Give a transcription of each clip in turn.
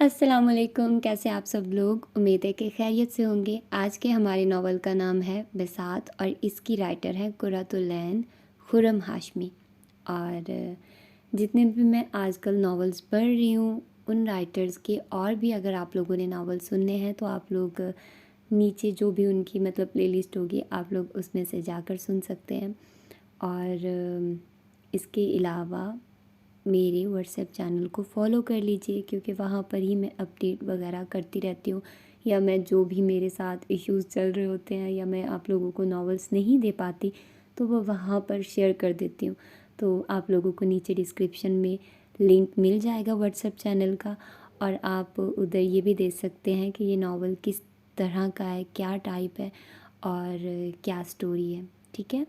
السلام علیکم، کیسے آپ سب لوگ؟ امید ہے کہ خیریت سے ہوں گے۔ آج کے ہمارے ناول کا نام ہے بساط اور اس کی رائٹر ہے قرۃ العین خرم ہاشمی۔ اور جتنے بھی میں آج کل ناولز پڑھ رہی ہوں ان رائٹرز کے اور بھی اگر آپ لوگوں نے ناول سننے ہیں تو آپ لوگ نیچے جو بھی ان کی پلے لسٹ ہوگی آپ لوگ اس میں سے جا کر سن سکتے ہیں۔ اور اس کے علاوہ میرے واٹس ایپ چینل کو فالو کر لیجئے، کیونکہ وہاں پر ہی میں اپڈیٹ وغیرہ کرتی رہتی ہوں، یا میں جو بھی میرے ساتھ ایشوز چل رہے ہوتے ہیں یا میں آپ لوگوں کو ناولس نہیں دے پاتی تو وہ وہاں پر شیئر کر دیتی ہوں۔ تو آپ لوگوں کو نیچے ڈسکرپشن میں لنک مل جائے گا واٹس ایپ چینل کا، اور آپ ادھر یہ بھی دیکھ سکتے ہیں کہ یہ ناول کس طرح کا ہے، کیا ٹائپ ہے اور کیا سٹوری ہے، ٹھیک ہے؟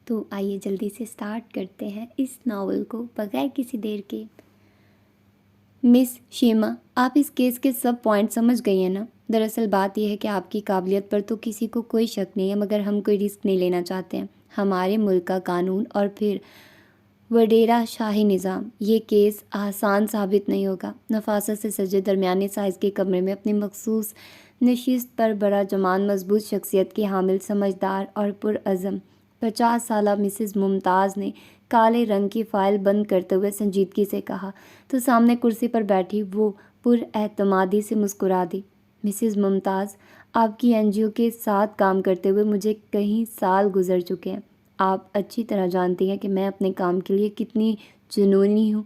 تو آئیے جلدی سے سٹارٹ کرتے ہیں اس ناول کو بغیر کسی دیر کے۔ مس شیما، آپ اس کیس کے سب پوائنٹ سمجھ گئی ہیں نا؟ دراصل بات یہ ہے کہ آپ کی قابلیت پر تو کسی کو کوئی شک نہیں ہے، مگر ہم کوئی رسک نہیں لینا چاہتے ہیں۔ ہمارے ملک کا قانون اور پھر وڈیرا شاہی نظام، یہ کیس آسان ثابت نہیں ہوگا۔ نفاست سے سجے درمیانے سائز کے کمرے میں اپنی مخصوص نشست پر بڑا جمان مضبوط شخصیت کی حامل سمجھدار اور پرعزم 50 سالہ مسز ممتاز نے کالے رنگ کی فائل بند کرتے ہوئے سنجیدگی سے کہا، تو سامنے کرسی پر بیٹھی وہ پراعتمادی سے مسکرا دی۔ مسز ممتاز، آپ کی این جی او کے ساتھ کام کرتے ہوئے مجھے کئی سال گزر چکے ہیں۔ آپ اچھی طرح جانتی ہیں کہ میں اپنے کام کے لیے کتنی جنونی ہوں۔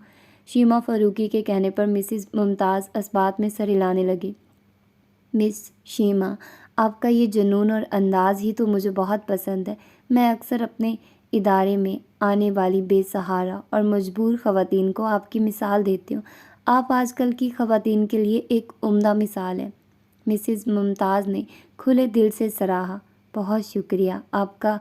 شیما فاروقی کے کہنے پر مسز ممتاز اسبات میں سر ہلانے لگی۔ مس شیما، آپ کا یہ جنون اور انداز ہی تو مجھے بہت پسند ہے۔ میں اکثر اپنے ادارے میں آنے والی بے سہارا اور مجبور خواتین کو آپ کی مثال دیتی ہوں۔ آپ آج کل کی خواتین کے لیے ایک عمدہ مثال ہیں۔ مسز ممتاز نے کھلے دل سے سراہا۔ بہت شکریہ، آپ کا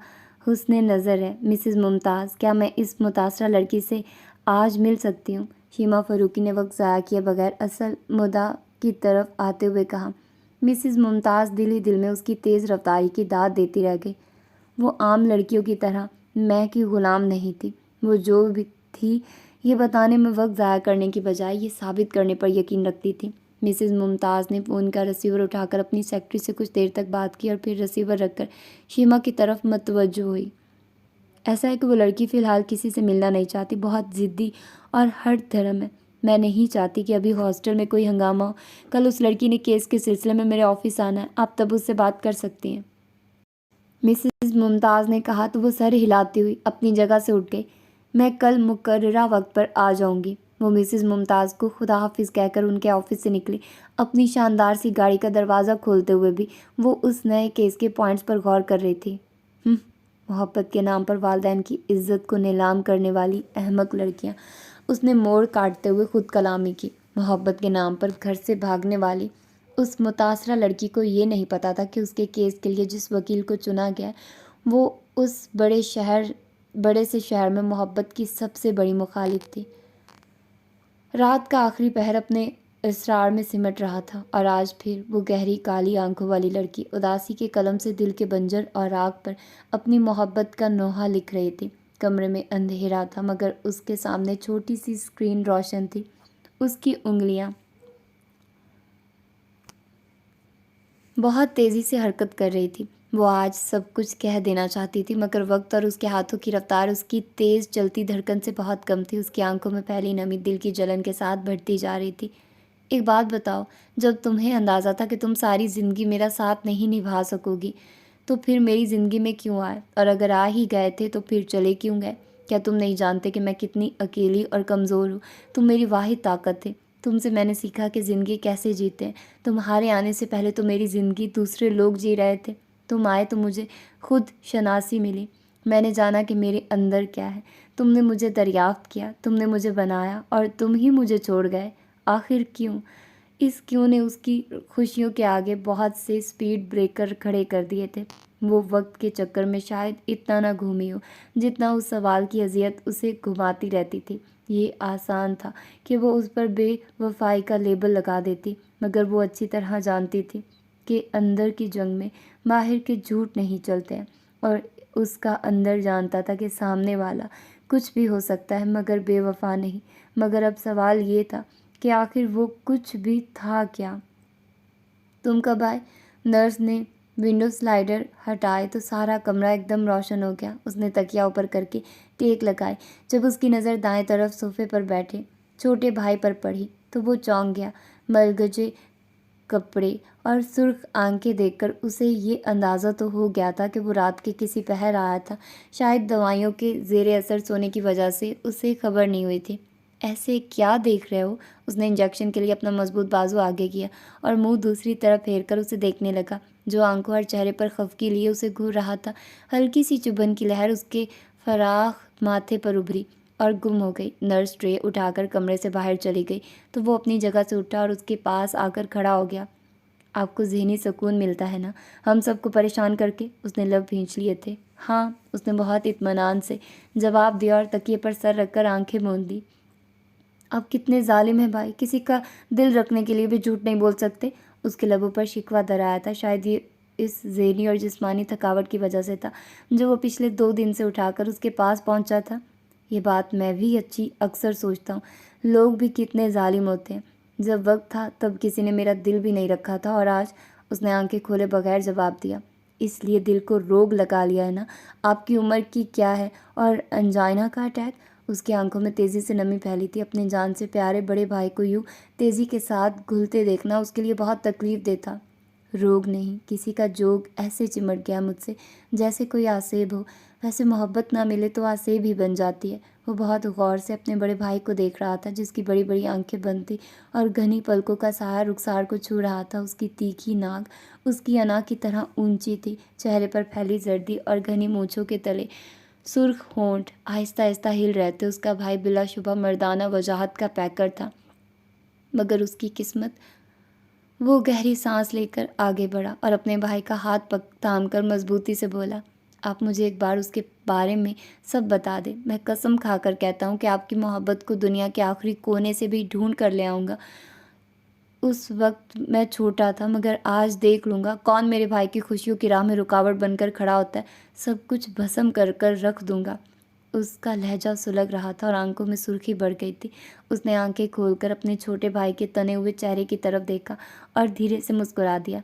حسن نظر ہے مسز ممتاز۔ کیا میں اس متاثرہ لڑکی سے آج مل سکتی ہوں؟ شیما فاروقی نے وقت ضائع کیے بغیر اصل مدعا کی طرف آتے ہوئے کہا۔ مسز ممتاز دل ہی دل میں اس کی تیز رفتاری کی داد دیتی رہ گئی۔ وہ عام لڑکیوں کی طرح میں کی غلام نہیں تھی۔ وہ جو بھی تھی یہ بتانے میں وقت ضائع کرنے کی بجائے یہ ثابت کرنے پر یقین رکھتی تھی۔ مسز ممتاز نے فون کا ریسیور اٹھا کر اپنی سیکرٹری سے کچھ دیر تک بات کی اور پھر ریسیور رکھ کر شیما کی طرف متوجہ ہوئی۔ ایسا ہے کہ وہ لڑکی فی الحال کسی سے ملنا نہیں چاہتی، بہت ضدی اور ہٹ دھرم ہے۔ میں نہیں چاہتی کہ ابھی ہاسٹل میں کوئی ہنگامہ ہو۔ کل اس لڑکی نے کیس کے سلسلے میں میرے آفس آنا ہے، آپ تب اس سے بات کر سکتی ہیں۔ مسز ممتاز نے کہا تو وہ سر ہلاتی ہوئی اپنی جگہ سے اٹھ گئی۔ میں کل مقررہ وقت پر آ جاؤں گی۔ وہ مسز ممتاز کو خدا حافظ کہہ کر ان کے آفس سے نکلی۔ اپنی شاندار سی گاڑی کا دروازہ کھولتے ہوئے بھی وہ اس نئے کیس کے پوائنٹس پر غور کر رہی تھی۔ محبت کے نام پر والدین کی عزت کو نیلام کرنے والی احمق لڑکیاں، اس نے موڑ کاٹتے ہوئے خود کلامی کی۔ محبت کے نام پر گھر سے بھاگنے والی اس متاثرہ لڑکی کو یہ نہیں پتا تھا کہ اس کے کیس کے لیے جس وکیل کو چنا گیا وہ اس بڑے سے شہر میں محبت کی سب سے بڑی مخالف تھی۔ رات کا آخری پہر اپنے اسرار میں سمٹ رہا تھا اور آج پھر وہ گہری کالی آنکھوں والی لڑکی اداسی کے قلم سے دل کے بنجر اور راگ پر اپنی محبت کا نوحہ لکھ رہی تھی۔ کمرے میں اندھیرا تھا مگر اس کے سامنے چھوٹی سی اسکرین روشن تھی۔ اس کی انگلیاں بہت تیزی سے حرکت کر رہی تھی۔ وہ آج سب کچھ کہہ دینا چاہتی تھی مگر وقت اور اس کے ہاتھوں کی رفتار اس کی تیز چلتی دھڑکن سے بہت کم تھی۔ اس کی آنکھوں میں پہلی نمی دل کی جلن کے ساتھ بڑھتی جا رہی تھی۔ ایک بات بتاؤ، جب تمہیں اندازہ تھا کہ تم ساری زندگی میرا ساتھ نہیں نبھا سکو گی تو پھر میری زندگی میں کیوں آئے؟ اور اگر آ ہی گئے تھے تو پھر چلے کیوں گئے؟ کیا تم نہیں جانتے کہ میں کتنی اکیلی اور کمزور ہوں؟ تم میری واحد طاقت تھے۔ تم سے میں نے سیکھا کہ زندگی کیسے جیتے ہیں۔ تمہارے آنے سے پہلے تو میری زندگی دوسرے لوگ جی رہے تھے۔ تم آئے تو مجھے خود شناسی ملی۔ میں نے جانا کہ میرے اندر کیا ہے۔ تم نے مجھے دریافت کیا، تم نے مجھے بنایا اور تم ہی مجھے چھوڑ گئے۔ آخر کیوں؟ اس کیوں نے اس کی خوشیوں کے آگے بہت سے سپیڈ بریکر کھڑے کر دیے تھے۔ وہ وقت کے چکر میں شاید اتنا نہ گھومی ہو جتنا اس سوال کی اذیت اسے گھماتی رہتی تھی۔ یہ آسان تھا کہ وہ اس پر بے وفائی کا لیبل لگا دیتی مگر وہ اچھی طرح جانتی تھی کہ اندر کی جنگ میں ماہر کے جھوٹ نہیں چلتے ہیں، اور اس کا اندر جانتا تھا کہ سامنے والا کچھ بھی ہو سکتا ہے مگر بے وفا نہیں۔ مگر اب سوال یہ تھا کہ آخر وہ کچھ بھی تھا کیا۔ تم کب آئے؟ نرس نے ونڈو سلائڈر ہٹائے تو سارا کمرہ ایک دم روشن ہو گیا۔ اس نے تکیہ اوپر کر کے ٹیک لگائے۔ جب اس کی نظر دائیں طرف صوفے پر بیٹھے چھوٹے بھائی پر پڑی تو وہ چونک گیا۔ ملگجے کپڑے اور سرخ آنکھیں دیکھ کر اسے یہ اندازہ تو ہو گیا تھا کہ وہ رات کے کسی پہر آیا تھا۔ شاید دوائیوں کے زیر اثر سونے کی وجہ سے اسے خبر نہیں ہوئی تھی۔ ایسے کیا دیکھ رہے ہو؟ اس نے انجیکشن کے لیے اپنا مضبوط بازو آگے کیا اور منہ دوسری طرف پھیر کر اسے دیکھنے لگا، جو آنکھوں اور چہرے پر خفگی لیے اسے گھور رہا تھا۔ ہلکی سی چبھن کی لہر اس کے فراخ ماتھے پر ابھری اور گم ہو گئی۔ نرس ٹرے اٹھا کر کمرے سے باہر چلی گئی تو وہ اپنی جگہ سے اٹھا اور اس کے پاس آ کر کھڑا ہو گیا۔ آپ کو ذہنی سکون ملتا ہے نا، ہم سب کو پریشان کر کے؟ اس نے لب بھینچ لیے تھے۔ ہاں، اس نے بہت اطمینان سے جواب دیا اور تکیے پر سر رکھ کر آنکھیں موند لی۔ آپ کتنے ظالم ہیں بھائی، کسی کا دل رکھنے کے لیے بھی جھوٹ نہیں بول سکتے۔ اس کے لبوں پر شکوہ درایا تھا۔ شاید یہ اس ذہنی اور جسمانی تھکاوٹ کی وجہ سے تھا جو وہ پچھلے 2 دن سے اٹھا کر اس کے پاس پہنچا تھا۔ یہ بات میں بھی اکثر سوچتا ہوں، لوگ بھی کتنے ظالم ہوتے ہیں۔ جب وقت تھا تب کسی نے میرا دل بھی نہیں رکھا تھا، اور آج؟ اس نے آنکھیں کھولے بغیر جواب دیا۔ اس لیے دل کو روگ لگا لیا ہے نا؟ آپ کی عمر کی کیا ہے؟ اور انجائنا کا اٹیک؟ اس کی آنکھوں میں تیزی سے نمی پھیلی تھی۔ اپنے جان سے پیارے بڑے بھائی کو یوں تیزی کے ساتھ گھلتے دیکھنا اس کے لیے بہت تکلیف دہ تھا۔ روگ نہیں، کسی کا جوگ ایسے چمٹ گیا مجھ سے جیسے کوئی آسیب ہو۔ ویسے محبت نہ ملے تو آسیب ہی بن جاتی ہے۔ وہ بہت غور سے اپنے بڑے بھائی کو دیکھ رہا تھا، جس کی بڑی بڑی آنکھیں بند تھیں اور گھنی پلکوں کا سایہ رخسار کو چھو رہا تھا۔ اس کی تیکھی ناک اس کی انا کی طرح اونچی تھی، چہرے پر پھیلی زردی اور گھنی مونچھوں کے تلے سرخ ہونٹ آہستہ آہستہ ہل رہے تھے۔ اس کا بھائی بلا شبہ مردانہ وجاہت کا پیکر تھا، مگر اس کی قسمت۔ وہ گہری سانس لے کر آگے بڑھا اور اپنے بھائی کا ہاتھ تھام کر مضبوطی سے بولا، آپ مجھے ایک بار اس کے بارے میں سب بتا دیں۔ میں قسم کھا کر کہتا ہوں کہ آپ کی محبت کو دنیا کے آخری کونے سے بھی ڈھونڈ کر لے آؤں گا۔ اس وقت میں چھوٹا تھا، مگر آج دیکھ لوں گا کون میرے بھائی کی خوشیوں کی راہ میں رکاوٹ بن کر کھڑا ہوتا ہے۔ سب کچھ بھسم کر کر رکھ دوں گا۔ اس کا لہجہ سلگ رہا تھا اور آنکھوں میں سرخی بڑھ گئی تھی۔ اس نے آنکھیں کھول کر اپنے چھوٹے بھائی کے تنے ہوئے چہرے کی طرف دیکھا اور دھیرے سے مسکرا دیا۔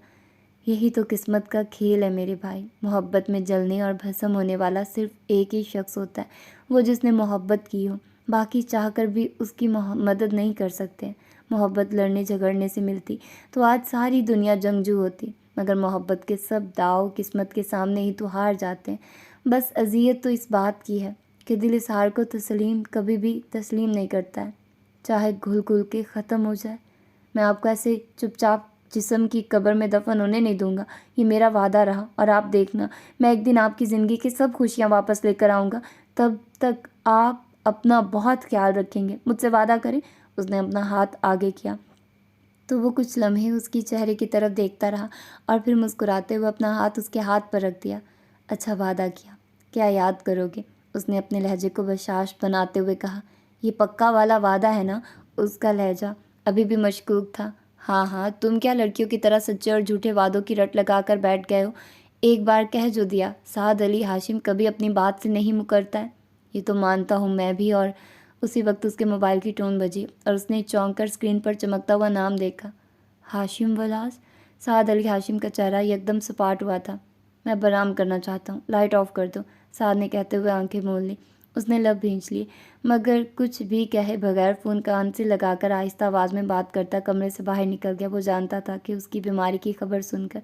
یہی تو قسمت کا کھیل ہے میرے بھائی، محبت میں جلنے اور بھسم ہونے والا صرف ایک ہی شخص ہوتا ہے، وہ جس نے محبت کی ہو۔ باقی چاہ کر بھی اس کی مدد نہیں کر سکتے۔ محبت لڑنے جھگڑنے سے ملتی تو آج ساری دنیا جنگجو ہوتی، مگر محبت کے سب داؤ قسمت کے سامنے ہی تو ہار جاتے ہیں۔ بس اذیت تو اس بات کی ہے کہ دل اس ہار کو کبھی بھی تسلیم نہیں کرتا ہے، چاہے گھل گھل کے ختم ہو جائے۔ میں آپ کو ایسے چپ چاپ جسم کی قبر میں دفن ہونے نہیں دوں گا، یہ میرا وعدہ رہا۔ اور آپ دیکھنا، میں ایک دن آپ کی زندگی کی سب خوشیاں واپس لے کر آؤں گا۔ تب تک آپ اپنا بہت خیال رکھیں گے، مجھ سے وعدہ کریں۔ اس نے اپنا ہاتھ آگے کیا تو وہ کچھ لمحے اس کی چہرے کی طرف دیکھتا رہا اور پھر مسکراتے ہوئے اپنا ہاتھ اس کے ہاتھ پر رکھ دیا۔ اچھا وعدہ کیا، کیا یاد کرو گے؟ اس نے اپنے لہجے کو بشاش بناتے ہوئے کہا۔ یہ پکا والا وعدہ ہے نا؟ اس کا لہجہ ابھی بھی مشکوک تھا۔ ہاں ہاں، تم کیا لڑکیوں کی طرح سچے اور جھوٹے وعدوں کی رٹ لگا کر بیٹھ گئے ہو؟ ایک بار کہہ جو دیا، سعد علی ہاشم کبھی اپنی بات سے نہیں مکرتا ہے۔ یہ تو مانتا ہوں میں بھی۔ اور اسی وقت اس کے موبائل کی ٹون بجی اور اس نے چونک کر اسکرین پر چمکتا ہوا نام دیکھا، ہاشم ولاس۔ سعد علی ہاشم کا چہرہ یکدم سپاٹ ہوا تھا۔ میں اب آرام کرنا چاہتا ہوں، لائٹ آف کر دو، سعد نے کہتے ہوئے آنکھیں مول لیں۔ اس نے لب بھینچ لیے، مگر کچھ بھی کہے بغیر فون کان سے لگا کر آہستہ آواز میں بات کرتا کمرے سے باہر نکل گیا۔ وہ جانتا تھا کہ اس کی بیماری کی خبر سن کر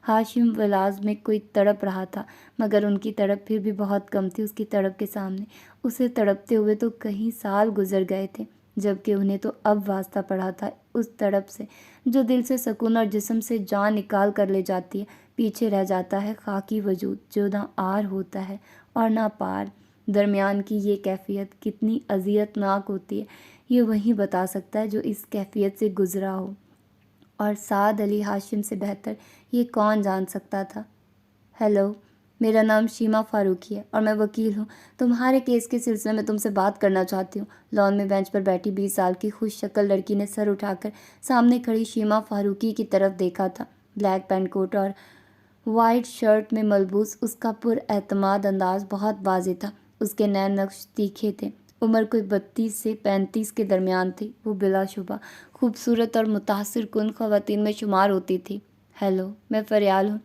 ہاشم ولاس میں کوئی تڑپ رہا تھا، مگر ان کی تڑپ پھر بھی بہت کم تھی اس کی تڑپ کے سامنے۔ اسے تڑپتے ہوئے تو کئی سال گزر گئے تھے، جبکہ انہیں تو اب واسطہ پڑا تھا اس تڑپ سے جو دل سے سکون اور جسم سے جان نکال کر لے جاتی ہے۔ پیچھے رہ جاتا ہے خاکی وجود جو نہ آر ہوتا ہے اور نہ پار۔ درمیان کی یہ کیفیت کتنی اذیت ناک ہوتی ہے، یہ وہی بتا سکتا ہے جو اس کیفیت سے گزرا ہو، اور سعد علی ہاشم سے بہتر یہ کون جان سکتا تھا۔ ہیلو، میرا نام شیما فاروقی ہے اور میں وکیل ہوں۔ تمہارے کیس کے سلسلے میں تم سے بات کرنا چاہتی ہوں۔ لان میں بینچ پر بیٹھی 20 سال کی خوش شکل لڑکی نے سر اٹھا کر سامنے کھڑی شیما فاروقی کی طرف دیکھا تھا۔ بلیک پینٹ کوٹ اور وائٹ شرٹ میں ملبوس اس کا پر اعتماد انداز بہت واضح تھا۔ اس کے نئے نقش تیکھے تھے، عمر کوئی 32 سے 35 کے درمیان تھی۔ وہ بلا شبہ خوبصورت اور متاثر کن خواتین میں شمار ہوتی تھی۔ ہیلو، میں فریال ہوں۔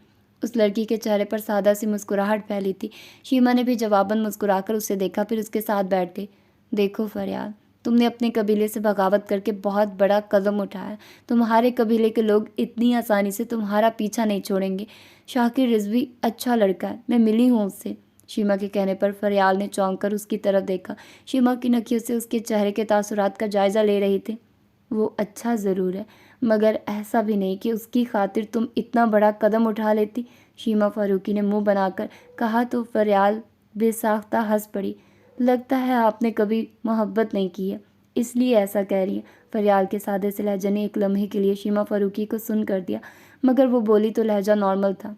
اس لڑکی کے چہرے پر سادہ سی مسکراہٹ پھیلی تھی۔ شیما نے بھی جواباً مسکرا کر اسے دیکھا، پھر اس کے ساتھ بیٹھ گئی۔ دیکھو فریال، تم نے اپنے قبیلے سے بغاوت کر کے بہت بڑا قدم اٹھایا۔ تمہارے قبیلے کے لوگ اتنی آسانی سے تمہارا پیچھا نہیں چھوڑیں گے۔ شاکر رضوی اچھا لڑکا ہے، میں ملی ہوں اس سے۔ شیما کے کہنے پر فریال نے چونک کر اس کی طرف دیکھا۔ شیما کی نکیوں سے اس کے چہرے کے تاثرات کا جائزہ لے رہی تھی۔ وہ اچھا ضرور ہے، مگر ایسا بھی نہیں کہ اس کی خاطر تم اتنا بڑا قدم اٹھا لیتی۔ شیما فاروقی نے منہ بنا کر کہا تو فریال بے ساختہ ہنس پڑی۔ لگتا ہے آپ نے کبھی محبت نہیں کی ہے، اس لیے ایسا کہہ رہی ہیں۔ فریال کے سادے سے لہجے نے ایک لمحے کے لیے شیما فاروقی کو سن کر دیا، مگر وہ بولی تو لہجہ نارمل تھا۔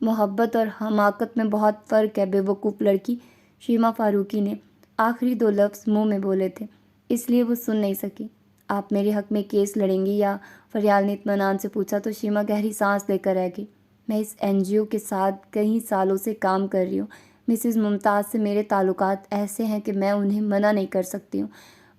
محبت اور حماقت میں بہت فرق ہے بے وقوف لڑکی۔ شیما فاروقی نے آخری 2 لفظ منہ میں بولے تھے، اس لیے وہ سن نہیں سکی۔ آپ میرے حق میں کیس لڑیں گی یا؟ فریال نے اطمینان سے پوچھا تو شیما گہری سانس لے کر رہ گئی۔ میں اس NGO کے ساتھ کئی سالوں سے کام کر رہی ہوں۔ مسز ممتاز سے میرے تعلقات ایسے ہیں کہ میں انہیں منع نہیں کر سکتی ہوں۔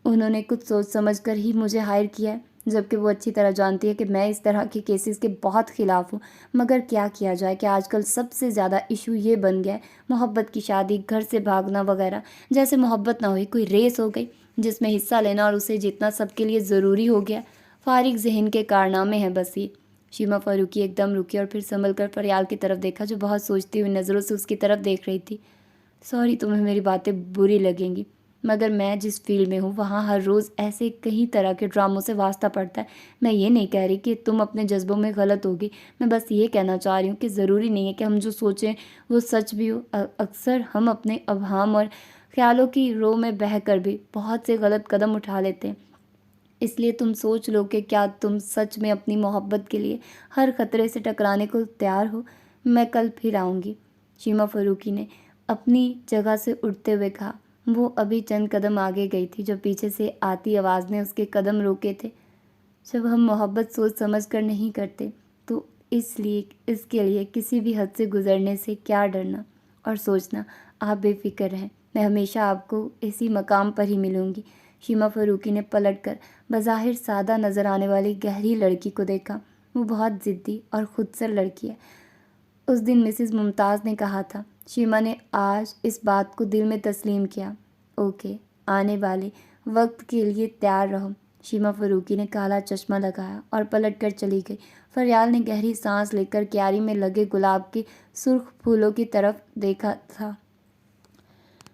انہوں نے کچھ سوچ سمجھ کر ہی مجھے ہائر کیا ہے، جبکہ وہ اچھی طرح جانتی ہے کہ میں اس طرح کے کیسز کے بہت خلاف ہوں۔ مگر کیا کیا جائے کہ آج کل سب سے زیادہ ایشو یہ بن گیا ہے، محبت کی شادی، گھر سے بھاگنا وغیرہ۔ جیسے محبت نہ ہوئی، کوئی ریس ہو گئی جس میں حصہ لینا اور اسے جیتنا سب کے لیے ضروری ہو گیا۔ فارغ ذہن کے کارنامے ہیں بس یہ۔ شیما فاروقی ایک دم رکی اور پھر سنبھل کر فریال کی طرف دیکھا، جو بہت سوچتی ہوئی نظروں سے اس کی طرف دیکھ رہی تھی۔ سوری، تمہیں میری باتیں بری لگیں گی، مگر میں جس فیلڈ میں ہوں وہاں ہر روز ایسے کئی طرح کے ڈراموں سے واسطہ پڑتا ہے۔ میں یہ نہیں کہہ رہی کہ تم اپنے جذبوں میں غلط ہوگی، میں بس یہ کہنا چاہ رہی ہوں کہ ضروری نہیں ہے کہ ہم جو سوچیں وہ سچ بھی ہو۔ اکثر ہم اپنے ابہام اور خیالوں کی رو میں بہہ کر بھی بہت سے غلط قدم اٹھا لیتے ہیں۔ اس لیے تم سوچ لو کہ کیا تم سچ میں اپنی محبت کے لیے ہر خطرے سے ٹکرانے کو تیار ہو۔ میں کل پھر آؤں گی، شیما فاروقی نے اپنی جگہ سے اٹھتے ہوئے کہا۔ وہ ابھی چند قدم آگے گئی تھی جب پیچھے سے آتی آواز نے اس کے قدم روکے تھے۔ جب ہم محبت سوچ سمجھ کر نہیں کرتے تو اس کے لیے کسی بھی حد سے گزرنے سے کیا ڈرنا اور سوچنا۔ آپ بے فکر رہیں، میں ہمیشہ آپ کو اسی مقام پر ہی ملوں گی۔ شیما فاروقی نے پلٹ کر بظاہر سادہ نظر آنے والی گہری لڑکی کو دیکھا۔ وہ بہت ضدی اور خود سر لڑکی ہے۔ اس دن مسز ممتاز نے کہا تھا۔ شیما نے آج اس بات کو دل میں تسلیم کیا۔ اوکے، آنے والے وقت کے لیے تیار رہو۔ شیما فاروقی نے کالا چشمہ لگایا اور پلٹ کر چلی گئی۔ فریال نے گہری سانس لے کر کیاری میں لگے گلاب کے سرخ پھولوں کی طرف دیکھا تھا۔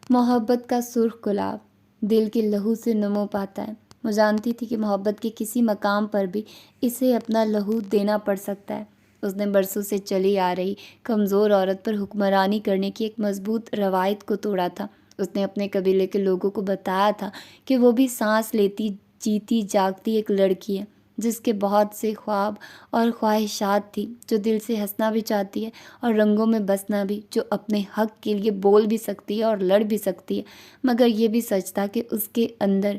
محبت کا سرخ گلاب دل کے لہو سے نمو پاتا ہے۔ وہ جانتی تھی کہ محبت کے کسی مقام پر بھی اسے اپنا لہو دینا پڑ سکتا ہے۔ اس نے برسوں سے چلی آ رہی کمزور عورت پر حکمرانی کرنے کی ایک مضبوط روایت کو توڑا تھا۔ اس نے اپنے قبیلے کے لوگوں کو بتایا تھا کہ وہ بھی سانس لیتی جیتی جاگتی ایک لڑکی ہے، جس کے بہت سے خواب اور خواہشات تھی، جو دل سے ہنسنا بھی چاہتی ہے اور رنگوں میں بسنا بھی، جو اپنے حق کے لیے بول بھی سکتی ہے اور لڑ بھی سکتی ہے۔ مگر یہ بھی سچ تھا کہ اس کے اندر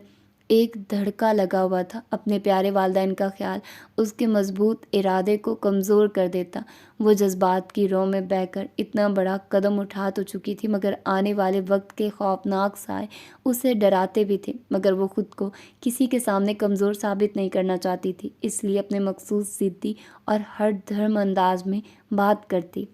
ایک دھڑکا لگا ہوا تھا۔ اپنے پیارے والدین کا خیال اس کے مضبوط ارادے کو کمزور کر دیتا۔ وہ جذبات کی رو میں بہہ کر اتنا بڑا قدم اٹھا تو چکی تھی، مگر آنے والے وقت کے خوفناک سائے اسے ڈراتے بھی تھے۔ مگر وہ خود کو کسی کے سامنے کمزور ثابت نہیں کرنا چاہتی تھی، اس لیے اپنے مخصوص ضدی اور ہر دھرم انداز میں بات کرتی۔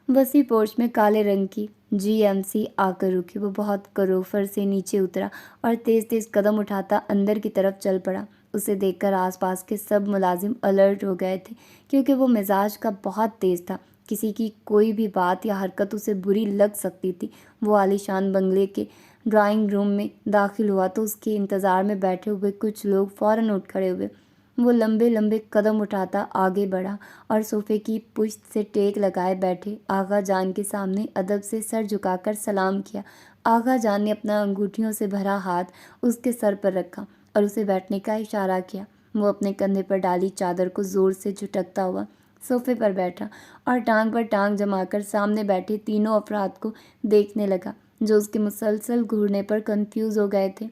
وسیع پورچ میں کالے رنگ کی GMC آ کر رکی۔ وہ بہت کروفر سے نیچے اترا اور تیز تیز قدم اٹھاتا اندر کی طرف چل پڑا۔ اسے دیکھ کر آس پاس کے سب ملازم الرٹ ہو گئے تھے، کیونکہ وہ مزاج کا بہت تیز تھا۔ کسی کی کوئی بھی بات یا حرکت اسے بری لگ سکتی تھی۔ وہ عالیشان بنگلے کے ڈرائنگ روم میں داخل ہوا تو اس کے انتظار میں بیٹھے ہوئے کچھ لوگ فوراً اٹھ کھڑے ہوئے۔ وہ لمبے لمبے قدم اٹھاتا آگے بڑھا اور صوفے کی پشت سے ٹیک لگائے بیٹھے آغا جان کے سامنے ادب سے سر جھکا کر سلام کیا۔ آغا جان نے اپنا انگوٹھیوں سے بھرا ہاتھ اس کے سر پر رکھا اور اسے بیٹھنے کا اشارہ کیا۔ وہ اپنے کندھے پر ڈالی چادر کو زور سے جھٹکتا ہوا صوفے پر بیٹھا اور ٹانگ پر ٹانگ جما کر سامنے بیٹھے تینوں افراد کو دیکھنے لگا، جو اس کے مسلسل گھورنے پر کنفیوز ہو گئے تھے۔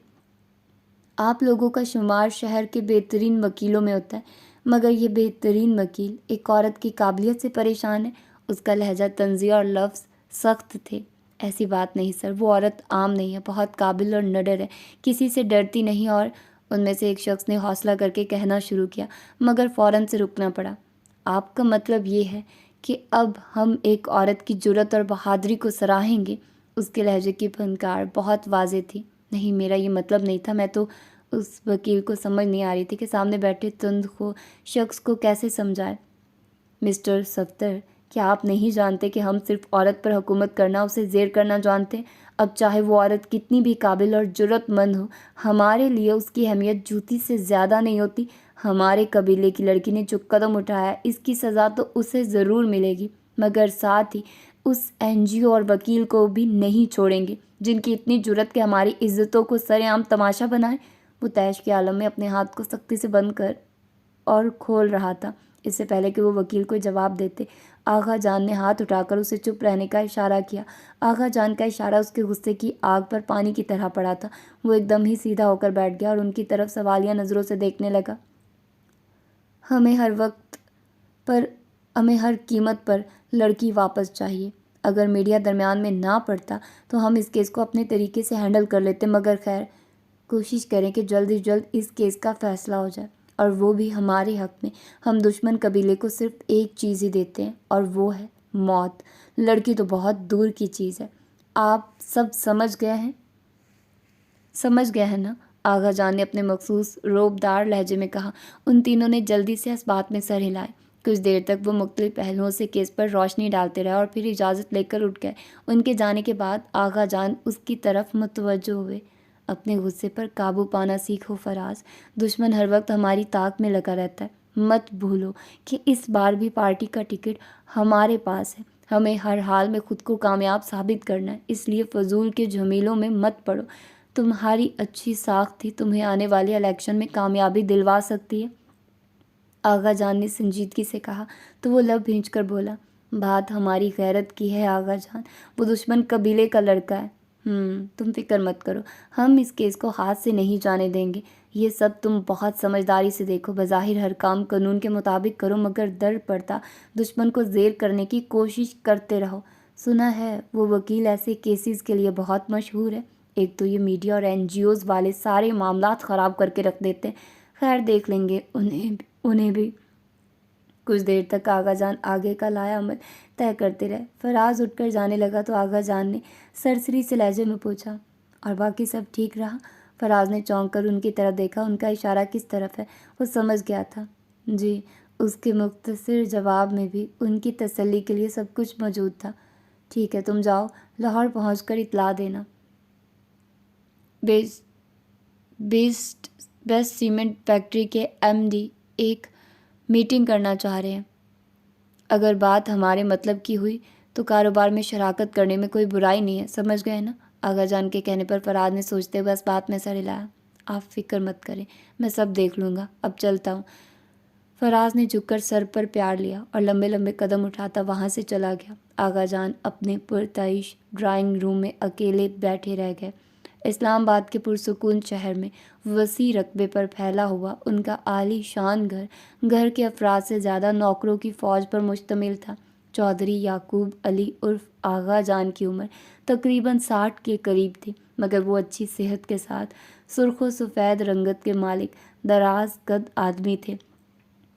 آپ لوگوں کا شمار شہر کے بہترین وکیلوں میں ہوتا ہے، مگر یہ بہترین وکیل ایک عورت کی قابلیت سے پریشان ہے۔ اس کا لہجہ طنزیہ اور لفظ سخت تھے۔ ایسی بات نہیں سر، وہ عورت عام نہیں ہے، بہت قابل اور نڈر ہے، کسی سے ڈرتی نہیں۔ اور ان میں سے ایک شخص نے حوصلہ کر کے کہنا شروع کیا، مگر فوراً سے رکنا پڑا۔ آپ کا مطلب یہ ہے کہ اب ہم ایک عورت کی جرأت اور بہادری کو سراہیں گے؟ اس کے لہجے کی پھنکار بہت واضح تھی۔ نہیں، میرا یہ مطلب نہیں تھا۔ میں تو اس وکیل کو سمجھ نہیں آ رہی تھی کہ سامنے بیٹھے تند خو شخص کو کیسے سمجھائے۔ مسٹر صفدر، کیا آپ نہیں جانتے کہ ہم صرف عورت پر حکومت کرنا، اسے زیر کرنا جانتے ہیں؟ اب چاہے وہ عورت کتنی بھی قابل اور جرأت مند ہو، ہمارے لیے اس کی اہمیت جوتی سے زیادہ نہیں ہوتی۔ ہمارے قبیلے کی لڑکی نے جو قدم اٹھایا، اس کی سزا تو اسے ضرور ملے گی، مگر ساتھ ہی اس این جی او اور وکیل کو بھی نہیں چھوڑیں گے جن کی اتنی جرأت کہ ہماری عزتوں کو سر عام تماشا بنائیں۔ وہ تیش کے عالم میں اپنے ہاتھ کو سختی سے بند کر اور کھول رہا تھا۔ اس سے پہلے کہ وہ وکیل کو جواب دیتے، آغا جان نے ہاتھ اٹھا کر اسے چپ رہنے کا اشارہ کیا۔ آغا جان کا اشارہ اس کے غصے کی آگ پر پانی کی طرح پڑا تھا۔ وہ ایک دم ہی سیدھا ہو کر بیٹھ گیا اور ان کی طرف سوالیہ نظروں سے دیکھنے لگا۔ ہمیں ہر قیمت پر لڑکی واپس چاہیے۔ اگر میڈیا درمیان میں نہ پڑتا تو ہم اس کیس کو اپنے طریقے سے ہینڈل کر لیتے، مگر خیر، کوشش کریں کہ جلد ہی جلد اس کیس کا فیصلہ ہو جائے، اور وہ بھی ہمارے حق میں۔ ہم دشمن قبیلے کو صرف ایک چیز ہی دیتے ہیں، اور وہ ہے موت۔ لڑکی تو بہت دور کی چیز ہے۔ آپ سب سمجھ گئے ہیں نا؟ آغا جان نے اپنے مخصوص روبدار لہجے میں کہا۔ ان تینوں نے جلدی سے اس بات میں سر ہلائے۔ کچھ دیر تک وہ مختلف پہلوؤں سے کیس پر روشنی ڈالتے رہے اور پھر اجازت لے کر اٹھ گئے۔ ان کے جانے کے بعد آغا جان اس کی طرف متوجہ ہوئے۔ اپنے غصے پر قابو پانا سیکھو فراز، دشمن ہر وقت ہماری طاق میں لگا رہتا ہے۔ مت بھولو کہ اس بار بھی پارٹی کا ٹکٹ ہمارے پاس ہے۔ ہمیں ہر حال میں خود کو کامیاب ثابت کرنا ہے، اس لیے فضول کے جھمیلوں میں مت پڑو۔ تمہاری اچھی ساکھ ہی تمہیں آنے والے الیکشن میں کامیابی دلوا سکتی ہے۔ آغا جان نے سنجیدگی سے کہا تو وہ لب بھینچ کر بولا، بات ہماری غیرت کی ہے آغا جان، وہ دشمن قبیلے کا لڑکا ہے۔ تم فکر مت کرو، ہم اس کیس کو ہاتھ سے نہیں جانے دیں گے۔ یہ سب تم بہت سمجھداری سے دیکھو، بظاہر ہر کام قانون کے مطابق کرو، مگر در پڑتا دشمن کو زیر کرنے کی کوشش کرتے رہو۔ سنا ہے وہ وکیل ایسے کیسز کے لیے بہت مشہور ہے۔ ایک تو یہ میڈیا اور این جی اوز والے سارے معاملات خراب کر کے رکھ دیتے ہیں۔ خیر، دیکھ لیں گے انہیں بھی۔ کچھ دیر تک آغا جان آگے کا لایا عمل طے کرتے رہے۔ فراز اٹھ کر جانے لگا تو آغا جان نے سرسری سے لہجے میں پوچھا، اور باقی سب ٹھیک رہا؟ فراز نے چونک کر ان کی طرف دیکھا۔ ان کا اشارہ کس طرف ہے وہ سمجھ گیا تھا۔ جی، اس کے مختصر جواب میں بھی ان کی تسلی کے لیے سب کچھ موجود تھا۔ ٹھیک ہے، تم جاؤ، لاہور پہنچ کر اطلاع دینا۔ بیسٹ سیمنٹ فیکٹری کے ایم ڈی ایک میٹنگ کرنا چاہ رہے ہیں۔ اگر بات ہمارے مطلب کی ہوئی تو کاروبار میں شراکت کرنے میں کوئی برائی نہیں ہے، سمجھ گئے نا؟ آغا جان کے کہنے پر فراز نے سوچتے ہوئے اس بات میں سر ہلایا۔ آپ فکر مت کریں، میں سب دیکھ لوں گا، اب چلتا ہوں۔ فراز نے جھک کر سر پر پیار لیا اور لمبے لمبے قدم اٹھاتا وہاں سے چلا گیا۔ آغا جان اپنے پرتعیش ڈرائنگ روم میں اکیلے بیٹھے رہ گئے۔ اسلام آباد کے پرسکون شہر میں وسیع رقبے پر پھیلا ہوا ان کا عالی شان گھر کے افراد سے زیادہ نوکروں کی فوج پر مشتمل تھا۔ چودھری یعقوب علی عرف آغا جان کی عمر تقریباً 60 کے قریب تھی، مگر وہ اچھی صحت کے ساتھ سرخ و سفید رنگت کے مالک دراز قد آدمی تھے،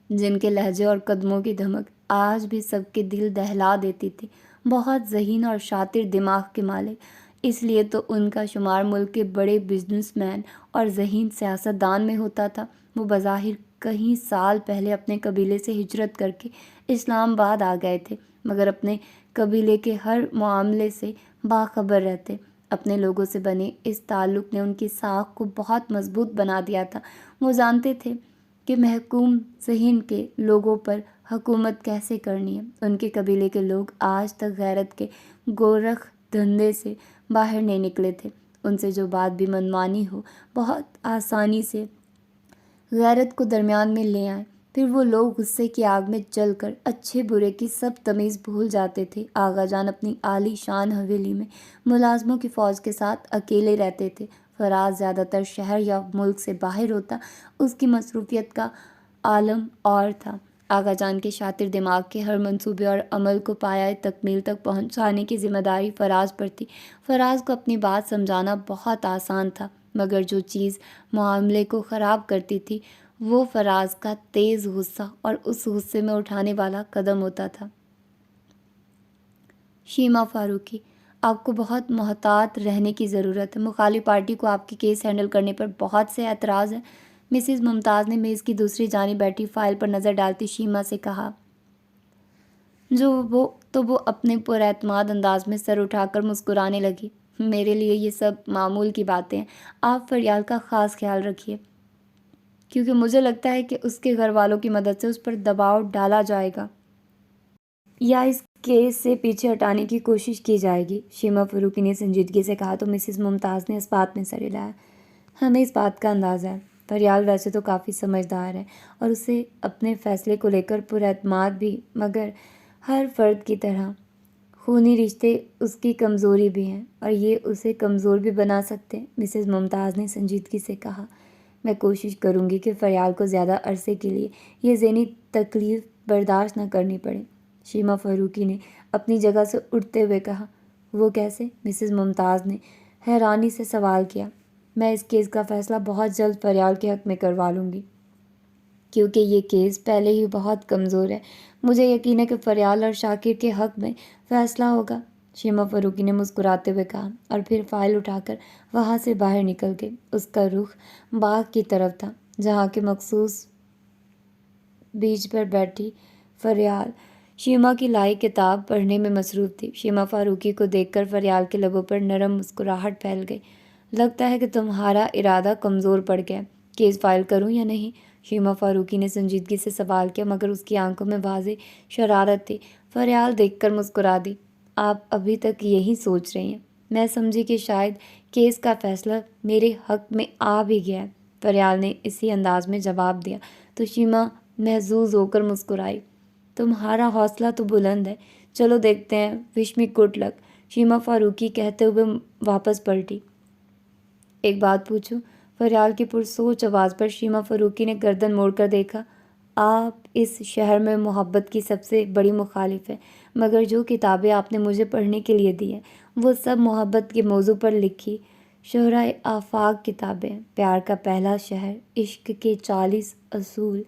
جن کے لہجے اور قدموں کی دھمک آج بھی سب کے دل دہلا دیتی تھی۔ بہت ذہین اور شاطر دماغ کے مالک، اس لیے تو ان کا شمار ملک کے بڑے بزنس مین اور ذہین سیاستدان میں ہوتا تھا۔ وہ بظاہر کئی سال پہلے اپنے قبیلے سے ہجرت کر کے اسلام آباد آ گئے تھے، مگر اپنے قبیلے کے ہر معاملے سے باخبر رہتے۔ اپنے لوگوں سے بنے اس تعلق نے ان کی ساکھ کو بہت مضبوط بنا دیا تھا۔ وہ جانتے تھے کہ محکوم ذہن کے لوگوں پر حکومت کیسے کرنی ہے۔ ان کے قبیلے کے لوگ آج تک غیرت کے گورکھ دھندے سے باہر نہیں نکلے تھے۔ ان سے جو بات بھی منمانی ہو، بہت آسانی سے غیرت کو درمیان میں لے آئیں۔ پھر وہ لوگ غصے کی آگ میں جل کر اچھے برے کی سب تمیز بھول جاتے تھے۔ آغا جان اپنی عالی شان حویلی میں ملازموں کی فوج کے ساتھ اکیلے رہتے تھے۔ فراز زیادہ تر شہر یا ملک سے باہر ہوتا، اس کی مصروفیت کا عالم اور تھا۔ آغا جان کے شاطر دماغ کے ہر منصوبے اور عمل کو پایہ تکمیل تک پہنچانے کی ذمہ داری فراز پر تھی۔ فراز کو اپنی بات سمجھانا بہت آسان تھا، مگر جو چیز معاملے کو خراب کرتی تھی وہ فراز کا تیز غصہ اور اس غصے میں اٹھانے والا قدم ہوتا تھا۔ شیما فاروقی، آپ کو بہت محتاط رہنے کی ضرورت ہے۔ مخالف پارٹی کو آپ کے کیس ہینڈل کرنے پر بہت سے اعتراض ہیں۔ مسز ممتاز نے میز کی دوسری جانب بیٹھی فائل پر نظر ڈالتی شیما سے کہا۔ وہ اپنے پراعتماد انداز میں سر اٹھا کر مسکرانے لگی۔ میرے لیے یہ سب معمول کی باتیں ہیں۔ آپ فریال کا خاص خیال رکھیے، کیونکہ مجھے لگتا ہے کہ اس کے گھر والوں کی مدد سے اس پر دباؤ ڈالا جائے گا یا اس کیس سے پیچھے ہٹانے کی کوشش کی جائے گی۔ شیما فاروقی نے سنجیدگی سے کہا تو مسز ممتاز نے اس بات میں سر ہلایا۔ ہمیں اس بات کا اندازہ ہے، فریال ویسے تو کافی سمجھدار ہے اور اسے اپنے فیصلے کو لے کر پراعتماد بھی، مگر ہر فرد کی طرح خونی رشتے اس کی کمزوری بھی ہیں اور یہ اسے کمزور بھی بنا سکتے ہیں۔ مسز ممتاز نے سنجیدگی سے کہا، میں کوشش کروں گی کہ فریال کو زیادہ عرصے کے لیے یہ ذہنی تکلیف برداشت نہ کرنی پڑے۔ شیما فاروقی نے اپنی جگہ سے اٹھتے ہوئے کہا۔ وہ کیسے؟ مسز ممتاز نے حیرانی سے سوال کیا۔ میں اس کیس کا فیصلہ بہت جلد فریال کے حق میں کروا لوں گی، کیونکہ یہ کیس پہلے ہی بہت کمزور ہے۔ مجھے یقین ہے کہ فریال اور شاکر کے حق میں فیصلہ ہوگا، شیما فاروقی نے مسکراتے ہوئے کہا اور پھر فائل اٹھا کر وہاں سے باہر نکل گئی۔ اس کا رخ باغ کی طرف تھا، جہاں کے مخصوص بیچ پر بیٹھی فریال شیما کی لائی کتاب پڑھنے میں مصروف تھی۔ شیما فاروقی کو دیکھ کر فریال کے لبوں پر نرم مسکراہٹ پھیل گئی۔ لگتا ہے کہ تمہارا ارادہ کمزور پڑ گیا۔ کیس فائل کروں یا نہیں؟ شیما فاروقی نے سنجیدگی سے سوال کیا، مگر اس کی آنکھوں میں واضح شرارت تھی۔ فریال دیکھ کر مسکرا دی۔ آپ ابھی تک یہی سوچ رہی ہیں؟ میں سمجھی کہ شاید کیس کا فیصلہ میرے حق میں آ بھی گیا ہے، فریال نے اسی انداز میں جواب دیا تو شیما محظوظ ہو کر مسکرائی۔ تمہارا حوصلہ تو بلند ہے، چلو دیکھتے ہیں، وش می گڈ لک، شیما فاروقی کہتے ہوئے واپس پلٹی۔ ایک بات پوچھوں؟ فریال کی پرسوچ آواز پر شیما فاروقی نے گردن موڑ کر دیکھا۔ آپ اس شہر میں محبت کی سب سے بڑی مخالف ہیں، مگر جو کتابیں آپ نے مجھے پڑھنے کے لیے دی ہیں وہ سب محبت کے موضوع پر لکھی شہرائے آفاق کتابیں ہیں۔ پیار کا پہلا شہر، عشق کے 40 اصول،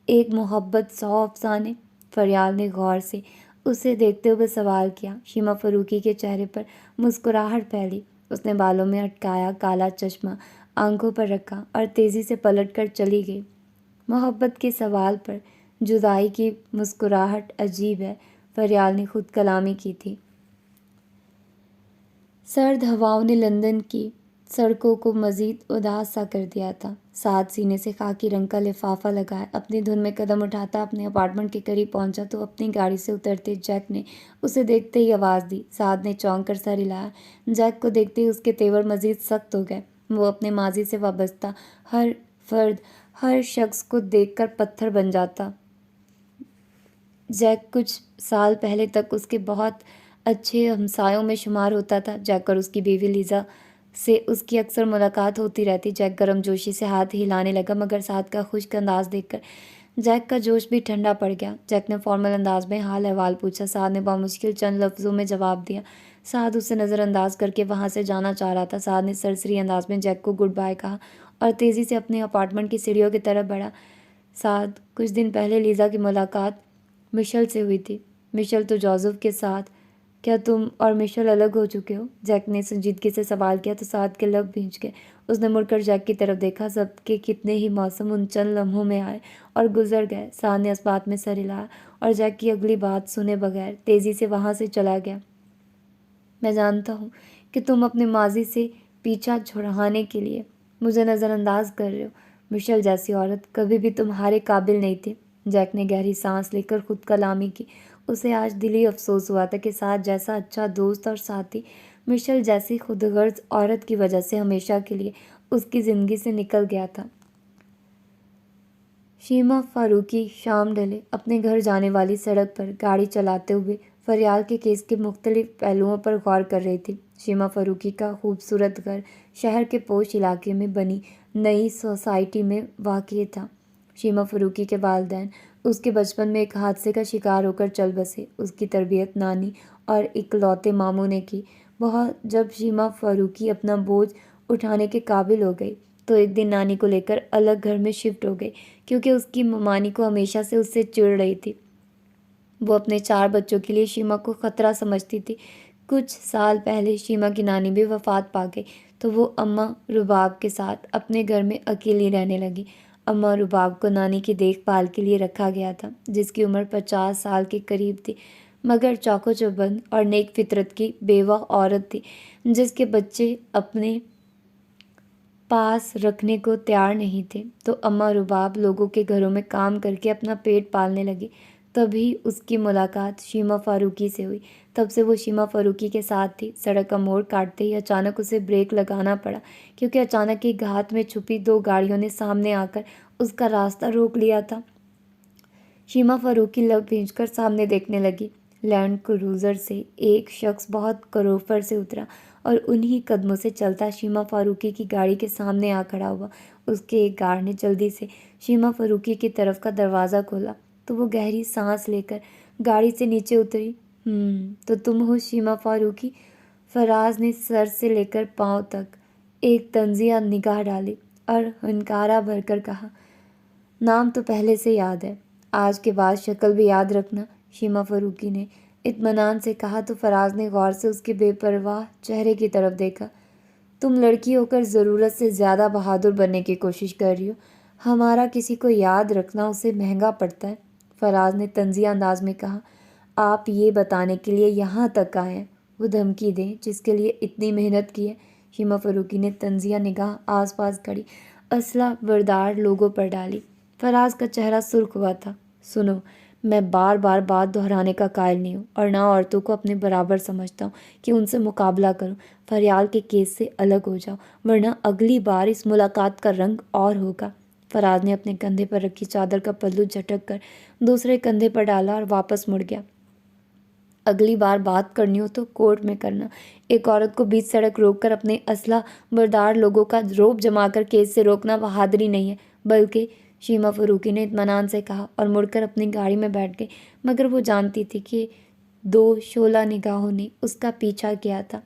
ایک محبت 100 افسانے۔ فریال نے غور سے اسے دیکھتے ہوئے سوال کیا۔ شیما فاروقی کے چہرے پر مسکراہٹ پھیلی۔ اس نے بالوں میں اٹکایا کالا چشمہ آنکھوں پر رکھا اور تیزی سے پلٹ کر چلی گئی۔ محبت کے سوال پر جدائی کی مسکراہٹ عجیب ہے، فریال نے خود کلامی کی تھی۔ سرد ہواؤں نے لندن کی سڑکوں کو مزید اداس سا کر دیا تھا۔ سعد سینے سے خاکی رنگ کا لفافہ لگائے اپنی دھن میں قدم اٹھاتا اپنے اپارٹمنٹ کے قریب پہنچا تو اپنی گاڑی سے اترتے جیک نے اسے دیکھتے ہی آواز دی۔ سعد نے چونک کر سر ہلایا۔ جیک کو دیکھتے ہی اس کے تیور مزید سخت ہو گئے۔ وہ اپنے ماضی سے وابستہ ہر فرد، ہر شخص کو دیکھ کر پتھر بن جاتا۔ جیک کچھ سال پہلے تک اس کے بہت اچھے ہمسایوں میں شمار ہوتا تھا۔ جیک اور اس کی بیوی لیزا سے اس کی اکثر ملاقات ہوتی رہتی۔ جیک گرم جوشی سے ہاتھ ہلانے لگا، مگر سعد کا خشک انداز دیکھ کر جیک کا جوش بھی ٹھنڈا پڑ گیا۔ جیک نے فارمل انداز میں حال احوال پوچھا۔ سعد نے بامشکل چند لفظوں میں جواب دیا۔ سعد اسے نظر انداز کر کے وہاں سے جانا چاہ رہا تھا۔ سعد نے سرسری انداز میں جیک کو گڈ بائے کہا اور تیزی سے اپنے اپارٹمنٹ کی سیڑھیوں کی طرف بڑھا۔ سعد، کچھ دن پہلے لیزا کی ملاقات مشل سے ہوئی تھی۔ مشل تو جوزف کے ساتھ۔ کیا تم اور مشل الگ ہو چکے ہو؟ جیک نے سنجیدگی سے سوال کیا تو سعد کے لب بھینچ گئے۔ اس نے مڑ کر جیک کی طرف دیکھا۔ ضبط کے کتنے ہی موسم ان چند لمحوں میں آئے اور گزر گئے۔ سعد نے اس بات میں سر ہلایا اور جیک کی اگلی بات سنے بغیر تیزی سے وہاں سے چلا گیا۔ میں جانتا ہوں کہ تم اپنے ماضی سے پیچھا چھڑانے کے لیے مجھے نظر انداز کر رہے ہو۔ مشل جیسی عورت کبھی بھی تمہارے قابل نہیں تھی۔ جیک نے گہری سانس لے کر خود کلامی کی۔ اسے آج دلی افسوس ہوا تھا کہ سعد جیسا اچھا دوست اور ساتھی مشل جیسی خود غرض عورت کی وجہ سے ہمیشہ کے لیے اس کی زندگی سے نکل گیا تھا۔ شیما فاروقی شام ڈھلے اپنے گھر جانے والی سڑک پر گاڑی چلاتے ہوئے فریال کے کیس کے مختلف پہلوؤں پر غور کر رہی تھی۔ شیما فاروقی کا خوبصورت گھر شہر کے پوش علاقے میں بنی نئی سوسائٹی میں واقع تھا۔ شیما فاروقی کے والدین اس کے بچپن میں ایک حادثے کا شکار ہو کر چل بسے۔ اس کی تربیت نانی اور اکلوتے ماموں نے کی۔ جب شیما فاروقی اپنا بوجھ اٹھانے کے قابل ہو گئی تو ایک دن نانی کو لے کر الگ گھر میں شفٹ ہو گئی، کیونکہ اس کی ممانی کو ہمیشہ سے اس سے چڑ رہی تھی۔ وہ اپنے 4 بچوں کے لیے شیما کو خطرہ سمجھتی تھی۔ کچھ سال پہلے شیما کی نانی بھی وفات پا گئی تو وہ اماں رباب کے ساتھ اپنے گھر میں اکیلی رہنے لگی۔ اماں رباب کو نانی کی دیکھ بھال کے لیے رکھا گیا تھا، جس کی عمر 50 سال کے قریب تھی، مگر چاق و چوبند اور نیک فطرت کی بیوہ عورت تھی، جس کے بچے اپنے پاس رکھنے کو تیار نہیں تھے۔ تو اماں رباب لوگوں کے گھروں میں کام کر کے اپنا پیٹ پالنے لگی۔ تبھی اس کی ملاقات شیما فاروقی سے ہوئی۔ تب سے وہ شیما فاروقی کے ساتھ تھی۔ سڑک کا موڑ کاٹتے ہی اچانک اسے بریک لگانا پڑا، کیونکہ اچانک ایک گھات میں چھپی 2 گاڑیوں نے سامنے آ کر اس کا راستہ روک لیا تھا۔ شیما فاروقی لب بھینچ کر سامنے دیکھنے لگی۔ لینڈ کروزر سے ایک شخص بہت کروفر سے اترا اور انہی قدموں سے چلتا شیما فاروقی کی گاڑی کے سامنے آ کھڑا ہوا۔ اس کے ایک گارڈ نے جلدی سے شیما فاروقی کی طرف کا دروازہ کھولا تو وہ گہری سانس لے کر گاڑی سے نیچے اتری۔ تو تم ہو شیما فاروقی؟ فراز نے سر سے لے کر پاؤں تک ایک طنزیہ نگاہ ڈالی اور ہنکارا بھر کر کہا، نام تو پہلے سے یاد ہے، آج کے بعد شکل بھی یاد رکھنا۔ شیما فاروقی نے اطمینان سے کہا تو فراز نے غور سے اس کے بے پرواہ چہرے کی طرف دیکھا۔ تم لڑکی ہو کر ضرورت سے زیادہ بہادر بننے کی کوشش کر رہی ہو، ہمارا کسی کو یاد رکھنا اسے مہنگا پڑتا ہے، فراز نے طنزیہ انداز میں کہا۔ آپ یہ بتانے کے لیے یہاں تک آئے ہیں وہ دھمکی دیں جس کے لیے اتنی محنت کی ہے؟ شیما فاروقی نے طنزیہ نگاہ آس پاس کھڑی اسلحہ بردار لوگوں پر ڈالی۔ فراز کا چہرہ سرخ ہوا تھا۔ سنو، میں بار بار بات دہرانے کا قائل نہیں ہوں اور نہ عورتوں کو اپنے برابر سمجھتا ہوں کہ ان سے مقابلہ کروں۔ فریال کے کیس سے الگ ہو جاؤ ورنہ اگلی بار اس ملاقات کا رنگ اور ہوگا۔ فراز نے اپنے کندھے پر رکھی چادر کا پلو جھٹک کر دوسرے کندھے پر ڈالا اور واپس مڑ گیا۔ اگلی بار بات کرنی ہو تو کورٹ میں کرنا۔ ایک عورت کو بیچ سڑک روک کر اپنے اسلحہ بردار لوگوں کا روب جما کر کیس سے روکنا بہادری نہیں ہے بلکہ، شیما فاروقی نے اطمینان سے کہا اور مڑ کر اپنی گاڑی میں بیٹھ گئی، مگر وہ جانتی تھی کہ 2 شعلہ نگاہوں نے اس کا پیچھا کیا تھا۔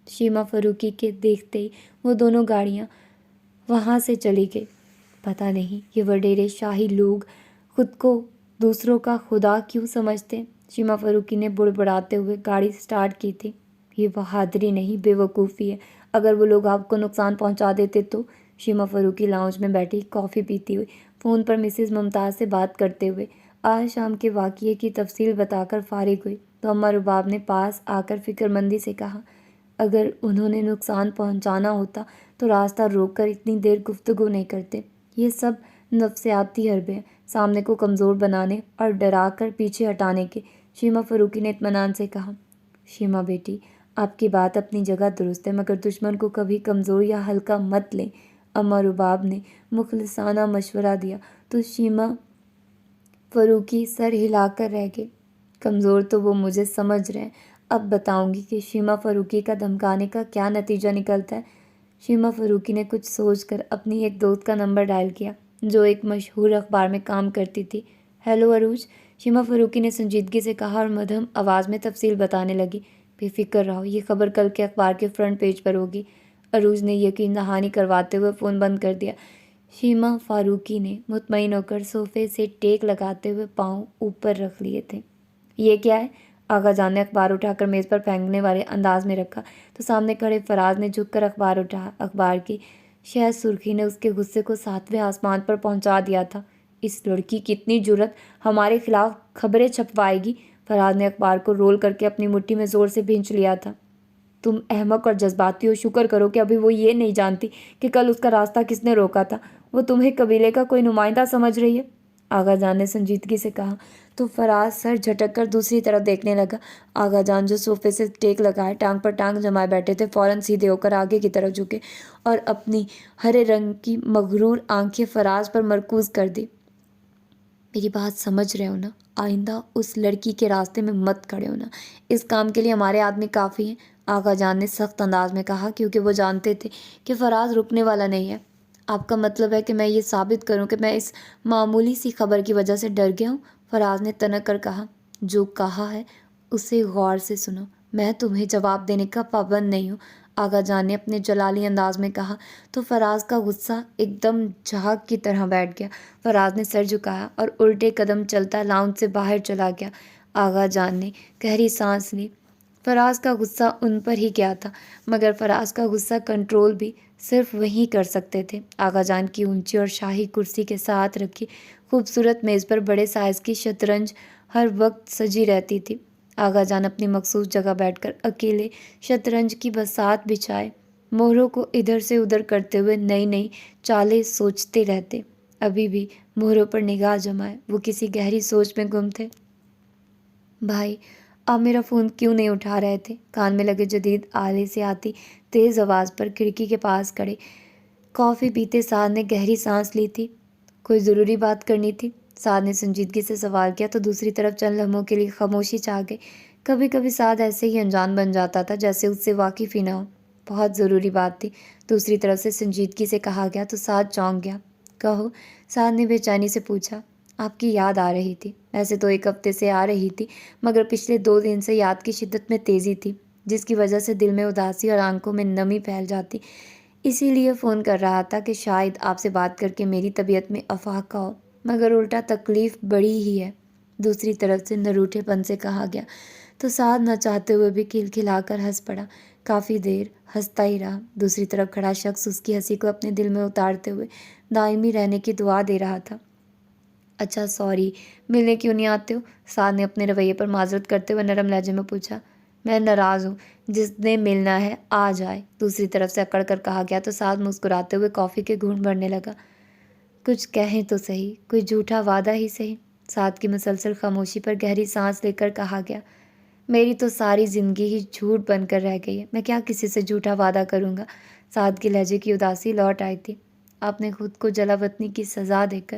شیما فاروقی کے دیکھتے ہی وہ دونوں گاڑیاں وہاں سے چلی گئی۔ پتہ نہیں یہ وڈیرے شاہی لوگ خود کو دوسروں کا خدا کیوں سمجھتے؟ شیما فاروقی نے بڑبڑاتے ہوئے گاڑی سٹارٹ کی تھی۔ یہ بہادری نہیں، بے وقوفی ہے۔ اگر وہ لوگ آپ کو نقصان پہنچا دیتے تو؟ شیما فاروقی لاؤنج میں بیٹھی کافی پیتی ہوئی فون پر مسز ممتاز سے بات کرتے ہوئے آج شام کے واقعے کی تفصیل بتا کر فارغ ہوئی تو اماں رباب نے پاس آ کر فکر مندی سے کہا، اگر انہوں نے نقصان پہنچانا ہوتا تو راستہ روک کر اتنی دیر گفتگو نہیں کرتے۔ یہ سب نفسیاتی حربے ہیں، سامنے کو کمزور بنانے اور ڈرا کر پیچھے ہٹانے کے۔ شیما فاروقی نے اطمینان سے کہا، شیما بیٹی، آپ کی بات اپنی جگہ درست ہے، مگر دشمن کو کبھی کمزور یا ہلکا مت لیں۔ اماں رباب نے مخلصانہ مشورہ دیا تو شیما فاروقی سر ہلا کر رہ گئی۔ کمزور تو وہ مجھے سمجھ رہے ہیں، اب بتاؤں گی کہ شیما فاروقی کا دھمکانے کا کیا نتیجہ نکلتا ہے۔ شیما فاروقی نے کچھ سوچ کر اپنی ایک دوست کا نمبر ڈائل کیا جو ایک مشہور اخبار میں کام کرتی تھی۔ ہیلو عروج، شیما فاروقی نے سنجیدگی سے کہا اور مدھم آواز میں تفصیل بتانے لگی۔ بے فکر رہو، یہ خبر کل کے اخبار کے فرنٹ پیج پر ہوگی۔ عروج نے یقین دہانی کرواتے ہوئے فون بند کر دیا۔ شیما فاروقی نے مطمئن ہو کر صوفے سے ٹیک لگاتے ہوئے پاؤں اوپر رکھ لیے تھے۔ یہ کیا ہے؟ آغا جان نے اخبار اٹھا کر میز پر پھینکنے والے انداز میں رکھا تو سامنے کھڑے فراز نے جھک کر اخبار اٹھایا۔ اخبار کی شہ سرخی نے اس کے غصے کو 7ویں آسمان پر پہنچا دیا تھا۔ اس لڑکی کی اتنی جرأت، ہمارے خلاف خبریں چھپوائے گی؟ فراز نے اخبار کو رول کر کے اپنی مٹھی میں زور سے بھینچ لیا تھا۔ تم احمق اور جذباتی ہو، شکر کرو کہ ابھی وہ یہ نہیں جانتی کہ کل اس کا راستہ کس نے روکا تھا۔ وہ تمہیں قبیلے کا کوئی نمائندہ سمجھ رہی ہے، آغا جان نے سنجیدگی سے کہا تو فراز سر جھٹک کر دوسری طرف دیکھنے لگا۔ آغا جان جو صوفے سے ٹیک لگائے ٹانگ پر ٹانگ جمائے بیٹھے تھے فوراً سیدھے ہو کر آگے کی طرف جھکے اور اپنی ہرے رنگ کی مغرور آنکھیں فراز پر مرکوز کر دی۔ میری بات سمجھ رہے ہو نا؟ آئندہ اس لڑکی کے راستے میں مت کھڑے ہونا، اس کام کے لیے ہمارے آدمی کافی ہیں، آغا جان نے سخت انداز میں کہا، کیونکہ وہ جانتے تھے کہ فراز رکنے والا نہیں ہے۔ آپ کا مطلب ہے کہ میں یہ ثابت کروں کہ میں اس معمولی سی خبر کی وجہ سے ڈر گیا ہوں؟ فراز نے تنک کر کہا۔ جو کہا ہے اسے غور سے سنو، میں تمہیں جواب دینے کا پابند نہیں ہوں، آغا جان نے اپنے جلالی انداز میں کہا تو فراز کا غصہ ایک دم جھاگ کی طرح بیٹھ گیا۔ فراز نے سر جھکایا اور الٹے قدم چلتا لاؤنج سے باہر چلا گیا۔ آغا جان نے گہری سانس لی۔ فراز کا غصہ ان پر ہی کیا تھا، مگر فراز کا غصہ کنٹرول بھی صرف وہی کر سکتے تھے۔ آغا جان کی اونچی اور شاہی کرسی کے ساتھ رکھی خوبصورت میز پر بڑے سائز کی شطرنج ہر وقت سجی رہتی تھی۔ آغا جان اپنی مخصوص جگہ بیٹھ کر اکیلے شطرنج کی بساط بچھائے مہروں کو ادھر سے ادھر کرتے ہوئے نئی نئی چالیں سوچتے رہتے۔ ابھی بھی مہروں پر نگاہ جمائے وہ کسی گہری سوچ میں گم تھے۔ بھائی، آپ میرا فون کیوں نہیں اٹھا رہے تھے؟ کان میں لگے جدید آلے سے آتی تیز آواز پر کھڑکی کے پاس کھڑے کافی پیتے سعد نے گہری سانس لی تھی۔ کوئی ضروری بات کرنی تھی؟ سعد نے سنجیدگی سے سوال کیا تو دوسری طرف چند لمحوں کے لیے خاموشی چھا گئی۔ کبھی کبھی سعد ایسے ہی انجان بن جاتا تھا جیسے اس سے واقف ہی نہ ہو۔ بہت ضروری بات تھی، دوسری طرف سے سنجیدگی سے کہا گیا تو سعد چونک گیا۔ کہو، سعد نے بے چینی سے پوچھا۔ آپ کی یاد آ رہی تھی، ویسے تو ایک ہفتے سے آ رہی تھی، مگر پچھلے 2 دن سے یاد کی شدت میں تیزی تھی، جس کی وجہ سے دل میں اداسی اور آنکھوں میں نمی پھیل جاتی۔ اسی لیے فون کر رہا تھا کہ شاید آپ سے بات کر کے میری طبیعت میں افاقہ ہو، مگر الٹا تکلیف بڑی ہی ہے، دوسری طرف سے نروٹھے پن سے کہا گیا تو سعد نہ چاہتے ہوئے بھی کھلکھلا کر ہنس پڑا۔ کافی دیر ہنستا ہی رہا۔ دوسری طرف کھڑا شخص اس کی ہنسی کو اپنے دل میں اتارتے ہوئے دائمی رہنے کی دعا دے رہا تھا۔ اچھا سوری، ملنے کیوں نہیں آتے ہو؟ سعد نے اپنے رویے پر معذرت کرتے ہوئے نرم لہجے میں پوچھا۔ میں ناراض ہوں، جس نے ملنا ہے آ جائے، دوسری طرف سے اکڑ کر کہا گیا تو سعد مسکراتے ہوئے کافی کے گھونٹ بھرنے لگا۔ کچھ کہیں تو صحیح، کوئی جھوٹا وعدہ ہی صحیح۔ سعد کی مسلسل خاموشی پر گہری سانس لے کر کہا گیا۔ میری تو ساری زندگی ہی جھوٹ بن کر رہ گئی ہے، میں کیا کسی سے جھوٹا وعدہ کروں گا؟ سعد کے لہجے کی اداسی لوٹ آئی تھی۔ آپ نے خود کو جلا وطنی کی سزا دے کر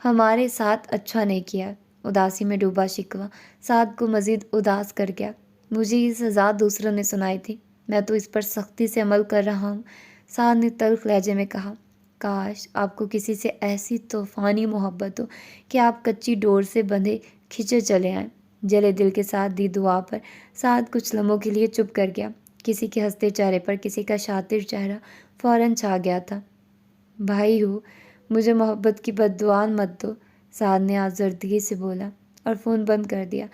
ہمارے ساتھ اچھا نہیں کیا۔ اداسی میں ڈوبا شکوہ سعد کو مزید اداس کر گیا۔ مجھے یہ سزا دوسروں نے سنائی تھی، میں تو اس پر سختی سے عمل کر رہا ہوں، سعد نے تلخ لہجے میں کہا۔ کاش آپ کو کسی سے ایسی طوفانی محبت ہو کہ آپ کچی ڈور سے بندھے کھنچے چلے آئیں۔ جلے دل کے ساتھ دی دعا پر سعد کچھ لمحوں کے لیے چپ کر گیا۔ کسی کے ہنستے چہرے پر کسی کا شاطر چہرہ فوراً چھا گیا تھا۔ بھائی ہو، مجھے محبت کی بد دعا مت دو، سعد نے آزردگی سے بولا اور فون بند کر دیا۔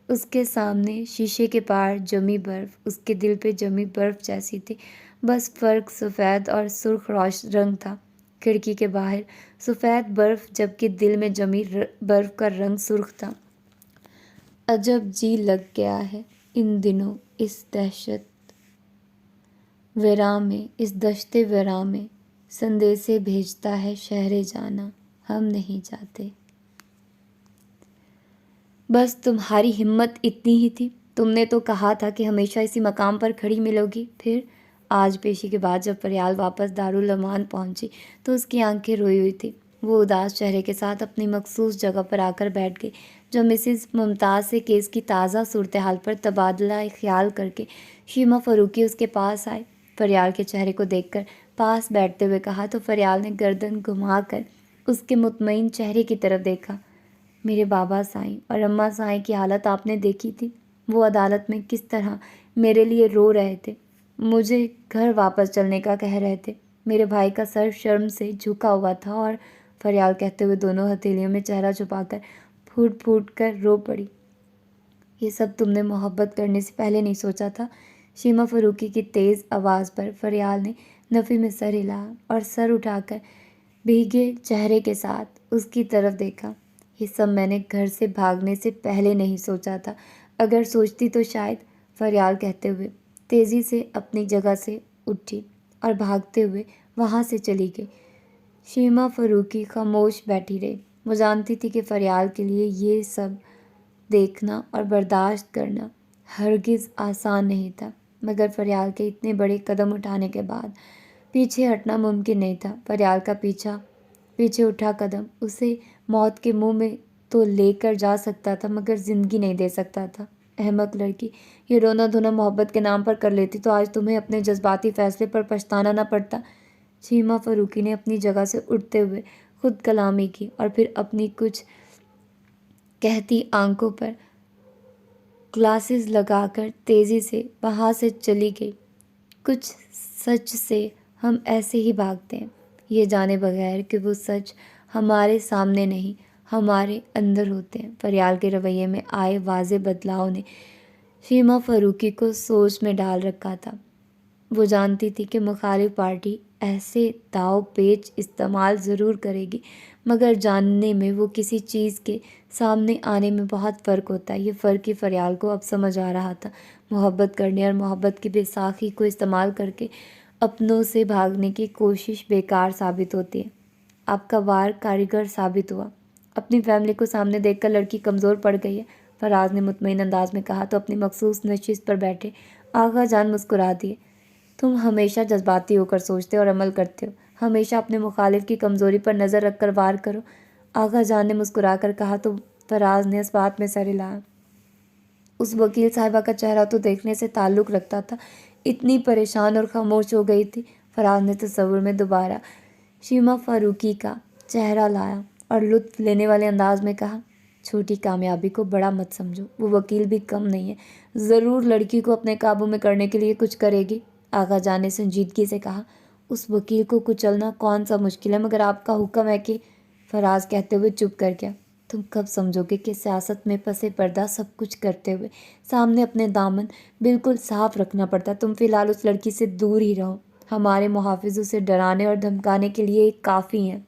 اس کے سامنے شیشے کے پار جمی برف اس کے دل پہ جمی برف جیسی تھی، بس فرق سفید اور سرخ رنگ تھا۔ کھڑکی کے باہر سفید برف جبکہ دل میں جمی برف کا رنگ سرخ تھا۔ عجب جی لگ گیا ہے ان دنوں اس دشت ویراں میں سندیسے بھیجتا ہے شہر جانا، ہم نہیں جاتے۔ بس تمہاری ہمت اتنی ہی تھی، تم نے تو کہا تھا کہ ہمیشہ اسی مقام پر کھڑی ملو گی۔ پھر آج پیشی کے بعد جب فریال واپس دارالامان پہنچی تو اس کی آنکھیں روئی ہوئی تھی۔ وہ اداس چہرے کے ساتھ اپنی مخصوص جگہ پر آ کر بیٹھ گئی جو مسز ممتاز سے کیس کی تازہ صورتحال پر تبادلہ خیال کر کے شیما فاروقی اس کے پاس آئے۔ فریال کے چہرے کو دیکھ کر پاس بیٹھتے ہوئے کہا تو فریال نے گردن گھما کر اس کے مطمئن چہرے کی طرف دیکھا۔ میرے بابا سائیں اور اماں سائیں کی حالت آپ نے دیکھی تھی، وہ عدالت میں کس طرح میرے لیے رو رہے تھے، مجھے گھر واپس چلنے کا کہہ رہے تھے۔ میرے بھائی کا سر شرم سے جھکا ہوا تھا اور فریال کہتے ہوئے دونوں ہتھیلیوں میں چہرہ چھپا کر پھوٹ پھوٹ کر رو پڑی۔ یہ سب تم نے محبت کرنے سے پہلے نہیں سوچا تھا؟ شیما فاروقی کی تیز آواز پر فریال نے نفی میں سر ہلایا اور سر اٹھا کر بھیگے چہرے کے ساتھ اس کی طرف دیکھا۔ یہ سب میں نے گھر سے بھاگنے سے پہلے نہیں سوچا تھا، اگر سوچتی تو شاید، فریال کہتے ہوئے تیزی سے اپنی جگہ سے اٹھی اور بھاگتے ہوئے وہاں سے چلی گئی۔ شیما فاروقی خاموش بیٹھی رہی۔ وہ جانتی تھی کہ فریال کے لیے یہ سب دیکھنا اور برداشت کرنا ہرگز آسان نہیں تھا، مگر فریال کے اتنے بڑے قدم اٹھانے کے بعد پیچھے ہٹنا ممکن نہیں تھا۔ فریال کا پیچھے اٹھا قدم اسے موت کے منہ میں تو لے کر جا سکتا تھا مگر زندگی نہیں دے سکتا تھا۔ احمق لڑکی، یہ رونا دھونا محبت کے نام پر کر لیتی تو آج تمہیں اپنے جذباتی فیصلے پر پچھتانا نہ پڑتا۔ شیما فاروقی نے اپنی جگہ سے اٹھتے ہوئے خود کلامی کی اور پھر اپنی کچھ کہتی آنکھوں پر گلاسز لگا کر تیزی سے وہاں سے چلی گئی۔ کچھ سچ سے ہم ایسے ہی بھاگتے ہیں، یہ جانے بغیر کہ وہ سچ ہمارے سامنے نہیں ہمارے اندر ہوتے ہیں۔ فریال کے رویے میں آئے واضح بدلاؤ نے شیما فاروقی کو سوچ میں ڈال رکھا تھا۔ وہ جانتی تھی کہ مخالف پارٹی ایسے داؤ پیچ استعمال ضرور کرے گی، مگر جاننے میں وہ کسی چیز کے سامنے آنے میں بہت فرق ہوتا ہے۔ یہ فرق ہی فریال کو اب سمجھ آ رہا تھا۔ محبت کرنے اور محبت کی بے ساخی کو استعمال کر کے اپنوں سے بھاگنے کی کوشش بیکار ثابت ہوتی ہے۔ آپ کا وار کارگر ثابت ہوا۔ اپنی فیملی کو سامنے دیکھ کر لڑکی کمزور پڑ گئی ہے، فراز نے مطمئن انداز میں کہا تو اپنی مخصوص نشست پر بیٹھے آغا جان مسکرا دیے۔ تم ہمیشہ جذباتی ہو کر سوچتے اور عمل کرتے ہو، ہمیشہ اپنے مخالف کی کمزوری پر نظر رکھ کر وار کرو، آغا جان نے مسکرا کر کہا تو فراز نے اس بات میں سر ہلایا۔ اس وکیل صاحبہ کا چہرہ تو دیکھنے سے تعلق رکھتا تھا، اتنی پریشان اور خاموش ہو گئی تھی۔ فراز نے تصور میں دوبارہ شیما فاروقی کا چہرہ لایا اور لطف لینے والے انداز میں کہا، چھوٹی کامیابی کو بڑا مت سمجھو، وہ وکیل بھی کم نہیں ہے، ضرور لڑکی کو اپنے قابو میں کرنے کے لیے کچھ کرے گی۔ آغا جان نے سنجیدگی سے کہا، اس وکیل کو کچلنا کون سا مشکل ہے، مگر آپ کا حکم ہے کہ… فراز کہتے ہوئے چپ کر گیا۔ تم کب سمجھو گے کہ سیاست میں پس پردہ سب کچھ کرتے ہوئے سامنے اپنے دامن بالکل صاف رکھنا پڑتا ہے۔ تم فی الحال اس لڑکی سے دور ہی رہو، ہمارے محافظ اسے ڈرانے اور دھمکانے کے لیے ایک کافی ہیں۔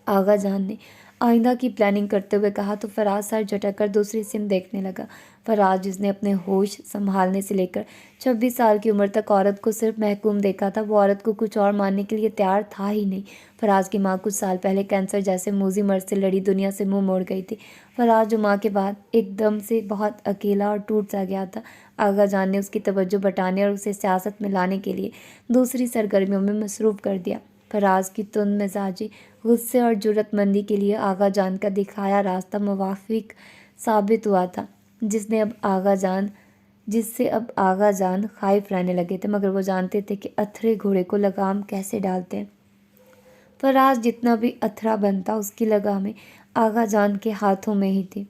آغا جان نے آئندہ کی پلاننگ کرتے ہوئے کہا تو فراز سر جھٹک کر دوسری سمت دیکھنے لگا۔ فراز جس نے اپنے ہوش سنبھالنے سے لے کر 26 سال کی عمر تک عورت کو صرف محکوم دیکھا تھا، وہ عورت کو کچھ اور ماننے کے لیے تیار تھا ہی نہیں۔ فراز کی ماں کچھ سال پہلے کینسر جیسے موذی مرض سے لڑی دنیا سے منہ موڑ گئی تھی۔ فراز جو ماں کے بعد ایک دم سے بہت اکیلا اور ٹوٹ سا گیا تھا۔ آغا جان نے اس کی توجہ بٹانے اور اسے سیاست میں لانے کے لیے دوسری سرگرمیوں میں مصروف کر دیا۔ فراز کی تند مزاجی، غصے اور جرأت مندی کے لیے آغا جان کا دکھایا راستہ موافق ثابت ہوا تھا، جس سے اب آغا جان خائف رہنے لگے تھے، مگر وہ جانتے تھے کہ اتھرے گھوڑے کو لگام کیسے ڈالتے ہیں۔ فراز جتنا بھی اتھرا بنتا، اس کی لگامیں آغا جان کے ہاتھوں میں ہی تھی۔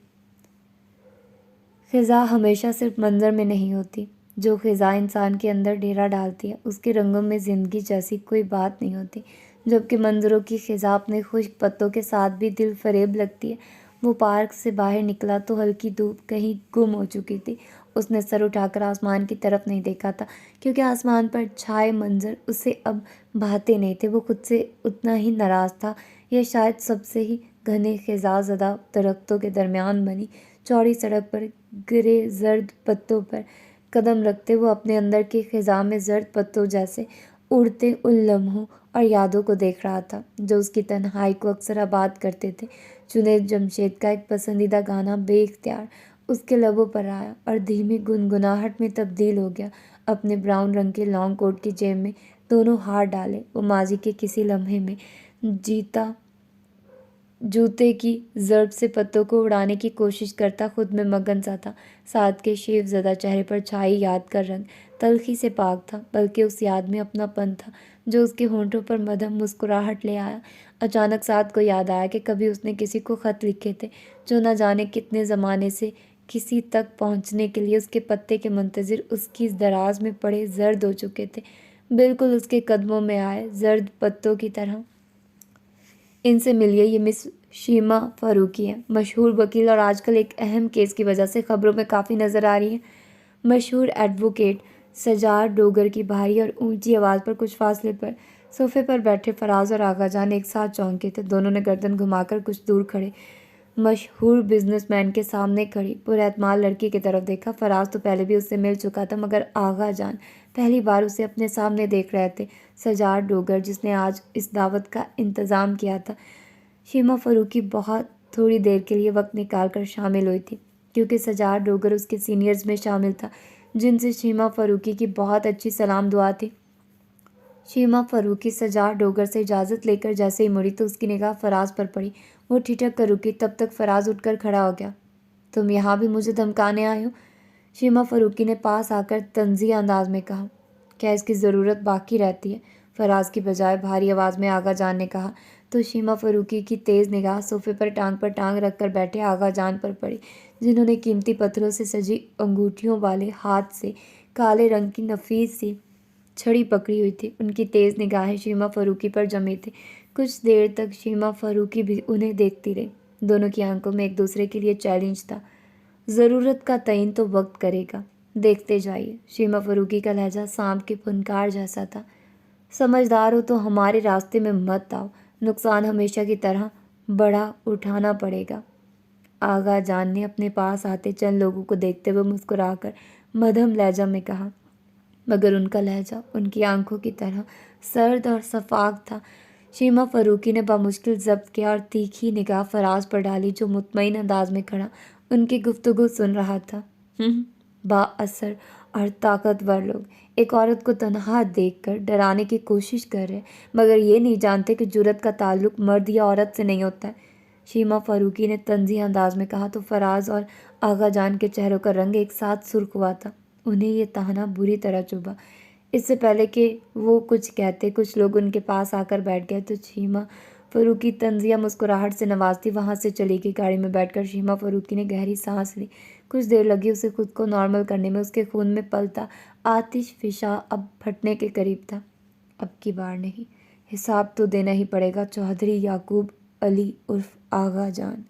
خزاں ہمیشہ صرف منظر میں نہیں ہوتی، جو خزاں انسان کے اندر ڈیرا ڈالتی ہے، اس کے رنگوں میں زندگی جیسی کوئی بات نہیں ہوتی، جبکہ منظروں کی خزاں اپنے خشک پتوں کے ساتھ بھی دل فریب لگتی ہے۔ وہ پارک سے باہر نکلا تو ہلکی دھوپ کہیں گم ہو چکی تھی۔ اس نے سر اٹھا کر آسمان کی طرف نہیں دیکھا تھا، کیونکہ آسمان پر چھائے منظر اسے اب بھاتے نہیں تھے۔ وہ خود سے اتنا ہی ناراض تھا، یا شاید سب سے ہی۔ گھنے خزاں زدہ درختوں کے درمیان بنی چوڑی سڑک پر گرے زرد پتوں پر قدم رکھتے وہ اپنے اندر کے خزاں میں زرد پتوں جیسے اڑتے ان لمحوں اور یادوں کو دیکھ رہا تھا، جو اس کی تنہائی کو اکثر آباد کرتے تھے۔ جنید جمشید کا ایک پسندیدہ گانا بے اختیار اس کے لبوں پر آیا اور دھیمی گنگناہٹ میں تبدیل ہو گیا۔ اپنے براؤن رنگ کے لانگ کوٹ کی جیب میں دونوں ہاتھ ڈالے، وہ ماضی کے کسی لمحے میں جوتے کی ضرب سے پتوں کو اڑانے کی کوشش کرتا خود میں مگن سا تھا۔ سعد کے شیف زدہ چہرے پر چھائی یاد کا رنگ تلخی سے پاک تھا، بلکہ اس یاد میں اپنا پن تھا جو اس کے ہونٹوں پر مدھم مسکراہٹ لے آیا۔ اچانک سعد کو یاد آیا کہ کبھی اس نے کسی کو خط لکھے تھے، جو نہ جانے کتنے زمانے سے کسی تک پہنچنے کے لیے اس کے پتے کے منتظر اس کی دراز میں پڑے زرد ہو چکے تھے، بالکل اس کے قدموں میں آئے زرد پتوں کی طرح۔ ان سے ملیے، یہ مس شیما فاروقی ہیں، مشہور وکیل اور آج کل ایک اہم کیس کی وجہ سے خبروں میں کافی نظر آ رہی ہیں۔ مشہور ایڈوکیٹ سجاد ڈوگر کی بھاری اور اونچی آواز پر کچھ فاصلے پر صوفے پر بیٹھے فراز اور آغا جان ایک ساتھ چونکے تھے۔ دونوں نے گردن گھما کر کچھ دور کھڑے مشہور بزنس مین کے سامنے کھڑی پراعتماد لڑکی کی طرف دیکھا۔ فراز تو پہلے بھی اس سے مل چکا تھا، مگر آغا جان پہلی بار اسے اپنے سامنے دیکھ رہے تھے۔ سجاد ڈوگر، جس نے آج اس دعوت کا انتظام کیا تھا، شیما فاروقی بہت تھوڑی دیر کے لیے وقت نکال کر شامل ہوئی تھی، کیونکہ سجاد ڈوگر اس کے سینئرز میں شامل تھا، جن سے شیما فاروقی کی بہت اچھی سلام دعا تھی۔ شیما فاروقی سجاد ڈوگر سے اجازت لے کر جیسے ہی مڑی تو اس کی نگاہ فراز پر پڑی۔ وہ ٹھٹک کر رکی، تب تک فراز اٹھ کر کھڑا ہو گیا۔ تم یہاں بھی مجھے دھمکانے آئے ہو؟ شیما فاروقی نے پاس آ کر طنزیہ انداز میں کہا۔ کیا اس کی ضرورت باقی رہتی ہے؟ فراز کی بجائے بھاری آواز میں آغا جان نے کہا تو شیما فاروقی کی تیز نگاہ صوفے پر ٹانگ رکھ کر بیٹھے آغا جان پر پڑی، جنہوں نے قیمتی پتھروں سے سجی انگوٹھیوں والے ہاتھ سے کالے رنگ کی نفیس سی چھڑی پکڑی ہوئی تھی۔ ان کی تیز نگاہیں شیما فاروقی پر جمی تھی۔ کچھ دیر تک شیما فاروقی بھی انہیں دیکھتی رہی۔ دونوں کی آنکھوں میں ایک دوسرے کے لیے چیلنج تھا۔ ضرورت کا تعین تو وقت کرے گا، دیکھتے جائیے۔ شیما فاروقی کا لہجہ سانپ کے پھنکار جیسا تھا۔ سمجھدار ہو تو ہمارے راستے میں مت آؤ، نقصان ہمیشہ کی طرح بڑا اٹھانا پڑے گا۔ آغا جان نے اپنے پاس آتے چند لوگوں کو دیکھتے ہوئے مسکرا کر مدھم لہجہ میں کہا، مگر ان کا لہجہ ان کی آنکھوں کی طرح سرد اور شفاف تھا۔ شیما فاروقی نے بامشکل ضبط کیا اور تیکھی نگاہ فراز پر ڈالی، جو مطمئن انداز میں کھڑا ان کی گفتگو سن رہا تھا۔ با اثر اور طاقتور لوگ ایک عورت کو تنہا دیکھ کر ڈرانے کی کوشش کر رہے، مگر یہ نہیں جانتے کہ جرأت کا تعلق مرد یا عورت سے نہیں ہوتا ہے۔ شیما فاروقی نے طنزی انداز میں کہا تو فراز اور آغا جان کے چہروں کا رنگ ایک ساتھ سرخ ہوا تھا۔ انہیں یہ تانا بری طرح چبھا۔ اس سے پہلے کہ وہ کچھ کہتے، کچھ لوگ ان کے پاس آ کر بیٹھ گئے تو شیما فاروقی طنزیہ مسکراہٹ سے نوازتی وہاں سے چلی گئی۔ گاڑی میں بیٹھ کر شیما فاروقی نے گہری سانس لی۔ کچھ دیر لگی اسے خود کو نارمل کرنے میں۔ اس کے خون میں پلتا آتش فشاں اب پھٹنے کے قریب تھا۔ اب کی بار نہیں، حساب تو دینا ہی پڑے گا چودھری یعقوب علی عرف آغا جان۔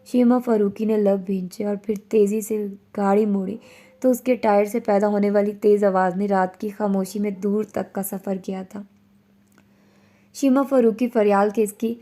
شیما فاروقی نے لب بھینچے اور پھر تیزی سے گاڑی موڑی تو اس کے ٹائر سے پیدا ہونے والی تیز آواز نے رات کی خاموشی میں دور تک کا سفر کیا تھا۔ شیما فاروقی فریال کیس کی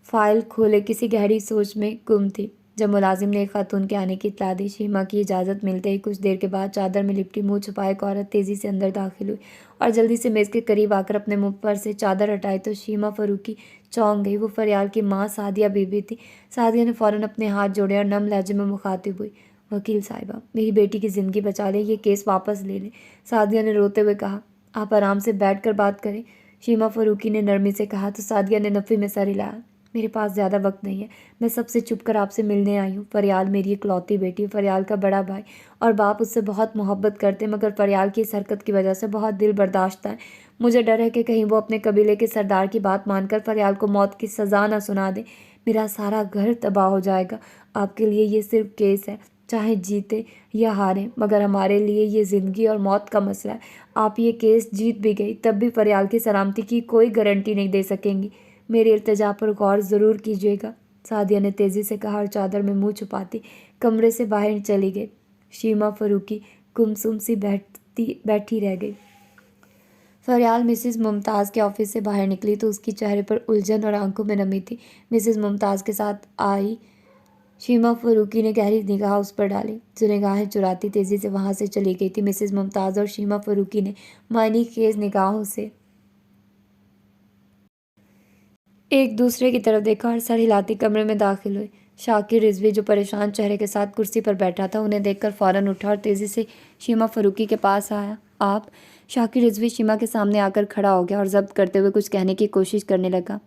فائل کھولے کسی گہری سوچ میں گم تھی جب ملازم نے ایک خاتون کے آنے کی اطلاع دی۔ شیما کی اجازت ملتے ہی کچھ دیر کے بعد چادر میں لپٹی منہ چھپائے ایک عورت تیزی سے اندر داخل ہوئی اور جلدی سے میز کے قریب آ کر اپنے منہ پر سے چادر ہٹائی تو شیما فاروقی چونک گئی۔ وہ فریال کی ماں سعدیہ بی بی تھی۔ سعدیہ نے فوراً اپنے ہاتھ جوڑے اور نم لہجے میں مخاطب ہوئی، وکیل صاحبہ، میری بیٹی کی زندگی بچا لیں، یہ کیس واپس لے لیں۔ سعدیہ نے روتے ہوئے کہا، آپ آرام سے بیٹھ کر بات کریں، شیما فاروقی نے نرمی سے کہا تو سعدیہ نے نفی میں سر ہلایا۔ میرے پاس زیادہ وقت نہیں ہے، میں سب سے چھپ کر آپ سے ملنے آئی ہوں۔ فریال میری اکلوتی بیٹی ہے، فریال کا بڑا بھائی اور باپ اس سے بہت محبت کرتے مگر فریال کی اس حرکت کی وجہ سے بہت دل برداشتہ ہے۔ مجھے ڈر ہے کہ کہیں وہ اپنے قبیلے کے سردار کی بات مان کر فریال کو موت کی سزا نہ سنا دے، میرا سارا گھر تباہ ہو جائے گا۔ آپ کے لیے یہ صرف کیس ہے، چاہے جیتے یا ہاریں، مگر ہمارے لیے یہ زندگی اور موت کا مسئلہ ہے۔ آپ یہ کیس جیت بھی گئی تب بھی فریال کی سلامتی کی کوئی گارنٹی نہیں دے سکیں گی، میری التجا پر غور ضرور کیجیے گا۔ سعدیہ نے تیزی سے کہا اور چادر میں منہ چھپاتی کمرے سے باہر چلی گئی۔ شیما فاروقی گمسم سی بیٹھی رہ گئی۔ فریال مسز ممتاز کے آفس سے باہر نکلی تو اس کی چہرے پر الجھن اور آنکھوں میں نمی تھی۔ مسز ممتاز کے ساتھ آئی شیما فاروقی نے گہری نگاہ اس پر ڈالی، جو نگاہیں چراتی تیزی سے وہاں سے چلی گئی تھی۔ مسز ممتاز اور شیما فاروقی نے معنی خیز نگاہوں سے ایک دوسرے کی طرف دیکھا اور سر ہلاتی کمرے میں داخل ہوئی۔ شاکر رضوی جو پریشان چہرے کے ساتھ کرسی پر بیٹھا تھا انہیں دیکھ کر فوراً اٹھا اور تیزی سے شیما فاروقی کے پاس آیا۔ آپ؟ شاکر رضوی شیما کے سامنے آ کر کھڑا ہو گیا اور ضبط کرتے ہوئے کچھ کہنے کی کوشش کرنے لگا۔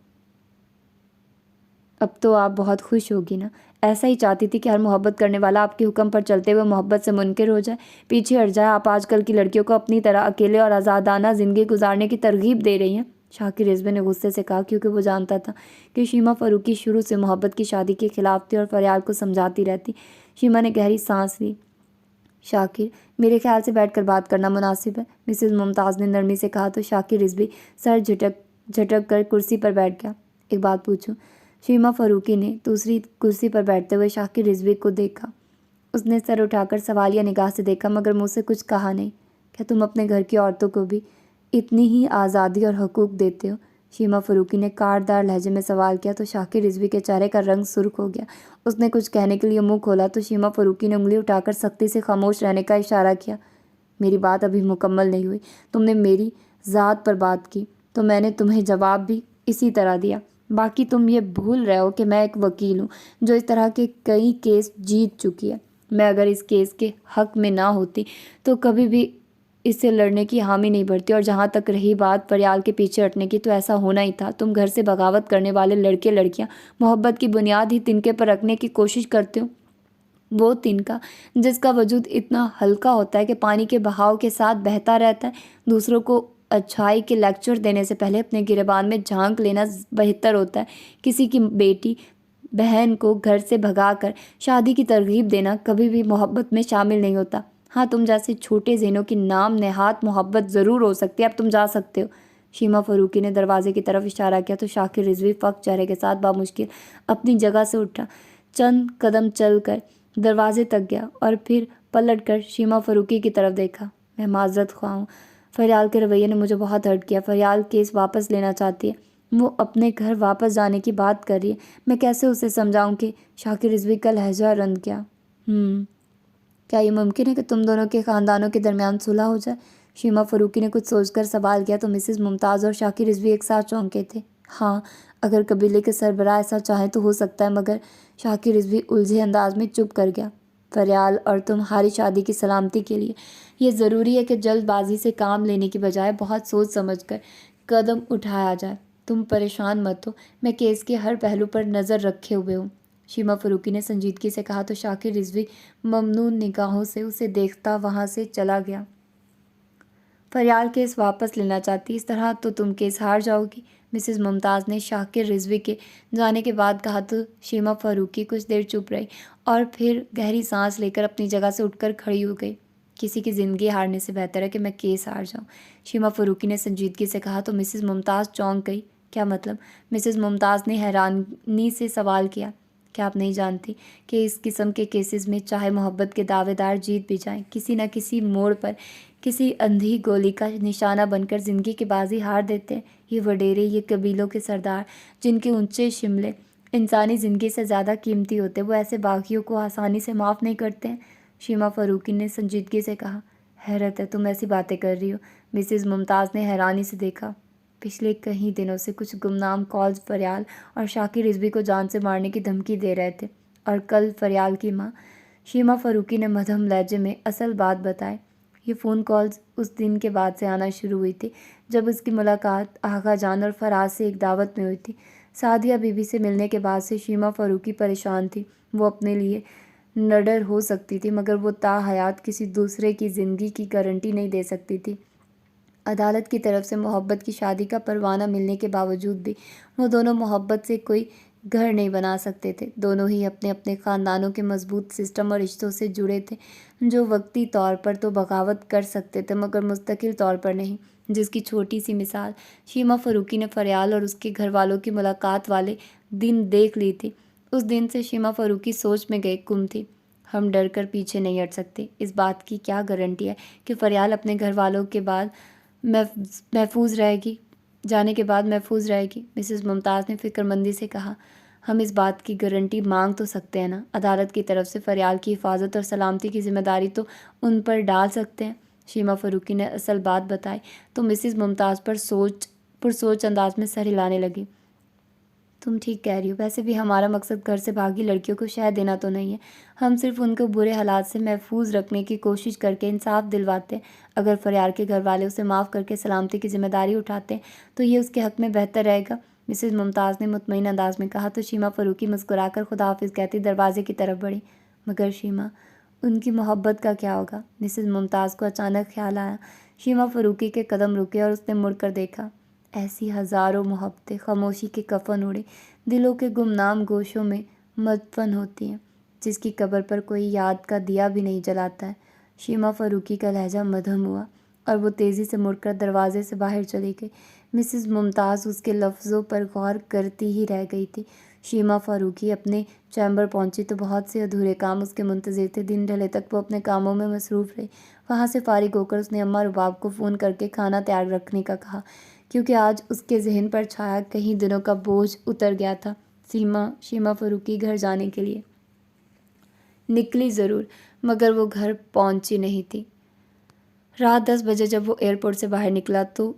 اب تو آپ بہت خوش ہوگی نا؟ ایسا ہی چاہتی تھی کہ ہر محبت کرنے والا آپ کے حکم پر چلتے ہوئے محبت سے منکر ہو جائے، پیچھے ہٹ جائے۔ آپ آج کل کی لڑکیوں کو اپنی طرح اکیلے اور آزادانہ زندگی گزارنے کی ترغیب دے رہی ہیں۔ شاکر رضوی نے غصے سے کہا، کیونکہ وہ جانتا تھا کہ شیما فاروقی شروع سے محبت کی شادی کے خلاف تھی اور فریال کو سمجھاتی رہتی۔ شیما نے گہری سانس لی۔ شاکر، میرے خیال سے بیٹھ کر بات کرنا مناسب ہے، مسز ممتاز نے نرمی سے کہا تو شاکر رضوی سر جھٹک کر کرسی پر بیٹھ گیا۔ ایک بات پوچھوں؟ شیما فاروقی نے دوسری کرسی پر بیٹھتے ہوئے شاکر رضوی کو دیکھا۔ اس نے سر اٹھا کر سوالیہ نگاہ سے دیکھا مگر منہ سے کچھ کہا نہیں۔ کیا تم اپنے گھر کی عورتوں کو بھی اتنی ہی آزادی اور حقوق دیتے ہو؟ شیما فاروقی نے کاٹدار لہجے میں سوال کیا تو شاکر رضوی کے چہرے کا رنگ سرخ ہو گیا۔ اس نے کچھ کہنے کے لیے منہ کھولا تو شیما فاروقی نے انگلی اٹھا کر سختی سے خاموش رہنے کا اشارہ کیا۔ میری بات ابھی مکمل نہیں ہوئی، تم نے میری ذات پر بات کی تو میں نے تمہیں جواب بھی اسی طرح دیا۔ باقی تم یہ بھول رہے ہو کہ میں ایک وکیل ہوں جو اس طرح کے کئی کیس جیت چکی ہے۔ میں اگر اس کیس کے حق میں نہ ہوتی تو کبھی بھی اس سے لڑنے کی حامی نہیں بھرتی، اور جہاں تک رہی بات فریال کے پیچھے ہٹنے کی تو ایسا ہونا ہی تھا۔ تم گھر سے بغاوت کرنے والے لڑکے لڑکیاں محبت کی بنیاد ہی تنکے پر رکھنے کی کوشش کرتے ہو، وہ تنکا جس کا وجود اتنا ہلکا ہوتا ہے کہ پانی کے بہاؤ کے ساتھ بہتا رہتا ہے، دوسروں کو اچھائی کے لیکچر دینے سے پہلے اپنے گریبان میں جھانک لینا بہتر ہوتا ہے۔ کسی کی بیٹی بہن کو گھر سے بھگا کر شادی کی ترغیب دینا کبھی بھی محبت میں شامل نہیں ہوتا۔ ہاں، تم جیسے چھوٹے ذہنوں کی نام نہاد محبت ضرور ہو سکتی ہے۔ اب تم جا سکتے ہو۔ شیما فاروقی نے دروازے کی طرف اشارہ کیا تو شاکر رضوی فقط چہرے کے ساتھ بامشکل اپنی جگہ سے اٹھا، چند قدم چل کر دروازے تک گیا اور پھر پلٹ کر شیما فاروقی کی طرف دیکھا۔ میں معذرت خواہ ہوں، فریال کے رویے نے مجھے بہت ہرٹ کیا۔ فریال کیس واپس لینا چاہتی ہے، وہ اپنے گھر واپس جانے کی بات کر رہی ہے۔ میں کیسے اسے سمجھاؤں کہ شاکر رضوی کا لہجہ رند کیا۔ کیا یہ ممکن ہے کہ تم دونوں کے خاندانوں کے درمیان صلح ہو جائے؟ شیما فاروقی نے کچھ سوچ کر سوال کیا تو مسز ممتاز اور شاکر رضوی ایک ساتھ چونکے تھے۔ ہاں، اگر قبیلے کے سربراہ ایسا چاہیں تو ہو سکتا ہے، مگر شاکر رضوی الجھے انداز میں چپ کر گیا۔ فریال اور تمہاری شادی کی سلامتی کے لیے یہ ضروری ہے کہ جلد بازی سے کام لینے کی بجائے بہت سوچ سمجھ کر قدم اٹھایا جائے۔ تم پریشان مت ہو، میں کیس کے ہر پہلو پر نظر رکھے ہوئے ہوں، شیما فاروقی نے سنجیدگی سے کہا تو شاکر رضوی ممنون نگاہوں سے اسے دیکھتا وہاں سے چلا گیا۔ فریال کیس واپس لینا چاہتی، اس طرح تو تم کیس ہار جاؤ گی، مسز ممتاز نے شاکر رضوی کے جانے کے بعد کہا تو شیما فاروقی کچھ دیر چپ رہی اور پھر گہری سانس لے کر اپنی جگہ سے اٹھ کر کھڑی ہو گئی۔ کسی کی زندگی ہارنے سے بہتر ہے کہ میں کیس ہار جاؤں، شیما فاروقی نے سنجیدگی سے کہا تو مسز ممتاز چونک گئی۔ کیا مطلب؟ مسز ممتاز نے حیرانی سے سوال کیا۔ کیا آپ نہیں جانتی کہ اس قسم کے کیسز میں چاہے محبت کے دعوے دار جیت بھی جائیں، کسی نہ کسی موڑ پر کسی اندھی گولی کا نشانہ بن کر زندگی کی بازی ہار دیتے ہیں؟ یہ وڈیرے، یہ قبیلوں کے سردار جن کے اونچے شملے انسانی زندگی سے زیادہ قیمتی ہوتے، وہ ایسے باغیوں کو آسانی سے معاف نہیں کرتے ہیں، شیما فاروقی نے سنجیدگی سے کہا۔ حیرت ہے تم ایسی باتیں کر رہی ہو، مسز ممتاز نے حیرانی سے دیکھا۔ پچھلے کئی دنوں سے کچھ گمنام کالز فریال اور شاکر رضوی کو جان سے مارنے کی دھمکی دے رہے تھے، اور کل فریال کی ماں شیما فاروقی نے مدھم لہجے میں اصل بات بتائی۔ یہ فون کالز اس دن کے بعد سے آنا شروع ہوئی تھی جب اس کی ملاقات آغا جان اور فراز سے ایک دعوت میں ہوئی تھی۔ سعدیہ بی بی سے ملنے کے بعد سے شیما فاروقی پریشان تھی۔ وہ اپنے لیے نڈر ہو سکتی تھی، مگر وہ تا حیات کسی دوسرے کی زندگی کی گارنٹی نہیں دے سکتی تھی۔ عدالت کی طرف سے محبت کی شادی کا پروانہ ملنے کے باوجود بھی وہ دونوں محبت سے کوئی گھر نہیں بنا سکتے تھے۔ دونوں ہی اپنے اپنے خاندانوں کے مضبوط سسٹم اور رشتوں سے جڑے تھے جو وقتی طور پر تو بغاوت کر سکتے تھے مگر مستقل طور پر نہیں، جس کی چھوٹی سی مثال شیما فاروقی نے فریال اور اس کے گھر والوں کی ملاقات والے دن دیکھ لی تھی۔ اس دن سے شیما فاروقی سوچ میں گئی گم تھی۔ ہم ڈر کر پیچھے نہیں ہٹ سکتے، اس بات کی کیا گارنٹی ہے کہ فریال اپنے گھر والوں کے بعد محفوظ رہے گی، جانے کے بعد محفوظ رہے گی، مسز ممتاز نے فکر مندی سے کہا۔ ہم اس بات کی گارنٹی مانگ تو سکتے ہیں نا، عدالت کی طرف سے فریال کی حفاظت اور سلامتی کی ذمہ داری تو ان پر ڈال سکتے ہیں، شیما فاروقی نے اصل بات بتائی تو مسز ممتاز پرسوچ انداز میں سر ہلانے لگی۔ تم ٹھیک کہہ رہی ہو، ویسے بھی ہمارا مقصد گھر سے بھاگی لڑکیوں کو شہ دینا تو نہیں ہے، ہم صرف ان کو برے حالات سے محفوظ رکھنے کی کوشش کر کے انصاف دلواتے ہیں۔ اگر فریال کے گھر والے اسے معاف کر کے سلامتی کی ذمہ داری اٹھاتے ہیں تو یہ اس کے حق میں بہتر رہے گا، مسز ممتاز نے مطمئن انداز میں کہا تو شیما فاروقی مسکرا کر خدا حافظ کہتی دروازے کی طرف بڑھی۔ مگر شیما، ان کی محبت کا کیا ہوگا؟ مسز ممتاز کو اچانک خیال آیا۔ شیما فاروقی کے قدم رکے اور اس نے مڑ کر دیکھا۔ ایسی ہزاروں محبتیں خاموشی کے کفن اوڑھے دلوں کے گمنام گوشوں میں مدفن ہوتی ہیں، جس کی قبر پر کوئی یاد کا دیا بھی نہیں جلاتا ہے۔ شیما فاروقی کا لہجہ مدھم ہوا اور وہ تیزی سے مڑ کر دروازے سے باہر چلی گئی۔ مسز ممتاز اس کے لفظوں پر غور کرتی ہی رہ گئی تھی۔ شیما فاروقی اپنے چیمبر پہنچی تو بہت سے ادھورے کام اس کے منتظر تھے۔ دن ڈھلے تک وہ اپنے کاموں میں مصروف رہی۔ وہاں سے فارغ ہو کر اس نے اماں رباب کو فون کر کے کھانا تیار رکھنے کا کہا، کیونکہ آج اس کے ذہن پر چھایا کئی دنوں کا بوجھ اتر گیا تھا۔ شیما فاروقی گھر جانے کے لیے نکلی ضرور، مگر وہ گھر پہنچی نہیں تھی۔ رات 10 بجے جب وہ ایئرپورٹ سے باہر نکلا تو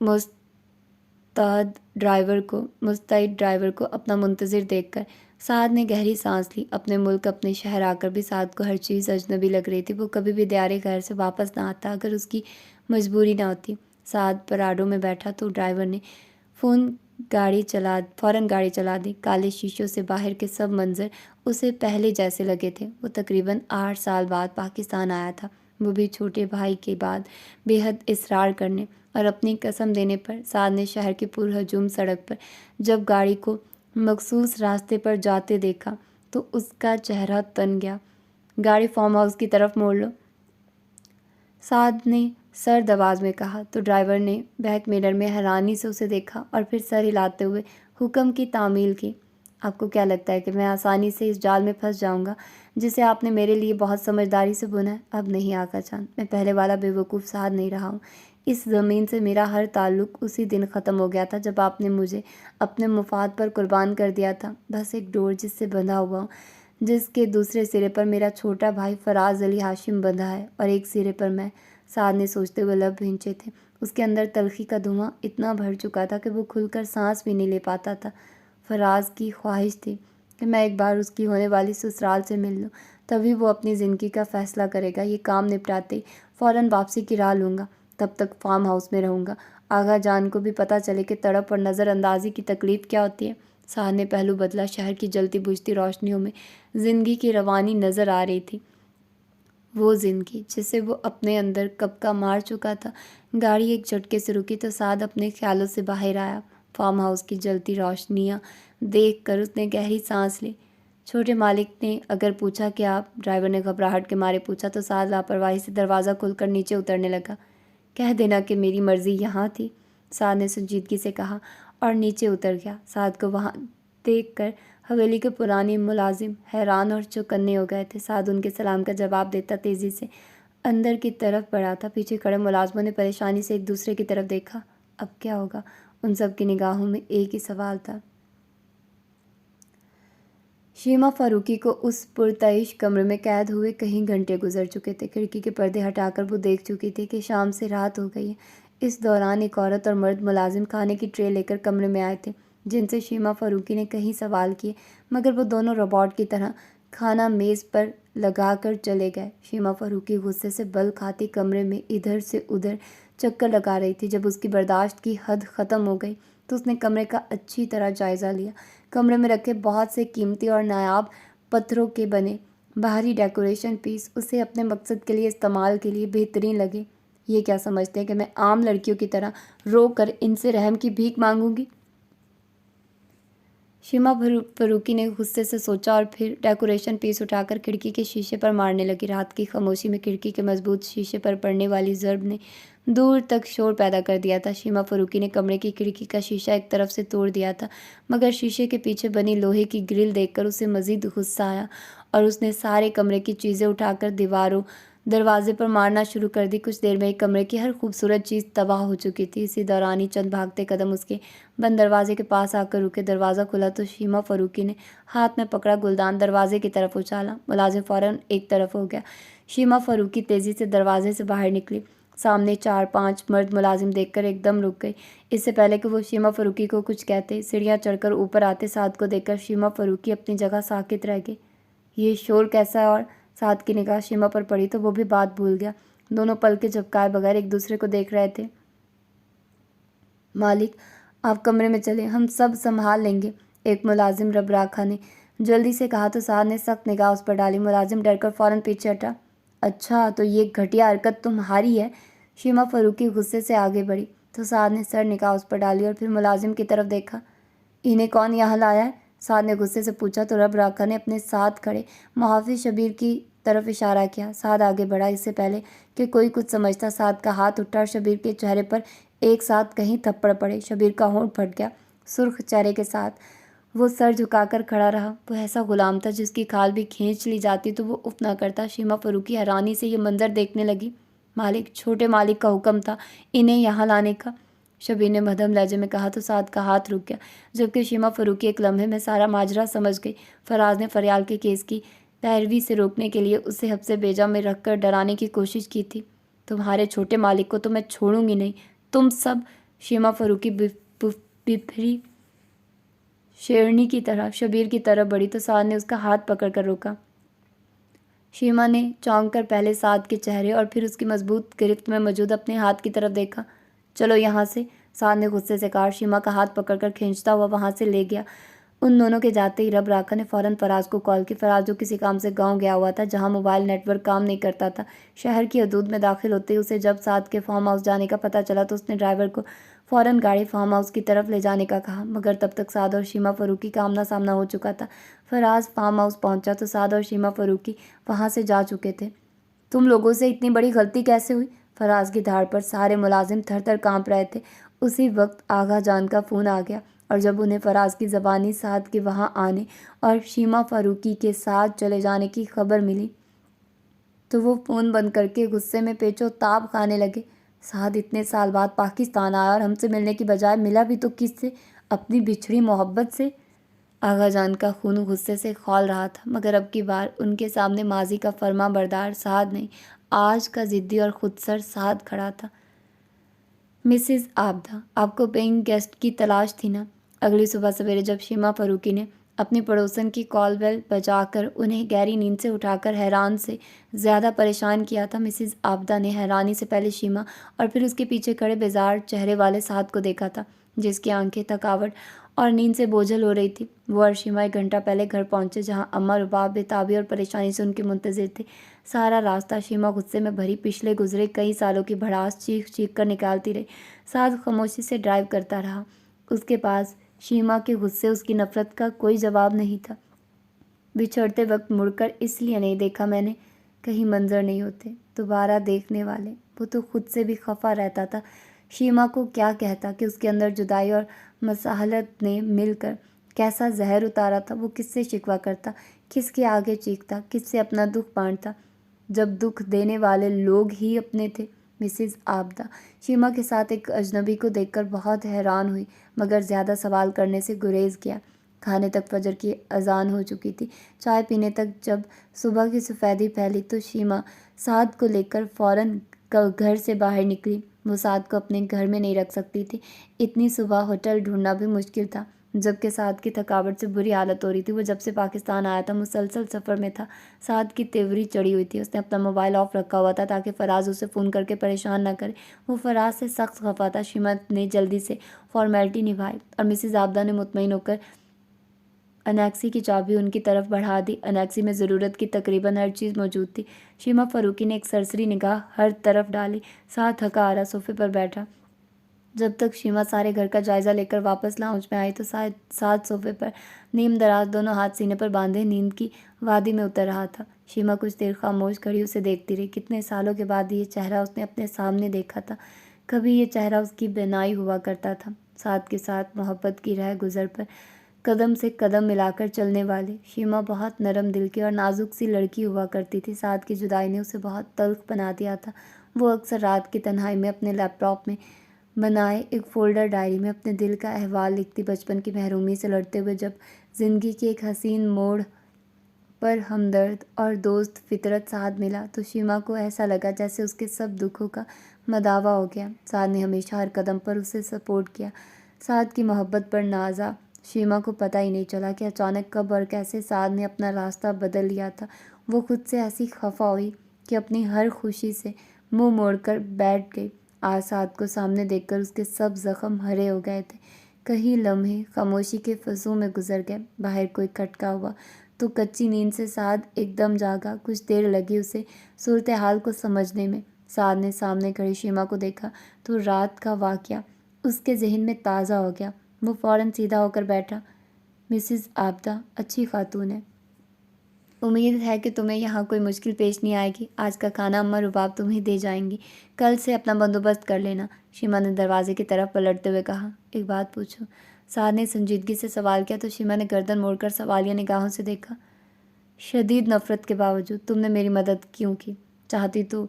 مستعد ڈرائیور کو اپنا منتظر دیکھ کر سعد نے گہری سانس لی۔ اپنے ملک، اپنے شہر آ کر بھی سعد کو ہر چیز اجنبی لگ رہی تھی۔ وہ کبھی بھی دیار غیر سے واپس نہ آتا اگر اس کی مجبوری نہ ہوتی۔ سعد پراڈو میں بیٹھا تو ڈرائیور نے فوراً گاڑی چلا دی۔ کالے شیشوں سے باہر کے سب منظر اسے پہلے جیسے لگے تھے۔ وہ تقریباً 8 سال بعد پاکستان آیا تھا، وہ بھی چھوٹے بھائی کے بعد بے حد اصرار کرنے اور اپنی قسم دینے پر سعد نے شہر کی پرہجوم سڑک پر جب گاڑی کو مخصوص راستے پر جاتے دیکھا تو اس کا چہرہ تن گیا۔ گاڑی فارم ہاؤس کی طرف موڑ لو، سعد نے سرد آواز میں کہا تو ڈرائیور نے بیک میرر میں حیرانی سے اسے دیکھا اور پھر سر ہلاتے ہوئے حکم کی تعمیل کی۔ آپ کو کیا لگتا ہے کہ میں آسانی سے اس جال میں پھنس جاؤں گا جسے آپ نے میرے لیے بہت سمجھداری سے بنا ہے؟ اب نہیں آقا جان، میں پہلے والا بے وقوف سعد نہیں رہا ہوں۔ اس زمین سے میرا ہر تعلق اسی دن ختم ہو گیا تھا جب آپ نے مجھے اپنے مفاد پر قربان کر دیا تھا۔ بس ایک ڈور جس سے بندھا ہوا ہوں، جس کے دوسرے سرے پر میرا چھوٹا بھائی فراز علی ہاشم بندھا ہے اور ایک سرے پر میں۔ سعد نے سوچتے ہوئے لب بھینچے تھے۔ اس کے اندر تلخی کا دھواں اتنا بھر چکا تھا کہ وہ کھل کر سانس بھی نہیں لے پاتا تھا۔ فراز کی خواہش تھی کہ میں ایک بار اس کی ہونے والی سسرال سے مل لوں، تبھی وہ اپنی زندگی کا فیصلہ کرے گا۔ یہ کام نپٹاتے فوراً واپسی کی راہ لوں گا، تب تک فارم ہاؤس میں رہوں گا، آغا جان کو بھی پتہ چلے کہ تڑپ اور نظر اندازی کی تکلیف کیا ہوتی ہے۔ سعد نے پہلو بدلا۔ شہر کی جلتی بجھتی روشنیوں میں زندگی کی روانی نظر آ رہی تھی، وہ زندگی جسے وہ اپنے اندر کب کا مار چکا تھا۔ گاڑی ایک جھٹکے سے رکی تو سعد اپنے خیالوں سے باہر آیا۔ فارم ہاؤس کی جلتی روشنیاں دیکھ کر اس نے گہری سانس لی۔ چھوٹے مالک نے اگر پوچھا کہ آپ، ڈرائیور نے گھبراہٹ کے مارے پوچھا تو سعد لاپرواہی سے دروازہ کھول کر نیچے اترنے لگا۔ کہہ دینا کہ میری مرضی یہاں تھی، سعد نے سنجیدگی سے کہا اور نیچے اتر گیا۔ سعد کو وہاں دیکھ کر حویلی کے پرانے ملازم حیران اور چوکنے ہو گئے تھے۔ سعد ان کے سلام کا جواب دیتا تیزی سے اندر کی طرف بڑھا تھا۔ پیچھے کھڑے ملازموں نے پریشانی سے ایک دوسرے کی طرف دیکھا۔ اب کیا ہوگا؟ ان سب کی نگاہوں میں ایک ہی سوال تھا۔ شیما فاروقی کو اس پرتعیش کمرے میں قید ہوئے کئی گھنٹے گزر چکے تھے۔ کھڑکی کے پردے ہٹا کر وہ دیکھ چکی تھی کہ شام سے رات ہو گئی ہے۔ اس دوران ایک عورت اور مرد ملازم کھانے کی ٹرے لے کر کمرے میں آئے تھے، جن سے شیما فاروقی نے کئی سوال کیے، مگر وہ دونوں روبوٹ کی طرح کھانا میز پر لگا کر چلے گئے۔ شیما فاروقی غصے سے بل کھاتی کمرے میں ادھر سے ادھر چکر لگا رہی تھی۔ جب اس کی برداشت کی حد ختم ہو گئی تو اس نے کمرے کا اچھی طرح جائزہ لیا۔ کمرے میں رکھے بہت سے قیمتی اور نایاب پتھروں کے بنے باہری ڈیکوریشن پیس اسے اپنے مقصد کے لیے استعمال کے لیے بہترین لگے۔ یہ کیا سمجھتے ہیں کہ میں عام لڑکیوں کی طرح رو کر ان سے رحم کی بھیک مانگوں گی؟ شیما فاروقی نے غصے سے سوچا اور پھر ڈیکوریشن پیس اٹھا کر کھڑکی کے شیشے پر مارنے لگی۔ رات کی خاموشی میں کھڑکی کے مضبوط شیشے پر پڑنے والی ضرب نے دور تک شور پیدا کر دیا تھا۔ شیما فاروقی نے کمرے کی کھڑکی کا شیشہ ایک طرف سے توڑ دیا تھا، مگر شیشے کے پیچھے بنی لوہے کی گرل دیکھ کر اسے مزید غصہ آیا اور اس نے سارے کمرے کی چیزیں اٹھا کر دیواروں دروازے پر مارنا شروع کر دی۔ کچھ دیر میں ایک کمرے کی ہر خوبصورت چیز تباہ ہو چکی تھی۔ اسی دوران ہی چند بھاگتے قدم اس کے بند دروازے کے پاس آ کر رکے۔ دروازہ کھلا تو شیما فاروقی نے ہاتھ میں پکڑا گلدان دروازے کی طرف اچھالا۔ ملازم فوراً ایک طرف ہو گیا۔ شیما فاروقی تیزی سے دروازے سے باہر نکلی۔ سامنے 4-5 مرد ملازم دیکھ کر ایک دم رک گئی۔ اس سے پہلے کہ وہ شیما فاروقی کو کچھ کہتے، سیڑھیاں چڑھ کر اوپر آتے سعد کو دیکھ کر شیما فاروقی اپنی جگہ ساکت رہ گئی۔ یہ شور کیسا ہے؟ اور سعد کی نگاہ شیما پر پڑی تو وہ بھی بات بھول گیا۔ دونوں پلکیں جھپکائے بغیر ایک دوسرے کو دیکھ رہے تھے۔ مالک، آپ کمرے میں چلیں، ہم سب سنبھال لیں گے، ایک ملازم ربراکھا نے جلدی سے کہا تو سعد نے سخت نگاہ اس پر ڈالی۔ ملازم ڈر کر فوراً پیچھے ہٹا۔ اچھا تو یہ گھٹیا حرکت تمہاری ہے؟ شیما فاروقی غصے سے آگے بڑھی تو سعد نے سر نگاہ اس پر ڈالی اور پھر ملازم کی طرف دیکھا۔ انہیں کون یہاں لایا ہے؟ سعد نے غصے سے پوچھا تو ربراکھا نے اپنے ساتھ کھڑے محافظ شبیر کی طرف اشارہ کیا۔ سعد آگے بڑھا۔ اس سے پہلے کہ کوئی کچھ سمجھتا سعد کا ہاتھ اٹھا اور شبیر کے چہرے پر ایک ساتھ کہیں تھپڑ پڑے۔ شبیر کا ہونٹ پھٹ گیا۔ سرخ چہرے کے ساتھ وہ سر جھکا کر کھڑا رہا۔ وہ ایسا غلام تھا جس کی کھال بھی کھینچ لی جاتی تو وہ اف نہ کرتا۔ شیما فاروقی حیرانی سے یہ منظر دیکھنے لگی۔ مالک، چھوٹے مالک کا حکم تھا انہیں یہاں لانے کا، شبیر نے مدھم لہجے میں کہا تو سعد کا ہاتھ رک گیا، جبکہ شیما فاروقی ایک لمحے میں سارا ماجرا سمجھ گئی۔ فراز نے فریال کے کیس کی پیروی سے روکنے کے لیے اسے حبس بیجا میں رکھ کر ڈرانے کی کوشش کی تھی۔ تمہارے چھوٹے مالک کو تو میں چھوڑوں گی نہیں، تم سب۔ شیما فاروقی بپھری شیرنی کی طرح شبیر کی طرف بڑھی تو سعد نے اس کا ہاتھ پکڑ کر روکا۔ شیما نے چونک کر پہلے سعد کے چہرے اور پھر اس کی مضبوط گرفت میں موجود اپنے ہاتھ کی طرف دیکھا۔ چلو یہاں سے، سعد نے غصے سے کہا اور شیما کا ہاتھ پکڑ کر کھینچتا ہوا وہاں سے لے گیا۔ ان دونوں کے جاتے ہی رب راکھا نے فوراً فراز کو کال کی۔ فراز جو کسی کام سے گاؤں گیا ہوا تھا جہاں موبائل نیٹ ورک کام نہیں کرتا تھا، شہر کی حدود میں داخل ہوتے ہی اسے جب سعد کے فارم ہاؤس جانے کا پتہ چلا تو اس نے ڈرائیور کو فوراً گاڑی فارم ہاؤس کی طرف لے جانے کا کہا، مگر تب تک سعد اور شیما فاروقی کا آمنا سامنا ہو چکا تھا۔ فراز فارم ہاؤس پہنچا تو سعد اور شیما فاروقی وہاں سے جا چکے تھے۔ تم لوگوں سے اتنی بڑی غلطی کیسے ہوئی؟ فراز کی دھاڑ پر سارے ملازم تھر تھر کانپ رہے تھے۔ اسی وقت آغا جان کا فون آ گیا، اور جب انہیں فراز کی زبانی سعد کے وہاں آنے اور شیما فاروقی کے ساتھ چلے جانے کی خبر ملی تو وہ فون بند کر کے غصے میں پیچ و تاب کھانے لگے۔ سعد اتنے سال بعد پاکستان آیا اور ہم سے ملنے کی بجائے ملا بھی تو کس سے؟ اپنی بچھڑی محبت سے۔ آغا جان کا خون غصے سے کھول رہا تھا، مگر اب کی بار ان کے سامنے ماضی کا فرما بردار سعد نہیں، آج کا ضدی اور خودسر سعد کھڑا تھا۔ مسز عابدہ، آپ کو پیئنگ گیسٹ کی تلاش تھی نا؟ اگلی صبح سویرے جب شیما فاروقی نے اپنی پڑوسن کی کال بیل بجا کر انہیں گہری نیند سے اٹھا کر حیران سے زیادہ پریشان کیا تھا، مسز عابدہ نے حیرانی سے پہلے شیما اور پھر اس کے پیچھے کھڑے بیزار چہرے والے سعد کو دیکھا تھا، جس کی آنکھیں تھکاوٹ اور نیند سے بوجھل ہو رہی تھی۔ وہ اور شیما 1 گھنٹہ پہلے گھر پہنچے جہاں اماں رباب بے-تابی اور پریشانی سے ان کے منتظر تھے۔ سارا راستہ شیما غصے میں بھری پچھلے گزرے کئی سالوں کی بھڑاس چیخ چیخ کر نکالتی رہی۔ سعد خاموشی سے ڈرائیو کرتا رہا، اس کے پاس شیما کے غصے، اس کی نفرت کا کوئی جواب نہیں تھا۔ بچھڑتے وقت مڑ کر اس لیے نہیں دیکھا میں نے، کہیں منظر نہیں ہوتے دوبارہ دیکھنے والے۔ وہ تو خود سے بھی خفا رہتا تھا۔ شیما کو کیا کہتا کہ اس کے اندر جدائی اور مساحلت نے مل کر کیسا زہر اتارا تھا؟ وہ کس سے شکوہ کرتا، کس کے آگے چیختا، کس سے اپنا دکھ بانٹتا، جب دکھ دینے والے لوگ ہی اپنے تھے؟ مسز عابدہ شیما کے ساتھ ایک اجنبی کو دیکھ کر بہت حیران ہوئی، مگر زیادہ سوال کرنے سے گریز کیا۔ کھانے تک فجر کی اذان ہو چکی تھی۔ چائے پینے تک جب صبح کی سفیدی پھیلی تو شیما سعد کو لے کر فوراً گھر سے باہر نکلی۔ وہ سعد کو اپنے گھر میں نہیں رکھ سکتی تھی، اتنی صبح ہوٹل ڈھونڈنا بھی مشکل تھا، جبکہ سعد کی تھکاوٹ سے بری حالت ہو رہی تھی۔ وہ جب سے پاکستان آیا تھا مسلسل سفر میں تھا۔ سعد کی تیوری چڑھی ہوئی تھی، اس نے اپنا موبائل آف رکھا ہوا تھا تاکہ فراز اسے فون کر کے پریشان نہ کرے۔ وہ فراز سے سخت خفا تھا۔ شیما نے جلدی سے فارمیلٹی نبھائی اور مسز عابدہ نے مطمئن ہو کر انیکسی کی چابی ان کی طرف بڑھا دی۔ انیکسی میں ضرورت کی تقریباً ہر چیز موجود تھی۔ شیما فاروقی نے ایک سرسری نگاہ ہر طرف ڈالی۔ سعد تھکا آرا صوفے پر بیٹھا۔ جب تک شیما سارے گھر کا جائزہ لے کر واپس لاؤنج میں آئی تو سعد صوفے پر نیم دراز دونوں ہاتھ سینے پر باندھے نیند کی وادی میں اتر رہا تھا۔ شیما کچھ دیر خاموش کھڑی اسے دیکھتی رہی۔ کتنے سالوں کے بعد یہ چہرہ اس نے اپنے سامنے دیکھا تھا۔ کبھی یہ چہرہ اس کی بینائی ہوا کرتا تھا، سعد کے ساتھ محبت کی رہ گزر پر قدم سے قدم ملا کر چلنے والے۔ شیما بہت نرم دل کی اور نازک سی لڑکی ہوا کرتی تھی۔ سعد کی جدائی نے اسے بہت تلخ بنا دیا تھا۔ وہ اکثر رات کی تنہائی میں اپنے لیپ ٹاپ میں بنائے ایک فولڈر ڈائری میں اپنے دل کا احوال لکھتی۔ بچپن کی محرومی سے لڑتے ہوئے جب زندگی کے ایک حسین موڑ پر ہمدرد اور دوست فطرت سعد ملا تو شیما کو ایسا لگا جیسے اس کے سب دکھوں کا مداوع ہو گیا۔ سعد نے ہمیشہ ہر قدم پر اسے سپورٹ کیا، سعد کی محبت پر نازا۔ شیما کو پتہ ہی نہیں چلا کہ اچانک کب اور کیسے سعد نے اپنا راستہ بدل لیا تھا۔ وہ خود سے ایسی خفا ہوئی کہ اپنی ہر خوشی سے منہ موڑ کر بیٹھ گئی۔ آج سعد کو سامنے دیکھ کر اس کے سب زخم ہرے ہو گئے تھے۔ کئی لمحے خاموشی کے فضوں میں گزر گئے۔ باہر کوئی کھٹکا ہوا تو کچی نیند سے سعد ایک دم جاگا۔ کچھ دیر لگی اسے صورتحال کو سمجھنے میں۔ سعد نے سامنے کھڑی شیما کو دیکھا تو رات کا واقعہ اس کے ذہن میں تازہ ہو گیا۔ وہ فوراً سیدھا ہو کر بیٹھا۔ مسز عابدہ اچھی خاتون ہے، امید ہے کہ تمہیں یہاں کوئی مشکل پیش نہیں آئے گی۔ آج کا کھانا اماں رباب تمہیں دے جائیں گی، کل سے اپنا بندوبست کر لینا۔ شیما نے دروازے کی طرف پلٹتے ہوئے کہا، ایک بات پوچھوں؟ سعد نے سنجیدگی سے سوال کیا تو شیما نے گردن موڑ کر سوالیہ نگاہوں سے دیکھا۔ شدید نفرت کے باوجود تم نے میری مدد کیوں کی؟ چاہتی تو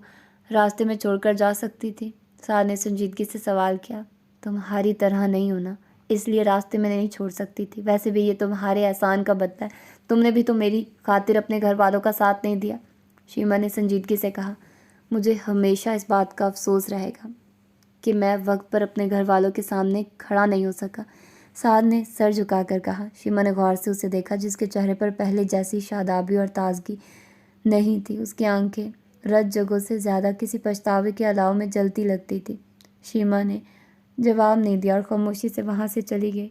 راستے میں چھوڑ کر جا سکتی تھی۔ سعد نے سنجیدگی سے سوال کیا۔ تمہاری طرح نہیں ہونا، اس لیے راستے میں نہیں چھوڑ سکتی تھی۔ ویسے بھی یہ تمہارے احسان کا بدلہ ہے، تم نے بھی تو میری خاطر اپنے گھر والوں کا ساتھ نہیں دیا۔ شیما نے سنجیدگی سے کہا، مجھے ہمیشہ اس بات کا افسوس رہے گا کہ میں وقت پر اپنے گھر والوں کے سامنے کھڑا نہیں ہو سکا۔ سعد نے سر جھکا کر کہا۔ شیما نے غور سے اسے دیکھا، جس کے چہرے پر پہلے جیسی شادابی اور تازگی نہیں تھی۔ اس کی آنکھیں رت جگہوں سے زیادہ کسی پچھتاوے کے الاؤ میں جلتی لگتی تھی۔ شیما نے جواب نہیں دیا اور خاموشی سے وہاں سے چلی گئی۔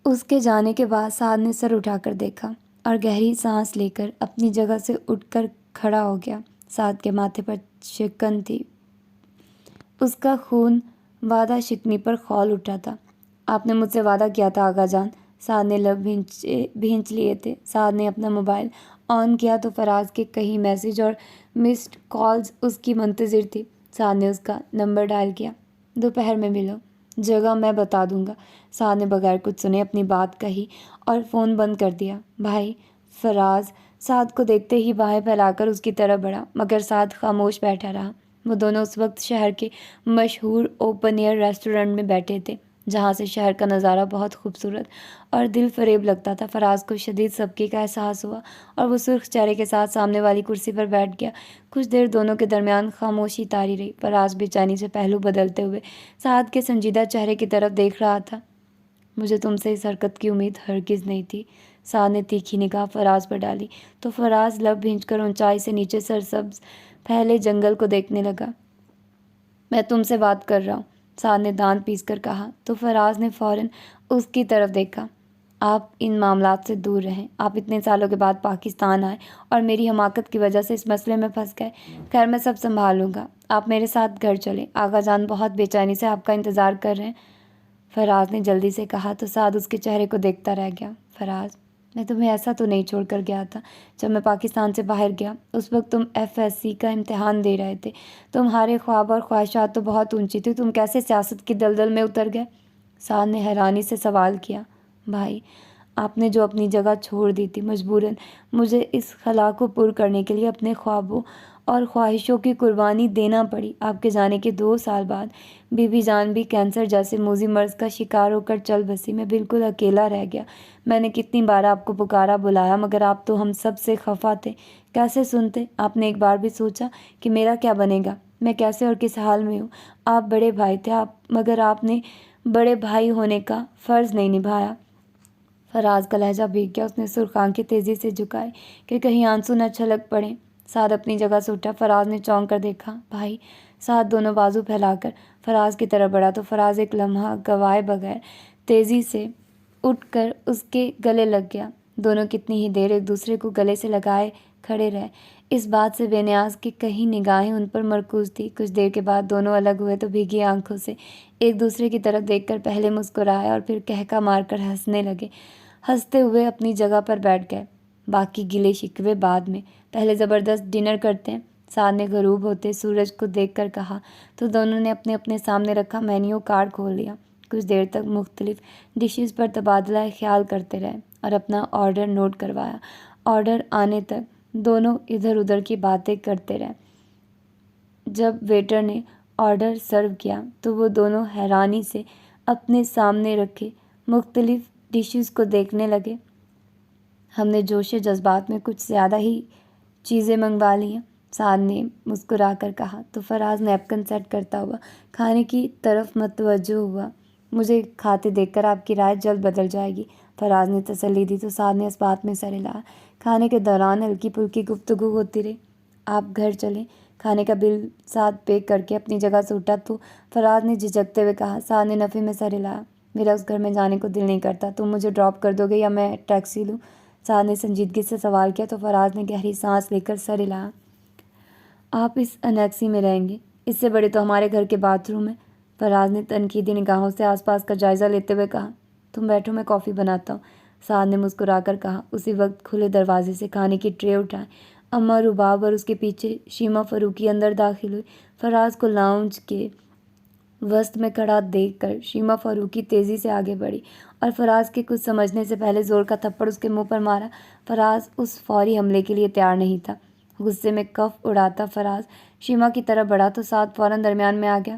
اس کے جانے کے بعد سعد نے سر اٹھا کر دیکھا اور گہری سانس لے کر اپنی جگہ سے اٹھ کر کھڑا ہو گیا۔ سعد کے ماتھے پر شکن تھی، اس کا خون وعدہ شکنی پر کھول اٹھا تھا۔ آپ نے مجھ سے وعدہ کیا تھا آقا جان۔ سعد نے لب بھینچ لیے تھے۔ سعد نے اپنا موبائل آن کیا تو فراز کے کئی میسج اور مسڈ کالز اس کی منتظر تھی۔ سعد نے اس کا نمبر ڈائل کیا۔ دوپہر میں ملو، جگہ میں بتا دوں گا۔ سعد نے بغیر کچھ سنے اپنی بات کہی اور فون بند کر دیا۔ بھائی، فراز سعد کو دیکھتے ہی باہیں پھیلا کر اس کی طرف بڑھا، مگر سعد خاموش بیٹھا رہا۔ وہ دونوں اس وقت شہر کے مشہور اوپن ایئر ریسٹورنٹ میں بیٹھے تھے، جہاں سے شہر کا نظارہ بہت خوبصورت اور دل فریب لگتا تھا۔ فراز کو شدید سبکی کا احساس ہوا اور وہ سرخ چہرے کے ساتھ سامنے والی کرسی پر بیٹھ گیا۔ کچھ دیر دونوں کے درمیان خاموشی طاری رہی۔ فراز بے چینی سے پہلو بدلتے ہوئے سعد کے سنجیدہ چہرے کی طرف دیکھ رہا تھا۔ مجھے تم سے اس حرکت کی امید ہرگز نہیں تھی۔ سعد نے تیکھی نگاہ فراز پر ڈالی تو فراز لب بھینچ کر اونچائی سے نیچے سرسبز پھیلے جنگل کو دیکھنے لگا۔ میں تم سے بات کر رہا ہوں، سعد نے دانت پیس کر کہا تو فراز نے فوراً اس کی طرف دیکھا۔ آپ ان معاملات سے دور رہیں۔ آپ اتنے سالوں کے بعد پاکستان آئے اور میری حماقت کی وجہ سے اس مسئلے میں پھنس گئے۔ خیر، میں سب سنبھال لوں گا۔ آپ میرے ساتھ گھر چلیں، آقا جان بہت بے چینی سے آپ کا انتظار کر رہے ہیں، فراز نے جلدی سے کہا تو سعد اس کے چہرے کو دیکھتا رہ گیا۔ فراز، میں تمہیں ایسا تو نہیں چھوڑ کر گیا تھا۔ جب میں پاکستان سے باہر گیا اس وقت تم FSC کا امتحان دے رہے تھے۔ تمہارے خواب اور خواہشات تو بہت اونچی تھی، تم کیسے سیاست کی دلدل میں اتر گئے؟ سعد نے حیرانی سے سوال کیا۔ بھائی، آپ نے جو اپنی جگہ چھوڑ دی تھی، مجبوراً مجھے اس خلا کو پر کرنے کے لیے اپنے خوابوں اور خواہشوں کی قربانی دینا پڑی۔ آپ کے جانے کے 2 سال بعد بی بی جان بھی کینسر جیسے موذی مرض کا شکار ہو کر چل بسی۔ میں بالکل اکیلا رہ گیا۔ میں نے کتنی بار آپ کو پکارا بلایا، مگر آپ تو ہم سب سے خفا تھے، کیسے سنتے؟ آپ نے ایک بار بھی سوچا کہ میرا کیا بنے گا، میں کیسے اور کس حال میں ہوں؟ آپ بڑے بھائی تھے، مگر آپ نے بڑے بھائی ہونے کا فرض نہیں نبھایا۔ فراز کا لہجہ بھیگ گیا۔ اس نے سرخ آنکھیں تیزی سے جھکائے کہ کہیں آنسو نہ چھلک پڑیں۔ سعد اپنی جگہ سے اٹھا۔ فراز نے چونک کر دیکھا۔ بھائی، سعد دونوں بازو پھیلا کر فراز کی طرف بڑھا تو فراز ایک لمحہ گنوائے بغیر تیزی سے اٹھ کر اس کے گلے لگ گیا۔ دونوں کتنی ہی دیر ایک دوسرے کو گلے سے لگائے کھڑے رہے، اس بات سے بے نیاز کہ کہیں نگاہیں ان پر مرکوز تھی۔ کچھ دیر کے بعد دونوں الگ ہوئے تو بھیگی آنکھوں سے ایک دوسرے کی طرف دیکھ کر پہلے مسکرائے اور پھر کہکا مار کر ہنسنے لگے۔ ہنستے ہوئے اپنی جگہ پر بیٹھ گئے۔ باقی گلے شکوے بعد میں، پہلے زبردست ڈنر کرتے ہیں، سعد نے غروب ہوتے سورج کو دیکھ کر کہا تو دونوں نے اپنے اپنے سامنے رکھا مینیو کارڈ کھول لیا۔ کچھ دیر تک مختلف ڈشز پر تبادلہ خیال کرتے رہے اور اپنا آرڈر نوٹ کروایا۔ آرڈر آنے تک دونوں ادھر ادھر کی باتیں کرتے رہے۔ جب ویٹر نے آرڈر سرو کیا تو وہ دونوں حیرانی سے اپنے سامنے رکھے مختلف ڈشز کو دیکھنے لگے۔ ہم نے جوش جذبات میں کچھ زیادہ ہی چیزیں منگوا لی ہیں، سعد نے مسکرا کر کہا تو فراز نیپکن سیٹ کرتا ہوا کھانے کی طرف متوجہ ہوا۔ مجھے کھاتے دیکھ کر آپ کی رائے جلد بدل جائے گی، فراز نے تسلی دی تو سعد نے اس بات میں سر ہلایا۔ کھانے کے دوران ہلکی پھلکی گفتگو ہوتی رہی۔ آپ گھر چلیں۔ کھانے کا بل سعد پے کر کے اپنی جگہ سے اٹھا تو فراز نے جھجکتے ہوئے کہا۔ سعد نے نفی میں سر ہلایا۔ میرا اس گھر میں جانے کو دل نہیں کرتا، تم مجھے ڈراپ کر دو گے یا میں ٹیکسی لوں؟ سعد نے سنجیدگی سے سوال کیا تو فراز نے گہری سانس لے کر سر ہلایا۔ آپ اس انیکسی میں رہیں گے، اس سے بڑے تو ہمارے گھر کے باتھ روم ہیں۔ فراز نے تنقیدی نگاہوں سے آس پاس کا جائزہ لیتے ہوئے کہا۔ تم بیٹھو، میں کافی بناتا ہوں، سعد نے مسکرا کر کہا۔ اسی وقت کھلے دروازے سے کھانے کی ٹرے اٹھائے اماں رباب اور اس کے پیچھے شیما فاروقی اندر داخل ہوئی۔ فراز کو لاؤنج کے وسط میں کھڑا دیکھ کر شیما فاروقی تیزی سے آگے بڑھی اور فراز کے کچھ سمجھنے سے پہلے زور کا تھپڑ اس کے منہ پر مارا۔ فراز اس فوری حملے کے لیے تیار نہیں تھا۔ غصے میں کف اڑاتا فراز شیما کی طرف بڑھا تو سعد فوراً درمیان میں آ گیا۔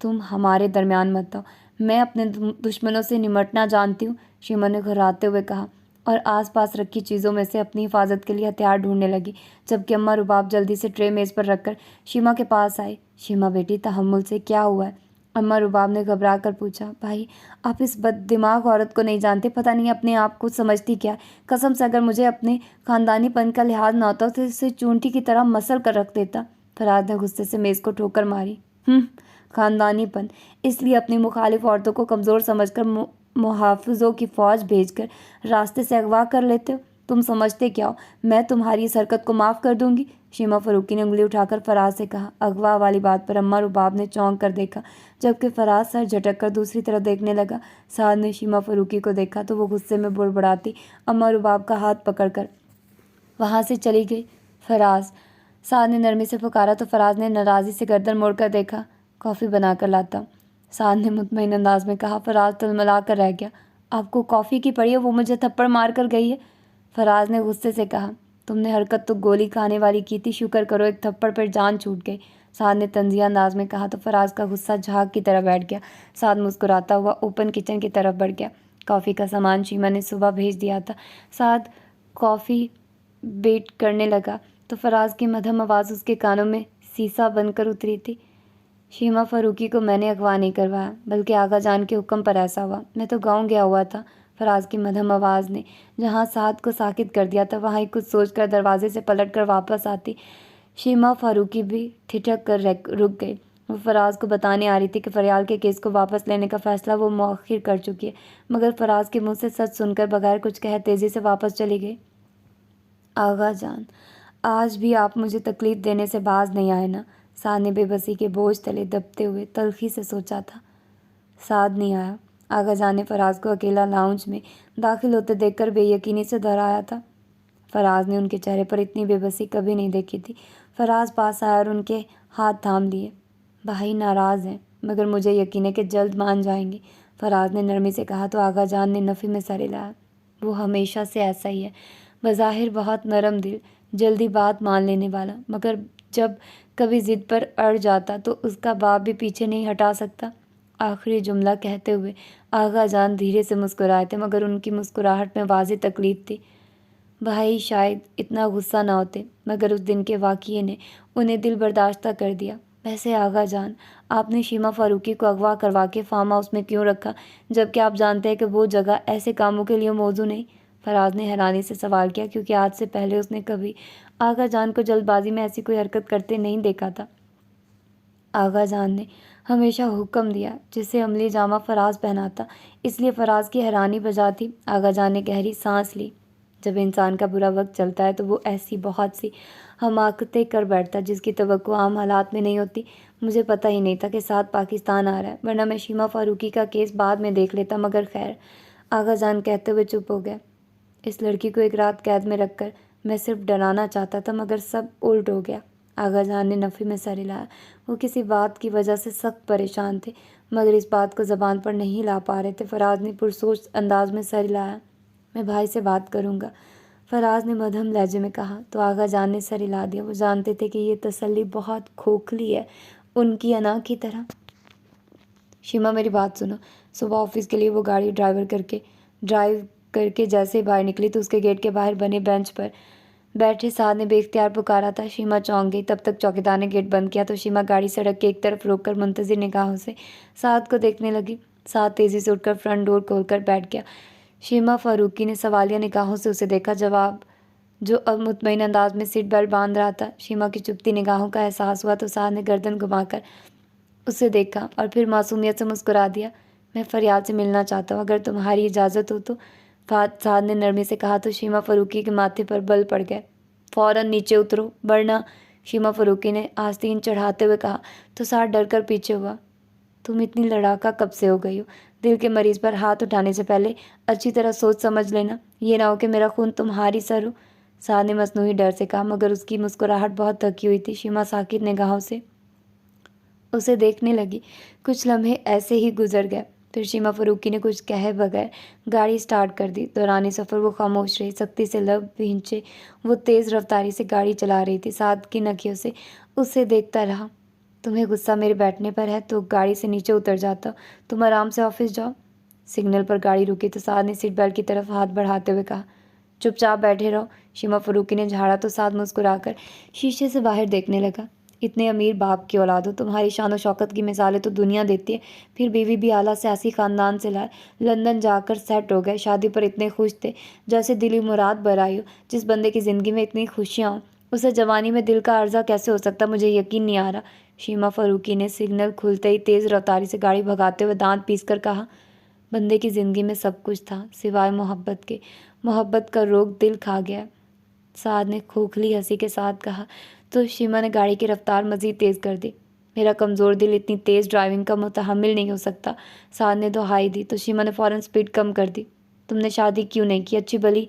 تم ہمارے درمیان مت آؤ، میں اپنے دشمنوں سے نمٹنا جانتی ہوں، شیما نے گھراتے ہوئے کہا اور آس پاس رکھی چیزوں میں سے اپنی حفاظت کے لیے ہتھیار ڈھونڈنے لگی، جبکہ اماں رباب جلدی سے ٹرے میز پر رکھ کر شیما کے پاس آئی۔ شیما بیٹی، تحمل سے، کیا ہوا ہے؟ اماں رباب نے گھبرا کر پوچھا۔ بھائی، آپ اس بد دماغ عورت کو نہیں جانتے، پتہ نہیں اپنے آپ کو سمجھتی کیا ہے، قسم سے اگر مجھے اپنے خاندانی پن کا لحاظ نہ ہوتا تو اسے چونٹی کی طرح مسل کر رکھ دیتا۔ فراز نے غصے سے میز کو ٹھوکر ماری۔ خاندانی پن، اس لیے اپنی مخالف عورتوں کو کمزور سمجھ کر محافظوں کی فوج بھیج کر راستے سے اغوا کر لیتے ہو؟ تم سمجھتے کیا ہو میں تمہاری اس حرکت کو معاف کر دوں گی؟ شیما فاروقی نے انگلی اٹھا کر فراز سے کہا۔ اغوا والی بات پر اما رباب نے چونک کر دیکھا، جبکہ فراز سر جھٹک کر دوسری طرف دیکھنے لگا۔ سعد نے شیما فاروقی کو دیکھا تو وہ غصے میں بڑبڑاتی اما رباب کا ہاتھ پکڑ کر وہاں سے چلی گئی۔ فراز، سعد نے نرمی سے پکارا تو فراز نے ناراضی سے گردن موڑ کر دیکھا۔ کافی بنا کر لاتا ہوں، سعد نے مطمئن انداز میں کہا۔ فراز تلملا کر رہ گیا۔ آپ کو کافی کی پڑی ہے؟ وہ مجھے تھپڑ مار کر گئی ہے، فراز نے غصے سے کہا۔ تم نے حرکت تو گولی کھانے والی کی تھی، شکر کرو ایک تھپڑ پر جان چھوٹ گئی، سعد نے طنزیہ انداز میں کہا تو فراز کا غصہ جھاگ کی طرح بیٹھ گیا۔ سعد مسکراتا ہوا اوپن کچن کی طرف بڑھ گیا۔ کافی کا سامان شیما نے صبح بھیج دیا تھا۔ سعد کافی بیٹ کرنے لگا تو فراز کی مدھم آواز اس کے کانوں میں سیسا بن کر اتری تھی۔ شیما فاروقی کو میں نے اغوا نہیں کروایا، بلکہ آغا جان کے حکم پر ایسا ہوا۔ میں تو گاؤں گیا ہوا تھا، فراز کی مدھم آواز نے جہاں سعد کو ساکت کر دیا تھا وہاں ہی کچھ سوچ کر دروازے سے پلٹ کر واپس آتی شیما فاروقی بھی ٹھٹک کر رک گئی۔ وہ فراز کو بتانے آ رہی تھی کہ فریال کے کیس کو واپس لینے کا فیصلہ وہ مؤخر کر چکی ہے، مگر فراز کے منہ سے سچ سن کر بغیر کچھ کہے تیزی سے واپس چلی گئی۔ آغا جان، آج بھی آپ مجھے تکلیف دینے سے باز نہیں آئے نا؟ سعد نے بے بسی کے بوجھ تلے دبتے ہوئے تلخی سے سوچا تھا۔ سعد نہیں آیا، آغا جان نے فراز کو اکیلا لاؤنج میں داخل ہوتے دیکھ کر بے یقینی سے دہرایا تھا۔ فراز نے ان کے چہرے پر اتنی بے بسی کبھی نہیں دیکھی تھی۔ فراز پاس آیا اور ان کے ہاتھ تھام لیے۔ بھائی ناراض ہیں، مگر مجھے یقین ہے کہ جلد مان جائیں گے، فراز نے نرمی سے کہا تو آغا جان نے نفی میں سر ہلایا۔ وہ ہمیشہ سے ایسا ہی ہے، بظاہر بہت نرم دل، جلدی بات مان لینے والا، مگر جب کبھی ضد پر اڑ جاتا تو اس کا باپ بھی پیچھے نہیں ہٹا سکتا۔ آخری جملہ کہتے ہوئے آغا جان دھیرے سے مسکرائے تھے، مگر ان کی مسکراہٹ میں واضح تکلیف تھی۔ بھائی شاید اتنا غصہ نہ ہوتے، مگر اس دن کے واقعے نے انہیں دل برداشتہ کر دیا۔ ویسے آغا جان، آپ نے شیما فاروقی کو اغوا کروا کے فارم ہاؤس میں کیوں رکھا، جبکہ آپ جانتے ہیں کہ وہ جگہ ایسے کاموں کے لیے موزوں نہیں؟ فراز نے حیرانی سے سوال کیا، کیونکہ آج سے پہلے اس نے کبھی آغا جان کو جلد بازی میں ایسی کوئی حرکت کرتے نہیں دیکھا تھا۔ آغا جان نے ہمیشہ حکم دیا جسے عملی جامہ فراز پہناتا، اس لیے فراز کی حیرانی بجا تھی۔ آغا جان نے گہری سانس لی۔ جب انسان کا برا وقت چلتا ہے تو وہ ایسی بہت سی حماقتیں کر بیٹھتا جس کی توقع عام حالات میں نہیں ہوتی۔ مجھے پتہ ہی نہیں تھا کہ سعد پاکستان آ رہا ہے، ورنہ میں شیما فاروقی کا کیس بعد میں دیکھ لیتا، مگر خیر، آغا جان کہتے ہوئے چپ ہو گئے۔ اس لڑکی کو ایک رات قید میں رکھ کر میں صرف ڈرانا چاہتا تھا، مگر سب الٹ ہو گیا۔ آغا جان نے نفی میں سر ہلایا۔ وہ کسی بات کی وجہ سے سخت پریشان تھے، مگر اس بات کو زبان پر نہیں لا پا رہے تھے۔ فراز نے پرسوچ انداز میں سر ہلایا۔ میں بھائی سے بات کروں گا، فراز نے مدھم لہجے میں کہا تو آغا جان نے سر ہلا دیا۔ وہ جانتے تھے کہ یہ تسلی بہت کھوکھلی ہے، ان کی انا کی طرح۔ شیما میری بات سنو۔ صبح آفس کے لیے وہ گاڑی ڈرائیو کر کے جیسے ہی باہر نکلی تو اس کے گیٹ کے باہر بنے بینچ پر بیٹھے سعد نے بے اختیار پکارا تھا۔ شیما چونک گئی۔ تب تک چوکیدار نے گیٹ بند کیا تو شیما گاڑی سڑک کے ایک طرف روک کر منتظر نگاہوں سے سعد کو دیکھنے لگی۔ سعد تیزی سے اٹھ کر فرنٹ ڈور کھول کر بیٹھ گیا۔ شیما فاروقی نے سوالیہ نگاہوں سے اسے دیکھا، جو اب مطمئن انداز میں سیٹ بیلٹ باندھ رہا تھا۔ شیما کی چپتی نگاہوں کا احساس ہوا تو سعد نے گردن گھما کر اسے دیکھا اور پھر معصومیت سے مسکرا دیا۔ میں فریال سے ملنا چاہتا ہوں، اگر تمہاری اجازت ہو تو، سعد نے نرمی سے کہا تو شیما فاروقی کے ماتھے پر بل پڑ گئے۔ فوراً نیچے اترو، ورنہ، شیما فاروقی نے آستین چڑھاتے ہوئے کہا تو سعد ڈر کر پیچھے ہوا۔ تم اتنی لڑاکا کب سے ہو گئی ہو؟ دل کے مریض پر ہاتھ اٹھانے سے پہلے اچھی طرح سوچ سمجھ لینا، یہ نہ ہو کہ میرا خون تمہاری سر ہو، سعد نے مصنوعی ڈر سے کہا، مگر اس کی مسکراہٹ بہت تھکی ہوئی تھی۔ شیما ساکت نگاہوں سے اسے دیکھنے لگی۔ کچھ لمحے ایسے ہی گزر گئے، پھر شیما فاروقی نے کچھ کہے بغیر گاڑی سٹارٹ کر دی۔ دوران سفر وہ خاموش رہی، سختی سے لب بھینچے وہ تیز رفتاری سے گاڑی چلا رہی تھی۔ سعد کی نکھیوں سے اسے دیکھتا رہا۔ تمہیں غصہ میرے بیٹھنے پر ہے تو گاڑی سے نیچے اتر جاتا، تم آرام سے آفس جاؤ۔ سگنل پر گاڑی رکی تو سعد نے سیٹ بیلٹ کی طرف ہاتھ بڑھاتے ہوئے کہا چپ چاپ بیٹھے رہو۔ شیما فاروقی نے جھاڑا تو سعد مسکرا کر شیشے سے باہر دیکھنے لگا۔ اتنے امیر باپ کی اولاد ہو، تمہاری شان و شوکت کی مثالیں تو دنیا دیتی ہے، پھر بیوی بھی اعلیٰ سیاسی خاندان سے لائے، لندن جا کر سیٹ ہو گئے، شادی پر اتنے خوش تھے جیسے دلی مراد برائی ہو۔ جس بندے کی زندگی میں اتنی خوشیاں ہوں اسے جوانی میں دل کا عرضہ کیسے ہو سکتا، مجھے یقین نہیں آ رہا۔ شیما فاروقی نے سگنل کھلتے ہی تیز رفتاری سے گاڑی بھگاتے ہوئے دانت پیس کر کہا بندے کی زندگی میں سب کچھ تھا سوائے محبت کے۔ محبت کا روگ دل کھا گیا۔ سعد نے کھوکھلی ہنسی کے ساتھ کہا تو شیما نے گاڑی کی رفتار مزید تیز کر دی۔ میرا کمزور دل اتنی تیز ڈرائیونگ کا متحمل نہیں ہو سکتا، سعد نے دہائی دی تو شیما نے فوراً سپیڈ کم کر دی۔ تم نے شادی کیوں نہیں کی؟ اچھی بلی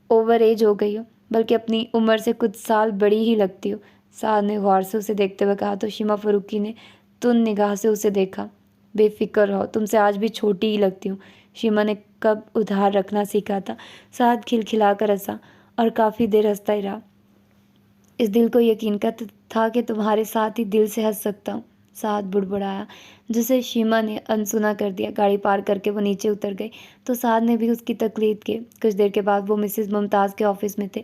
اوور ایج ہو گئی ہو، بلکہ اپنی عمر سے کچھ سال بڑی ہی لگتی ہو، سعد نے غور سے اسے دیکھتے ہوئے کہا تو شیما فاروقی نے تند نگاہ سے اسے دیکھا۔ بے فکر رہو، تم سے آج بھی چھوٹی ہی لگتی ہوں۔ شیما نے کب ادھار رکھنا سیکھا تھا؟ سعد کھلکھلا کر ہنسا اور کافی دیر ہنستا ہی رہا۔ اس دل کو یقین کا تھا کہ تمہارے ساتھ ہی دل سے ہنس سکتا ہوں، سعد بڑبڑایا، جسے شیما نے انسنا کر دیا۔ گاڑی پار کر کے وہ نیچے اتر گئی تو سعد نے بھی اس کی تقلید کی۔ کچھ دیر کے بعد وہ مسز ممتاز کے آفس میں تھے۔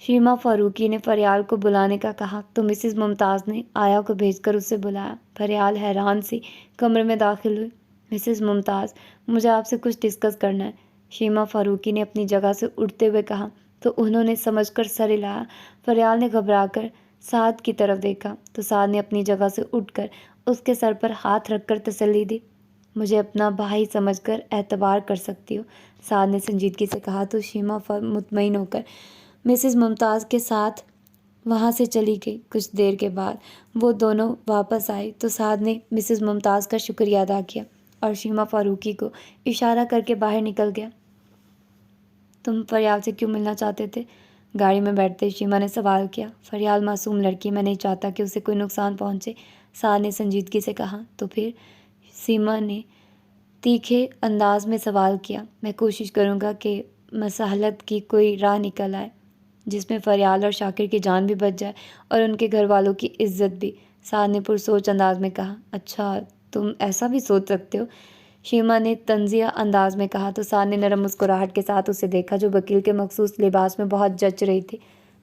شیما فاروقی نے فریال کو بلانے کا کہا تو مسز ممتاز نے آیا کو بھیج کر اسے بلایا۔ فریال حیران سی کمرے میں داخل ہوئی۔ مسز ممتاز، مجھے آپ سے کچھ ڈسکس کرنا ہے، شیما فاروقی نے اپنی جگہ سے اٹھتے ہوئے کہا تو انہوں نے سمجھ کر سر ہلایا۔ فریال نے گھبرا کر سعد کی طرف دیکھا تو سعد نے اپنی جگہ سے اٹھ کر اس کے سر پر ہاتھ رکھ کر تسلی دی۔ مجھے اپنا بھائی سمجھ کر اعتبار کر سکتی ہو، سعد نے سنجیدگی سے کہا تو شیما مطمئن ہو کر مسز ممتاز کے ساتھ وہاں سے چلی گئی۔ کچھ دیر کے بعد وہ دونوں واپس آئی تو سعد نے مسز ممتاز کا شکریہ ادا کیا اور شیما فاروقی کو اشارہ کر کے باہر نکل گیا۔ تم فریال سے کیوں ملنا چاہتے تھے؟ گاڑی میں بیٹھتے شیما نے سوال کیا۔ فریال معصوم لڑکی، میں نہیں چاہتا کہ اسے کوئی نقصان پہنچے، سعد نے سنجیدگی سے کہا۔ تو پھر؟ سیما نے تیکھے انداز میں سوال کیا۔ میں کوشش کروں گا کہ مصالحت کی کوئی راہ نکل آئے جس میں فریال اور شاکر کی جان بھی بچ جائے اور ان کے گھر والوں کی عزت بھی، سعد نے پرسوچ انداز میں کہا۔ اچھا، تم ایسا بھی سوچ سکتے ہو، شیما نے طنزیہ انداز میں کہا تو سعد نے نرم مسکراہٹ کے ساتھ اسے دیکھا جو وکیل کے مخصوص لباس میں بہت جچ رہی تھی۔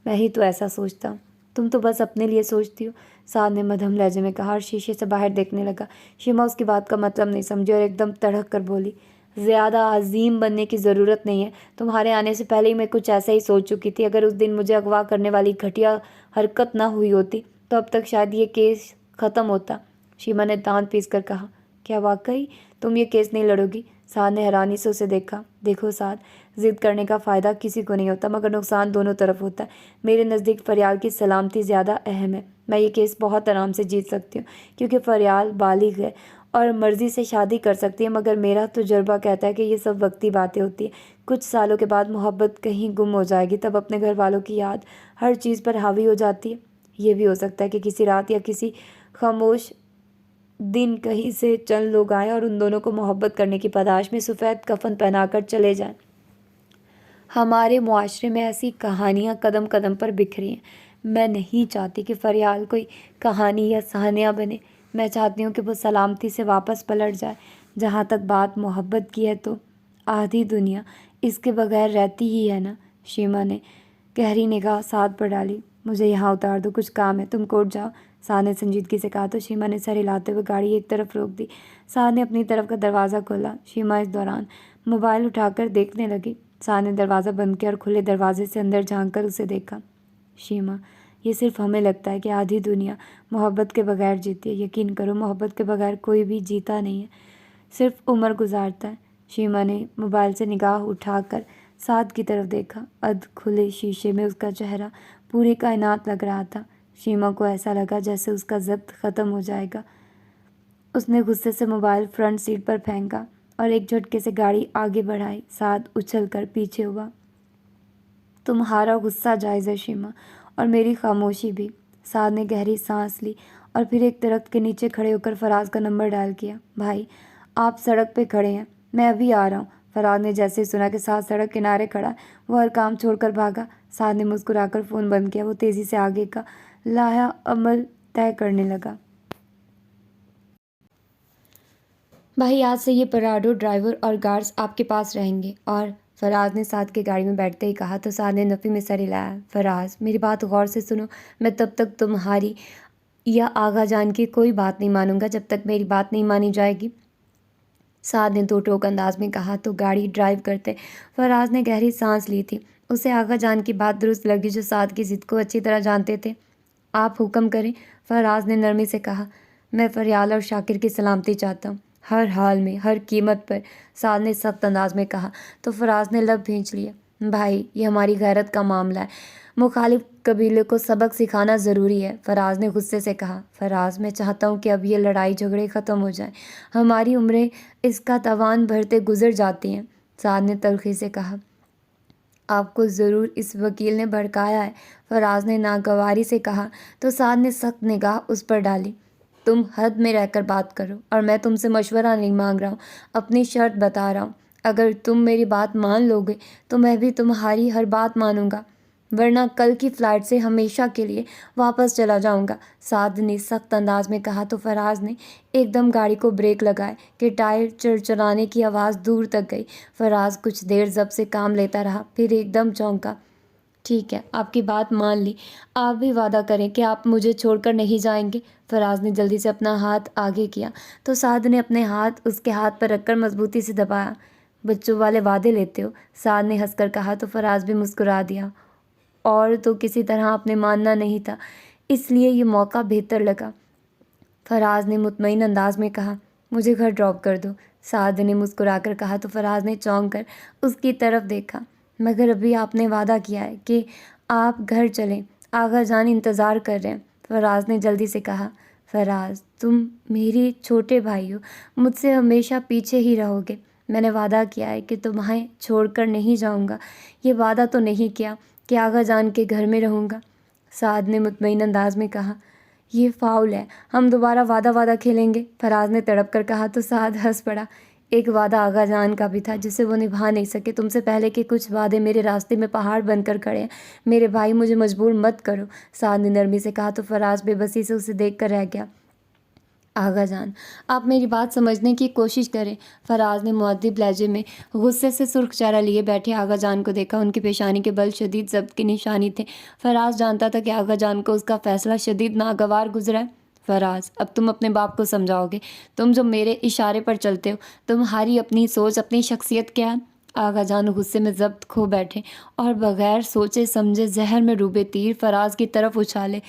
میں ہی تو ایسا سوچتا ہوں، تم تو بس اپنے لیے سوچتی ہو، سعد نے مدھم لہجے میں کہا اور شیشے سے باہر دیکھنے لگا۔ شیما اس کی بات کا مطلب نہیں سمجھی اور ایک دم تڑک کر بولی، زیادہ عظیم بننے کی ضرورت نہیں ہے، تمہارے آنے سے پہلے ہی میں کچھ ایسا ہی سوچ چکی تھی۔ اگر اس دن مجھے اغوا کرنے والی گھٹیا حرکت نہ ہوئی ہوتی تو اب تک شاید یہ کیس ختم ہوتا۔ شیما نے دانت پیس کر کہا، کیا واقعی تم یہ کیس نہیں لڑو گی؟ سعد نے حیرانی سے اسے دیکھا۔ دیکھو سعد، ضد کرنے کا فائدہ کسی کو نہیں ہوتا مگر نقصان دونوں طرف ہوتا ہے۔ میرے نزدیک فریال کی سلامتی زیادہ اہم ہے۔ میں یہ کیس بہت آرام سے جیت سکتی ہوں کیونکہ فریال بالغ ہے اور مرضی سے شادی کر سکتی ہے، مگر میرا تجربہ کہتا ہے کہ یہ سب وقتی باتیں ہوتی ہیں۔ کچھ سالوں کے بعد محبت کہیں گم ہو جائے گی، تب اپنے گھر والوں کی یاد ہر چیز پر حاوی ہو جاتی ہے۔ یہ بھی ہو سکتا ہے کہ کسی رات یا کسی خاموش دن کہیں سے چند لوگ آئیں اور ان دونوں کو محبت کرنے کی پاداش میں سفید کفن پہنا کر چلے جائیں۔ ہمارے معاشرے میں ایسی کہانیاں قدم قدم پر بکھری ہیں۔ میں نہیں چاہتی کہ فریال کوئی کہانی یا سہانیہ بنے، میں چاہتی ہوں کہ وہ سلامتی سے واپس پلٹ جائے۔ جہاں تک بات محبت کی ہے تو آدھی دنیا اس کے بغیر رہتی ہی ہے نا، شیما نے گہری نگاہ سعد پر ڈالی۔ مجھے یہاں اتار دو، کچھ کام ہے، تم کوٹ جاؤ، سعد نے سنجیدگی سے کہا تو شیما نے سر ہلاتے ہوئے گاڑی ایک طرف روک دی۔ سعد نے اپنی طرف کا دروازہ کھولا۔ شیما اس دوران موبائل اٹھا کر دیکھنے لگی۔ سعد نے دروازہ بند کیا اور کھلے دروازے سے اندر جھانک کر اسے دیکھا۔ شیما، یہ صرف ہمیں لگتا ہے کہ آدھی دنیا محبت کے بغیر جیتی ہے، یقین کرو محبت کے بغیر کوئی بھی جیتا نہیں ہے، صرف عمر گزارتا ہے۔ شیما نے موبائل سے نگاہ اٹھا کر سعد کی طرف دیکھا۔ ادھ کھلے شیشے میں اس کا چہرہ پوری کائنات لگ رہا تھا۔ شیما کو ایسا لگا جیسے اس کا ضبط ختم ہو جائے گا۔ اس نے غصے سے موبائل فرنٹ سیٹ پر پھینکا اور ایک جھٹکے سے گاڑی آگے بڑھائی۔ سعد اچھل کر پیچھے ہوا۔ تمہارا غصہ جائز ہے شیما، اور میری خاموشی بھی۔ سعد نے گہری سانس لی اور پھر ایک درخت کے نیچے کھڑے ہو کر فراز کا نمبر ڈائل کیا۔ بھائی، آپ سڑک پہ کھڑے ہیں، میں ابھی آ رہا ہوں۔ فراز نے جیسے ہی سنا کہ سعد سڑک کنارے کھڑا ہے، وہ ہر کام چھوڑ کر بھاگا۔ سعد نے مسکرا کر فون بند کیا۔ وہ تیزی سے آگے کا لائحہ عمل طے کرنے لگا۔ بھائی، آج سے یہ پراڈو ڈرائیور اور گارڈز آپ کے پاس رہیں گے، اور فراز نے سعد کی گاڑی میں بیٹھتے ہی کہا تو سعد نے نفی میں سر ہلایا۔ فراز، میری بات غور سے سنو، میں تب تک تمہاری یا آغا جان کی کوئی بات نہیں مانوں گا جب تک میری بات نہیں مانی جائے گی، سعد نے دو ٹوک انداز میں کہا تو گاڑی ڈرائیو کرتے فراز نے گہری سانس لی تھی۔ اسے آغا جان کی بات درست لگی جو سعد کی ضد کو اچھی طرح جانتے تھے۔ آپ حکم کریں، فراز نے نرمی سے کہا۔ میں فریال اور شاکر کی سلامتی چاہتا ہوں۔ ہر حال میں، ہر قیمت پر، سعد نے سخت انداز میں کہا۔ تو فراز نے لب بھینچ لیا۔ بھائی، یہ ہماری غیرت کا معاملہ ہے، مخالف قبیلے کو سبق سکھانا ضروری ہے، فراز نے غصے سے کہا۔ فراز، میں چاہتا ہوں کہ اب یہ لڑائی جھگڑے ختم ہو جائیں، ہماری عمریں اس کا توان بھرتے گزر جاتی ہیں، سعد نے تلخی سے کہا۔ آپ کو ضرور اس وکیل نے بھڑکایا ہے، فراز نے ناگواری سے کہا۔ تو سعد نے سخت نگاہ اس پر ڈالی۔ تم حد میں رہ کر بات کرو، اور میں تم سے مشورہ نہیں مانگ رہا ہوں، اپنی شرط بتا رہا ہوں۔ اگر تم میری بات مان لو گے تو میں بھی تمہاری ہر بات مانوں گا، ورنہ کل کی فلائٹ سے ہمیشہ کے لیے واپس چلا جاؤں گا، سعد نے سخت انداز میں کہا۔ تو فراز نے ایک دم گاڑی کو بریک لگائے کہ ٹائر چرچرانے کی آواز دور تک گئی۔ فراز کچھ دیر ضبط سے کام لیتا رہا، پھر ایک دم چونکا۔ ٹھیک ہے، آپ کی بات مان لی، آپ بھی وعدہ کریں کہ آپ مجھے چھوڑ کر نہیں جائیں گے، فراز نے جلدی سے اپنا ہاتھ آگے کیا۔ تو سعد نے اپنے ہاتھ اس کے ہاتھ پر رکھ کر مضبوطی سے دبایا۔ بچوں والے وعدے لیتے ہو، سعد نے ہنس کر کہا۔ تو فراز بھی مسکرا دیا۔ اور تو کسی طرح آپ نے ماننا نہیں تھا، اس لیے یہ موقع بہتر لگا، فراز نے مطمئن انداز میں کہا۔ مجھے گھر ڈراپ کر دو، سعد نے مسکرا کر کہا۔ تو فراز نے چونک کر اس کی طرف دیکھا۔ مگر ابھی آپ نے وعدہ کیا ہے کہ آپ گھر چلیں، آغا جان انتظار کر رہے ہیں، فراز نے جلدی سے کہا۔ فراز، تم میری چھوٹے بھائی ہو، مجھ سے ہمیشہ پیچھے ہی رہو گے، میں نے وعدہ کیا ہے کہ تمہیں چھوڑ کر نہیں جاؤں گا، یہ وعدہ تو نہیں کیا کہ آغا جان کے گھر میں رہوں گا، سعد نے مطمئن انداز میں کہا۔ یہ فاؤل ہے، ہم دوبارہ وعدہ کھیلیں گے، فراز نے تڑپ کر کہا۔ تو سعد ہنس پڑا۔ ایک وعدہ آغا جان کا بھی تھا جسے وہ نبھا نہیں سکے، تم سے پہلے کے کچھ وعدے میرے راستے میں پہاڑ بن کر کھڑے ہیں، میرے بھائی مجھے مجبور مت کرو، سعد نے نرمی سے کہا۔ تو فراز بے بسی سے اسے دیکھ کر رہ گیا۔ آغا جان، آپ میری بات سمجھنے کی کوشش کریں، فراز نے مؤدب لہجے میں غصے سے سرخ چہرہ لیے بیٹھے آغا جان کو دیکھا۔ ان کی پیشانی کے بل شدید ضبط کی نشانی تھے۔ فراز جانتا تھا کہ آغا جان کو اس کا فیصلہ شدید ناگوار گزرا ہے۔ فراز، اب تم اپنے باپ کو سمجھاؤ گے، تم جو میرے اشارے پر چلتے ہو، تمہاری اپنی سوچ، اپنی شخصیت کیا ہے؟ آغا جان غصے میں ضبط کھو بیٹھے اور بغیر سوچے سمجھے زہر میں ڈوبے تیر فراز کی طرف اچھالے،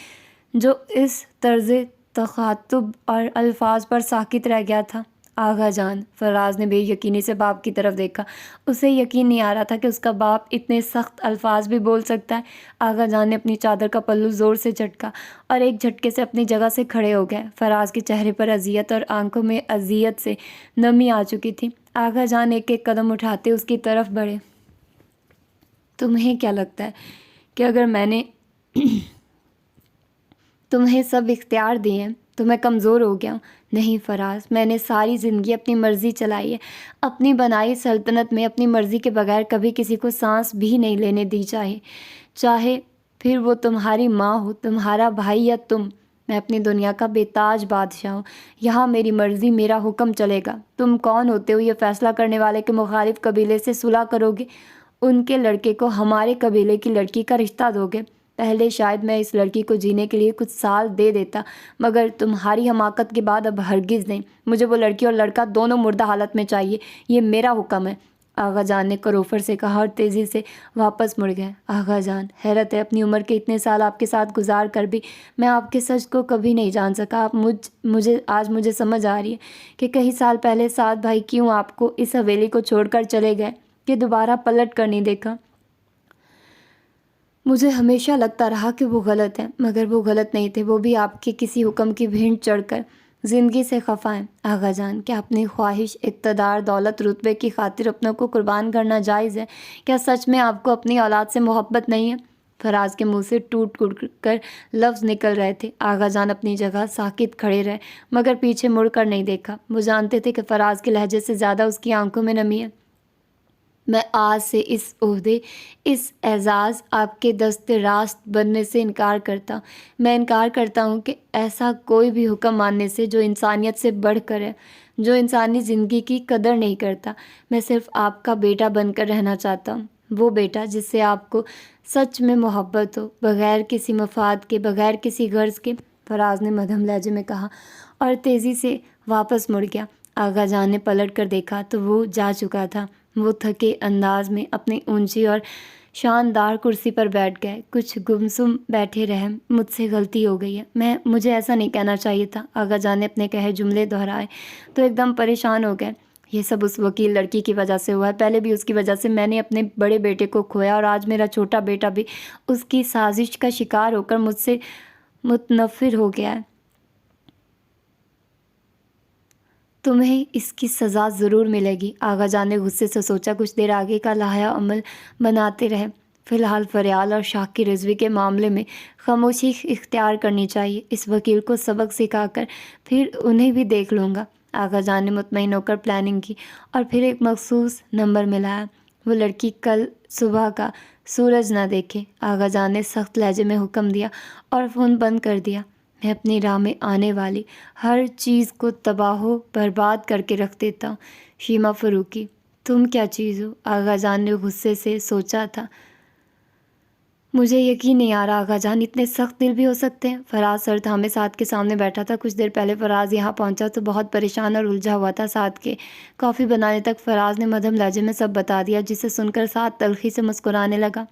جو اس طرز تخاطب اور الفاظ پر ساکت رہ گیا تھا۔ آغا جان، فراز نے بے یقینی سے باپ کی طرف دیکھا، اسے یقین نہیں آ رہا تھا کہ اس کا باپ اتنے سخت الفاظ بھی بول سکتا ہے۔ آغا جان نے اپنی چادر کا پلو زور سے جھٹکا اور ایک جھٹکے سے اپنی جگہ سے کھڑے ہو گئے۔ فراز کے چہرے پر اذیت اور آنکھوں میں اذیت سے نمی آ چکی تھی۔ آغا جان ایک ایک قدم اٹھاتے اس کی طرف بڑھے۔ تمہیں کیا لگتا ہے کہ اگر میں نے تمہیں سب اختیار دیے ہیں تو میں کمزور ہو گیا ہوں؟ نہیں فراز، میں نے ساری زندگی اپنی مرضی چلائی ہے، اپنی بنائی سلطنت میں اپنی مرضی کے بغیر کبھی کسی کو سانس بھی نہیں لینے دی، چاہے پھر وہ تمہاری ماں ہو، تمہارا بھائی یا تم۔ میں اپنی دنیا کا بے تاج بادشاہ ہوں، یہاں میری مرضی، میرا حکم چلے گا۔ تم کون ہوتے ہو یہ فیصلہ کرنے والے کہ مخالف قبیلے سے صلح کرو گے، ان کے لڑکے کو ہمارے قبیلے کی لڑکی کا رشتہ دو گے؟ پہلے شاید میں اس لڑکی کو جینے کے لیے کچھ سال دے دیتا، مگر تمہاری حماقت کے بعد اب ہرگز نہیں، مجھے وہ لڑکی اور لڑکا دونوں مردہ حالت میں چاہیے، یہ میرا حکم ہے، آغا جان نے کروفر سے کہا اور تیزی سے واپس مڑ گئے۔ آغا جان، حیرت ہے، اپنی عمر کے اتنے سال آپ کے ساتھ گزار کر بھی میں آپ کے سچ کو کبھی نہیں جان سکا۔ آج مجھے سمجھ آ رہی ہے کہ کئی سال پہلے سعد بھائی کیوں آپ کو اس حویلی کو چھوڑ کر چلے گئے کہ دوبارہ پلٹ کر نہیں دیکھا۔ مجھے ہمیشہ لگتا رہا کہ وہ غلط ہیں، مگر وہ غلط نہیں تھے، وہ بھی آپ کے کسی حکم کی بھینٹ چڑھ کر زندگی سے خفا ہیں۔ آغا جان، کیا اپنی خواہش، اقتدار، دولت، رتبے کی خاطر اپنوں کو قربان کرنا جائز ہے؟ کیا سچ میں آپ کو اپنی اولاد سے محبت نہیں ہے؟ فراز کے منہ سے ٹوٹ کر لفظ نکل رہے تھے۔ آغا جان اپنی جگہ ساکت کھڑے رہے، مگر پیچھے مڑ کر نہیں دیکھا۔ وہ جانتے تھے کہ فراز کے لہجے سے زیادہ اس کی آنکھوں میں نمی ہے۔ میں آج سے اس عہدے، اس اعزاز، آپ کے دست راست بننے سے انکار کرتا ہوں۔ میں انکار کرتا ہوں کہ ایسا کوئی بھی حکم ماننے سے جو انسانیت سے بڑھ کر ہے، جو انسانی زندگی کی قدر نہیں کرتا۔ میں صرف آپ کا بیٹا بن کر رہنا چاہتا ہوں، وہ بیٹا جس سے آپ کو سچ میں محبت ہو، بغیر کسی مفاد کے، بغیر کسی غرض کے، فراز نے مدھم لہجے میں کہا اور تیزی سے واپس مڑ گیا۔ آغا جان نے پلٹ کر دیکھا تو وہ جا چکا تھا۔ وہ تھکے انداز میں اپنی اونچی اور شاندار کرسی پر بیٹھ گئے، کچھ گمسم بیٹھے رہے۔ مجھ سے غلطی ہو گئی ہے، مجھے ایسا نہیں کہنا چاہیے تھا۔ آغا جان نے اپنے کہے جملے دہرائے تو ایک دم پریشان ہو گئے۔ یہ سب اس وکیل لڑکی کی وجہ سے ہوا ہے، پہلے بھی اس کی وجہ سے میں نے اپنے بڑے بیٹے کو کھویا، اور آج میرا چھوٹا بیٹا بھی اس کی سازش کا شکار ہو کر مجھ سے متنفر ہو گیا ہے۔ تمہیں اس کی سزا ضرور ملے گی۔ آغا جان نے غصے سے سوچا، کچھ دیر آگے کا لائحہ عمل بناتے رہے۔ فی الحال فریال اور شاکی رضوی کے معاملے میں خاموشی اختیار کرنی چاہیے۔ اس وکیل کو سبق سکھا کر پھر انہیں بھی دیکھ لوں گا۔ آغا جان نے مطمئن ہو کر پلاننگ کی اور پھر ایک مخصوص نمبر ملایا۔ وہ لڑکی کل صبح کا سورج نہ دیکھے۔ آغا جان نے سخت لہجے میں حکم دیا اور فون بند کر دیا۔ میں اپنی راہ میں آنے والی ہر چیز کو تباہ و برباد کر کے رکھ دیتا ہوں۔ شیما فروکی، تم کیا چیز ہو؟ آغا جان نے غصے سے سوچا تھا۔ مجھے یقین نہیں آ رہا آغا جان، اتنے سخت دل بھی ہو سکتے ہیں؟ فراز سر تھامے سعد کے سامنے بیٹھا تھا۔ کچھ دیر پہلے فراز یہاں پہنچا تو بہت پریشان اور الجھا ہوا تھا۔ سعد کے کافی بنانے تک فراز نے مدھم لہجے میں سب بتا دیا، جسے سن کر سعد تلخی سے مسکرانے لگا۔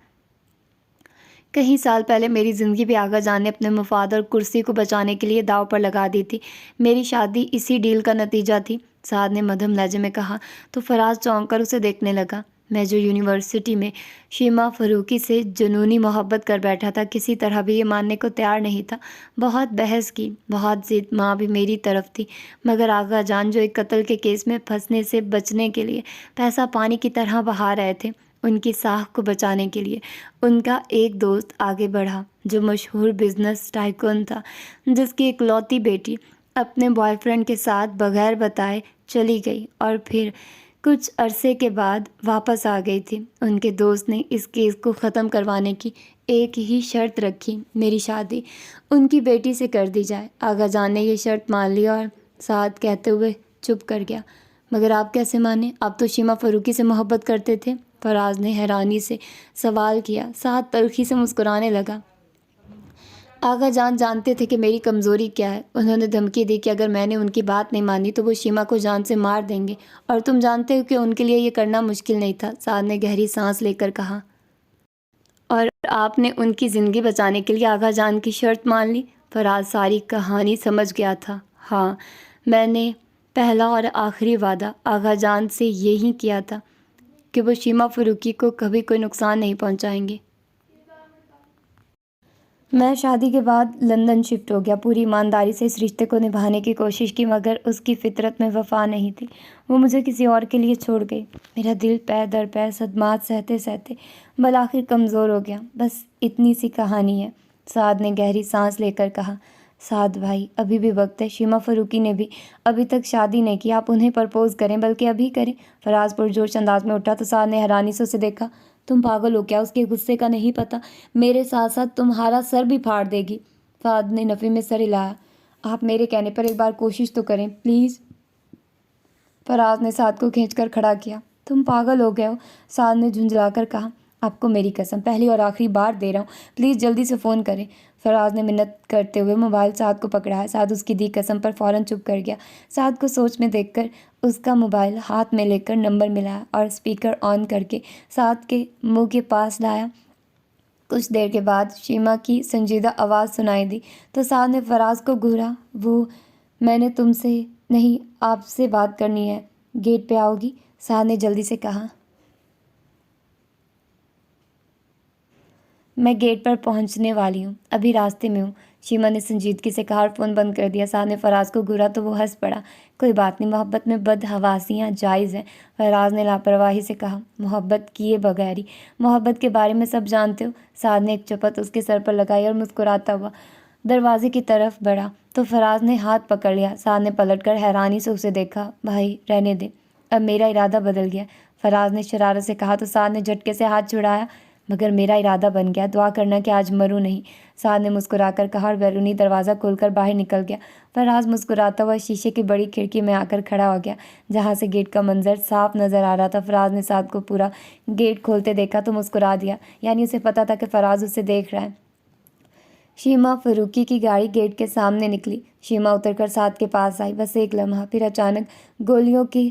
کئی سال پہلے میری زندگی بھی آغا جان نے اپنے مفاد اور کرسی کو بچانے کے لیے داؤ پر لگا دی تھی۔ میری شادی اسی ڈیل کا نتیجہ تھی، سعد نے مدھم لہجے میں کہا تو فراز چونک کر اسے دیکھنے لگا۔ میں جو یونیورسٹی میں شیما فروکی سے جنونی محبت کر بیٹھا تھا، کسی طرح بھی یہ ماننے کو تیار نہیں تھا۔ بہت بحث کی، بہت ضد، ماں بھی میری طرف تھی، مگر آغا جان جو ایک قتل کے کیس میں پھنسنے سے بچنے کے لیے پیسہ پانی کی طرح بہا رہے تھے، ان کی ساکھ کو بچانے کے لیے ان کا ایک دوست آگے بڑھا جو مشہور بزنس ٹائکون تھا، جس کی اکلوتی بیٹی اپنے بوائے فرینڈ کے ساتھ بغیر بتائے چلی گئی اور پھر کچھ عرصے کے بعد واپس آ گئی تھی۔ ان کے دوست نے اس کیس کو ختم کروانے کی ایک ہی شرط رکھی، میری شادی ان کی بیٹی سے کر دی جائے۔ آغا جان نے یہ شرط مان لی اور سعد کہتے ہوئے چپ کر گیا۔ مگر آپ کیسے مانے؟ آپ تو شیما فروکی سے محبت کرتے تھے، فراز نے حیرانی سے سوال کیا۔ سعد تلخی سے مسکرانے لگا۔ آغا جان جانتے تھے کہ میری کمزوری کیا ہے۔ انہوں نے دھمکی دی کہ اگر میں نے ان کی بات نہیں مانی تو وہ شیما کو جان سے مار دیں گے، اور تم جانتے ہو کہ ان کے لیے یہ کرنا مشکل نہیں تھا۔ سعد نے گہری سانس لے کر کہا۔ اور آپ نے ان کی زندگی بچانے کے لیے آغا جان کی شرط مان لی؟ فراز ساری کہانی سمجھ گیا تھا۔ ہاں، میں نے پہلا اور آخری وعدہ آغا جان سے یہی کیا تھا کہ وہ شیما فروکی کو کبھی کوئی نقصان نہیں پہنچائیں گے۔ میں شادی کے بعد لندن شفٹ ہو گیا، پوری ایمانداری سے اس رشتے کو نبھانے کی کوشش کی، مگر اس کی فطرت میں وفا نہیں تھی۔ وہ مجھے کسی اور کے لیے چھوڑ گئی۔ میرا دل پے در پے صدمات سہتے سہتے بالآخر کمزور ہو گیا۔ بس اتنی سی کہانی ہے، سعد نے گہری سانس لے کر کہا۔ سعد بھائی، ابھی بھی وقت ہے، شیما فروکی نے بھی ابھی تک شادی نہیں کی، آپ انہیں پرپوز کریں، بلکہ ابھی کریں۔ فراز پرجوش انداز میں اٹھا تو سعد نے حیرانی سے اسے دیکھا۔ تم پاگل ہو کیا؟ اس کے غصے کا نہیں پتہ، میرے ساتھ ساتھ تمہارا سر بھی پھاڑ دے گی۔ سعد نے نفی میں سر ہلایا۔ آپ میرے کہنے پر ایک بار کوشش تو کریں پلیز۔ فراز نے سعد کو کھینچ کر کھڑا کیا۔ تم پاگل ہو گئے ہو، سعد نے جھنجھلا کر کہا۔ آپ کو میری قسم، پہلی اور آخری بار دے رہا ہوں، پلیز جلدی سے فون کریں۔ فراز نے منت کرتے ہوئے موبائل سعد کو پکڑایا۔ سعد اس کی دی قسم پر فوراً چپ کر گیا۔ سعد کو سوچ میں دیکھ کر اس کا موبائل ہاتھ میں لے کر نمبر ملایا اور اسپیکر آن کر کے سعد کے منہ کے پاس لایا۔ کچھ دیر کے بعد شیما کی سنجیدہ آواز سنائی دی تو سعد نے فراز کو گھورا۔ وہ میں نے تم سے نہیں، آپ سے بات کرنی ہے، گیٹ پہ آؤ گی؟ سعد نے جلدی سے کہا۔ میں گیٹ پر پہنچنے والی ہوں، ابھی راستے میں ہوں، شیما نے سنجیدگی سے کہا اور فون بند کر دیا۔ سعد نے فراز کو گھورا تو وہ ہنس پڑا۔ کوئی بات نہیں، محبت میں بدحواسیاں جائز ہیں، فراز نے لاپرواہی سے کہا۔ محبت کیے بغیر ہی محبت کے بارے میں سب جانتے ہو؟ سعد نے ایک چپت اس کے سر پر لگائی اور مسکراتا ہوا دروازے کی طرف بڑھا تو فراز نے ہاتھ پکڑ لیا۔ سعد نے پلٹ کر حیرانی سے اسے دیکھا۔ بھائی رہنے دے، اب میرا ارادہ بدل گیا، فراز نے شرارت سے کہا تو سعد نے جھٹکے سے ہاتھ چھڑایا۔ مگر میرا ارادہ بن گیا، دعا کرنا کہ آج مروں نہیں، سعد نے مسکرا کر کہا اور بیرونی دروازہ کھول کر باہر نکل گیا۔ فراز مسکراتا ہوا شیشے کی بڑی کھڑکی میں آ کر کھڑا ہو گیا، جہاں سے گیٹ کا منظر صاف نظر آ رہا تھا۔ فراز نے سعد کو پورا گیٹ کھولتے دیکھا تو مسکرا دیا، یعنی اسے پتہ تھا کہ فراز اسے دیکھ رہا ہے۔ شیما فروکی کی گاڑی گیٹ کے سامنے نکلی۔ شیما اتر کر سعد کے پاس آئی، بس ایک لمحہ، پھر اچانک گولیوں کی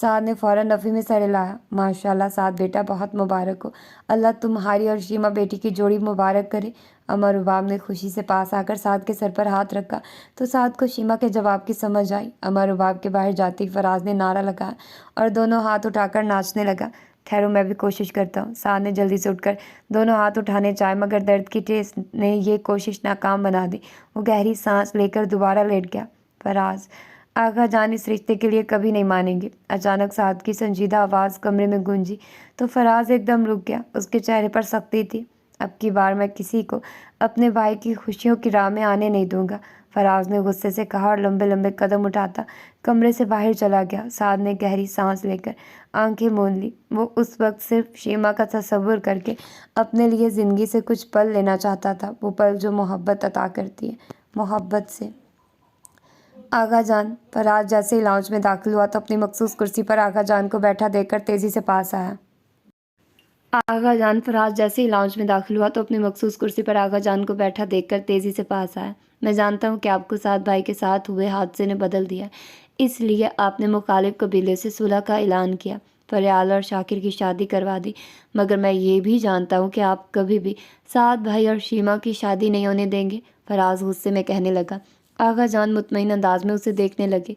سعد نے فوراً نفی میں سر ہلایا۔ ماشاءاللہ سعد بیٹا، بہت مبارک ہو، اللہ تمہاری اور شیما بیٹی کی جوڑی مبارک کرے۔ اما رباب نے خوشی سے پاس آ کر سعد کے سر پر ہاتھ رکھا تو سعد کو شیما کے جواب کی سمجھ آئی۔ اما رباب کے باہر جاتے ہی فراز نے نعرہ لگایا اور دونوں ہاتھ اٹھا کر ناچنے لگا۔ ٹھہرو، میں بھی کوشش کرتا ہوں۔ سعد نے جلدی سے اٹھ کر دونوں ہاتھ اٹھانے چاہے مگر درد کی ٹھیس نے یہ کوشش ناکام بنا دی۔ وہ گہری سانس لے کر دوبارہ لیٹ گیا۔ فراز، آغا جان اس رشتے کے لیے کبھی نہیں مانیں گے۔ اچانک سعد کی سنجیدہ آواز کمرے میں گونجی تو فراز ایک دم رک گیا۔ اس کے چہرے پر سختی تھی۔ اب کی بار میں کسی کو اپنے بھائی کی خوشیوں کی راہ میں آنے نہیں دوں گا، فراز نے غصے سے کہا اور لمبے لمبے قدم اٹھاتا کمرے سے باہر چلا گیا۔ سعد نے گہری سانس لے کر آنکھیں موند لی۔ وہ اس وقت صرف شیما کا تصور کر کے اپنے لیے زندگی سے کچھ پل لینا چاہتا تھا، وہ پل جو محبت عطا کرتی ہے، محبت سے۔ آغا جان، فراز جیسے ہی لاؤنج میں داخل ہوا تو اپنی مخصوص کرسی پر آغا جان کو بیٹھا دیکھ کر تیزی سے پاس آیا۔ آغا جان، فراز جیسے ہی لاؤنج میں داخل ہوا تو اپنی مخصوص کرسی پر آغا جان کو بیٹھا دیکھ کر تیزی سے پاس آیا۔ میں جانتا ہوں کہ آپ کو سعد بھائی کے ساتھ ہوئے حادثے نے بدل دیا، اس لیے آپ نے مخالف قبیلے سے صلح کا اعلان کیا، فریال اور شاکر کی شادی کروا دی، مگر میں یہ بھی جانتا ہوں کہ آپ کبھی بھی سعد بھائی اور شیما کی شادی نہیں ہونے دیں گے، فراز غصے میں کہنے لگا۔ آغا جان مطمئن انداز میں اسے دیکھنے لگے۔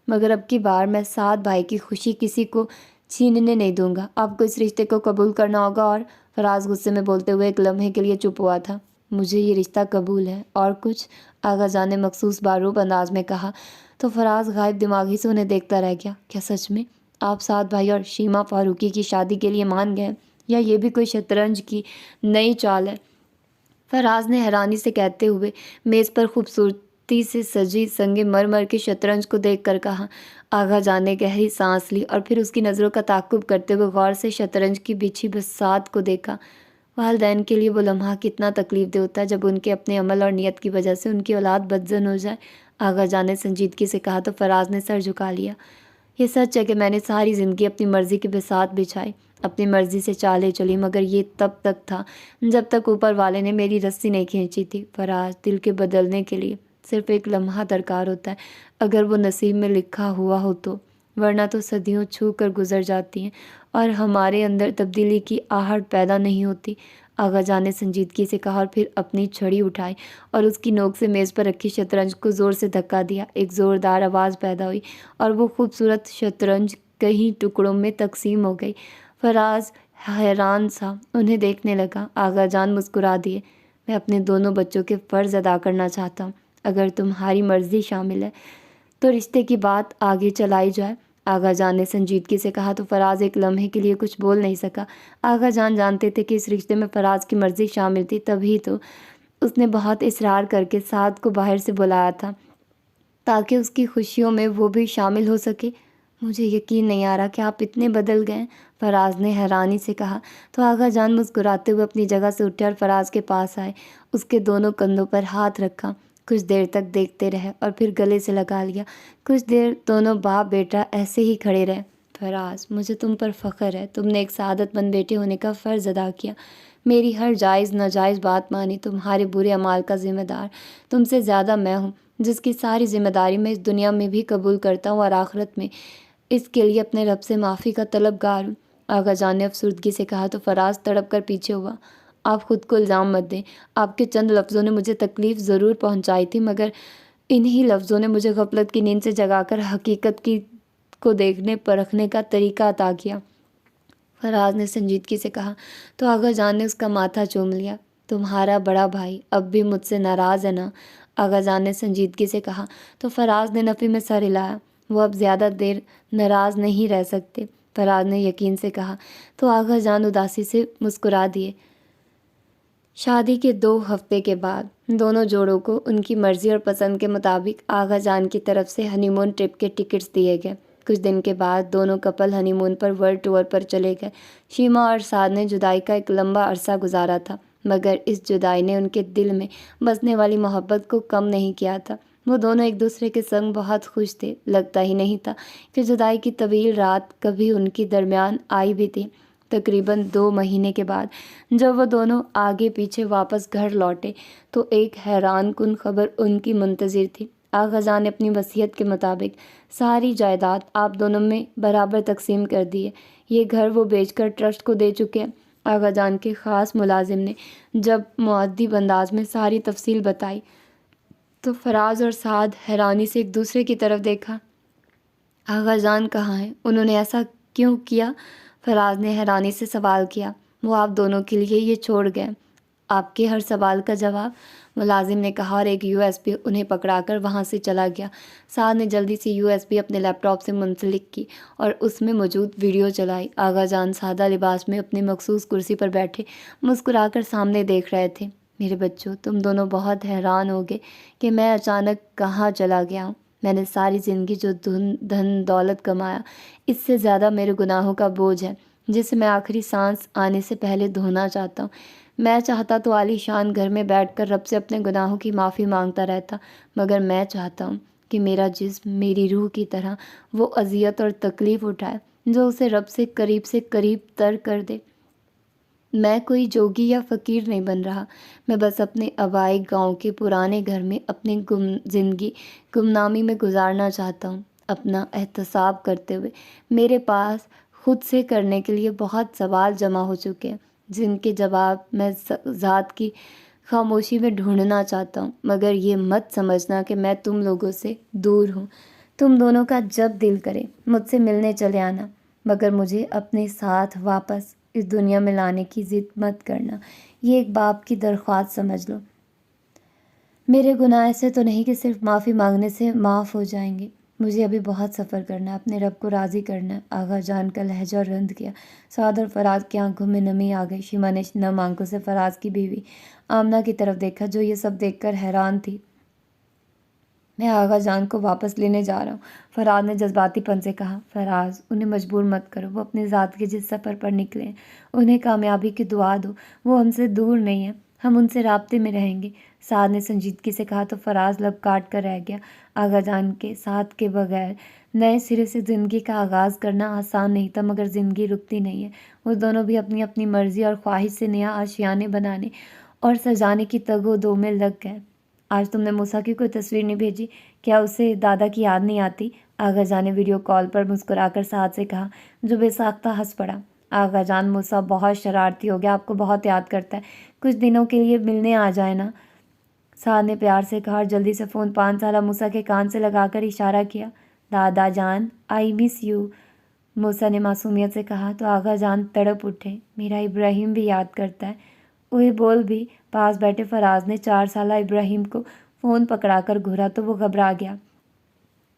مگر اب کی بار میں سعد بھائی کی خوشی کسی کو چھیننے نہیں دوں گا، آپ کو اس رشتے کو قبول کرنا ہوگا۔ اور فراز غصے میں بولتے ہوئے ایک لمحے کے لیے چپ ہوا تھا۔ مجھے یہ رشتہ قبول ہے، اور کچھ؟ آغا جان نے مخصوص باروب انداز میں کہا تو فراز غائب دماغی سے انہیں دیکھتا رہ گیا۔ کیا سچ میں آپ سعد بھائی اور شیما فاروقی کی شادی کے لیے مان گئے، یا یہ بھی کوئی شطرنج کی نئی چال ہے؟ فراز نے حیرانی سے کہتے ہوئے میز پر خوبصورتی سے سجی سنگ مرمر کے شطرنج کو دیکھ کر کہا۔ آغا جان نے گہری سانس لی اور پھر اس کی نظروں کا تعاقب کرتے ہوئے غور سے شطرنج کی بچھی بساط کو دیکھا۔ والدین کے لیے وہ لمحہ کتنا تکلیف دہ ہوتا ہے جب ان کے اپنے عمل اور نیت کی وجہ سے ان کی اولاد بدزن ہو جائے، آغا جان نے سنجیدگی سے کہا تو فراز نے سر جھکا لیا۔ یہ سچ ہے کہ میں نے ساری زندگی اپنی مرضی کی بساط بچھائی، اپنی مرضی سے چالیں چلی، مگر یہ تب تک تھا جب تک اوپر والے نے میری رسی نہیں کھینچی تھی۔ فراز، دل کے بدلنے کے لیے صرف ایک لمحہ درکار ہوتا ہے، اگر وہ نصیب میں لکھا ہوا ہو تو، ورنہ تو صدیوں چھو کر گزر جاتی ہیں اور ہمارے اندر تبدیلی کی آہٹ پیدا نہیں ہوتی، آغا جان نے سنجیدگی سے کہا اور پھر اپنی چھڑی اٹھائی اور اس کی نوک سے میز پر رکھی شطرنج کو زور سے دھکا دیا۔ ایک زوردار آواز پیدا ہوئی اور وہ خوبصورت شطرنج کئی ٹکڑوں میں تقسیم ہو گئی۔ فراز حیران سا انہیں دیکھنے لگا۔ آغا جان مسکرا دیے۔ میں اپنے دونوں بچوں کے فرض ادا کرنا چاہتا ہوں، اگر تمہاری مرضی شامل ہے تو رشتے کی بات آگے چلائی جائے، آغا جان نے سنجیدگی سے کہا تو فراز ایک لمحے کے لیے کچھ بول نہیں سکا۔ آغا جان جانتے تھے کہ اس رشتے میں فراز کی مرضی شامل تھی، تبھی تو اس نے بہت اصرار کر کے سعد کو باہر سے بلایا تھا تاکہ اس کی خوشیوں میں وہ بھی شامل ہو سکے۔ مجھے یقین نہیں آ رہا کہ آپ اتنے بدل گئے، فراز نے حیرانی سے کہا تو آغا جان مسکراتے ہوئے اپنی جگہ سے اٹھے اور فراز کے پاس آئے، اس کے دونوں کندھوں پر ہاتھ رکھا، کچھ دیر تک دیکھتے رہے اور پھر گلے سے لگا لیا۔ کچھ دیر دونوں باپ بیٹا ایسے ہی کھڑے رہے۔ فراز، مجھے تم پر فخر ہے، تم نے ایک سعادت مند بیٹے ہونے کا فرض ادا کیا، میری ہر جائز ناجائز بات مانی، تمہارے برے اعمال کا ذمہ دار تم سے زیادہ میں ہوں، جس کی ساری ذمہ داری میں اس دنیا میں بھی قبول کرتا ہوں اور آخرت میں اس کے لیے اپنے رب سے معافی کا طلبگار ہوں، آغا جان نے افسردگی سے کہا تو فراز تڑپ کر پیچھے ہوا۔ آپ خود کو الزام مت دیں، آپ کے چند لفظوں نے مجھے تکلیف ضرور پہنچائی تھی، مگر انہی لفظوں نے مجھے غفلت کی نیند سے جگا کر حقیقت کو دیکھنے پرکھنے کا طریقہ عطا کیا، فراز نے سنجیدگی سے کہا تو آغا جان نے اس کا ماتھا چوم لیا۔ تمہارا بڑا بھائی اب بھی مجھ سے ناراض ہے نا، آغا جان نے سنجیدگی سے کہا تو فراز نے نفی میں سر ہلایا۔ وہ اب زیادہ دیر ناراض نہیں رہ سکتے، فراز نے یقین سے کہا تو آغا جان اداسی سے مسکرا دیے۔ شادی کے 2 ہفتے کے بعد دونوں جوڑوں کو ان کی مرضی اور پسند کے مطابق آغا جان کی طرف سے ہنی مون ٹرپ کے ٹکٹس دیے گئے۔ کچھ دن کے بعد دونوں کپل ہنی مون پر ورلڈ ٹور پر چلے گئے۔ شیما اور سعد نے جدائی کا ایک لمبا عرصہ گزارا تھا، مگر اس جدائی نے ان کے دل میں بسنے والی محبت کو کم نہیں کیا تھا۔ وہ دونوں ایک دوسرے کے سنگ بہت خوش تھے، لگتا ہی نہیں تھا کہ جدائی کی طویل رات کبھی ان کی درمیان آئی بھی تھی۔ تقریباً 2 مہینے کے بعد جب وہ دونوں آگے پیچھے واپس گھر لوٹے تو ایک حیران کن خبر ان کی منتظر تھی۔ آغا جان نے اپنی وصیت کے مطابق ساری جائیداد آپ دونوں میں برابر تقسیم کر دی ہے۔ یہ گھر وہ بیچ کر ٹرسٹ کو دے چکے ہیں۔ آغا جان کے خاص ملازم نے جب مؤدب انداز میں ساری تفصیل بتائی تو فراز اور سعد حیرانی سے ایک دوسرے کی طرف دیکھا۔ آغا جان کہاں ہیں؟ انہوں نے ایسا کیوں کیا؟ فراز نے حیرانی سے سوال کیا۔ وہ آپ دونوں کے لیے یہ چھوڑ گئے، آپ کے ہر سوال کا جواب، ملازم نے کہا، اور ایک USB انہیں پکڑا کر وہاں سے چلا گیا۔ سعد نے جلدی سے USB اپنے لیپ ٹاپ سے منسلک کی اور اس میں موجود ویڈیو چلائی۔ آغا جان سادہ لباس میں اپنی مخصوص کرسی پر بیٹھے مسکرا کر سامنے دیکھ رہے تھے۔ میرے بچوں، تم دونوں بہت حیران ہوگے کہ میں اچانک کہاں چلا گیا ہوں۔ میں نے ساری زندگی جو دھن دولت کمایا، اس سے زیادہ میرے گناہوں کا بوجھ ہے جسے میں آخری سانس آنے سے پہلے دھونا چاہتا ہوں۔ میں چاہتا تو عالی شان گھر میں بیٹھ کر رب سے اپنے گناہوں کی معافی مانگتا رہتا، مگر میں چاہتا ہوں کہ میرا جسم میری روح کی طرح وہ اذیت اور تکلیف اٹھائے جو اسے رب سے قریب تر کر دے۔ میں کوئی جوگی یا فقیر نہیں بن رہا، میں بس اپنے آبائی گاؤں کے پرانے گھر میں اپنی زندگی گمنامی میں گزارنا چاہتا ہوں، اپنا احتساب کرتے ہوئے۔ میرے پاس خود سے کرنے کے لیے بہت سوال جمع ہو چکے ہیں جن کے جواب میں ذات کی خاموشی میں ڈھونڈنا چاہتا ہوں، مگر یہ مت سمجھنا کہ میں تم لوگوں سے دور ہوں۔ تم دونوں کا جب دل کرے مجھ سے ملنے چلے آنا، مگر مجھے اپنے ساتھ واپس اس دنیا میں لانے کی ضد مت کرنا۔ یہ ایک باپ کی درخواست سمجھ لو۔ میرے گناہ ایسے تو نہیں کہ صرف معافی مانگنے سے معاف ہو جائیں گے۔ مجھے ابھی بہت سفر کرنا ہے، اپنے رب کو راضی کرنا ہے۔ آغا جان کا لہجہ رند کیا۔ سعد اور فراز کی آنکھوں میں نمی آ گئی۔ شیما نے نم آنکھوں سے فراز کی بیوی آمنہ کی طرف دیکھا جو یہ سب دیکھ کر حیران تھی۔ میں آغا جان کو واپس لینے جا رہا ہوں، فراز نے جذباتی پن سے کہا۔ فراز، انہیں مجبور مت کرو، وہ اپنے ذات کے جس سفر پر نکلے ہیں انہیں کامیابی کی دعا دو، وہ ہم سے دور نہیں ہیں، ہم ان سے رابطے میں رہیں گے۔ سعد نے سنجیدگی سے کہا تو فراز لب کاٹ کر رہ گیا۔ آغا جان کے ساتھ کے بغیر نئے سرے سے زندگی کا آغاز کرنا آسان نہیں تھا، مگر زندگی رکتی نہیں ہے۔ وہ دونوں بھی اپنی اپنی مرضی اور خواہش سے نیا آشیانے بنانے اور سجانے کی تگ و دو میں لگ گئے۔ آج تم نے موسیٰ کی کوئی تصویر نہیں بھیجی، کیا اسے دادا کی یاد نہیں آتی؟ آغا جان نے ویڈیو کال پر مسکرا کر سعد سے کہا، جو بے ساختہ ہنس پڑا۔ آغا جان، موسیٰ بہت شرارتی ہو گیا، آپ کو بہت یاد کرتا ہے، کچھ دنوں کے لیے ملنے آ جائے نا۔ سعد نے پیار سے کہا اور جلدی سے فون 5 سالہ موسیٰ کے کان سے لگا کر اشارہ کیا۔ دادا جان، آئی مس یو، موسیٰ نے معصومیت سے کہا تو آغا جان تڑپ اٹھے۔ میرا ابراہیم بھی یاد کرتا ہے، اوہ بول بھی۔ پاس بیٹھے فراز نے 4 سالہ ابراہیم کو فون پکڑا کر گھورا تو وہ گھبرا گیا۔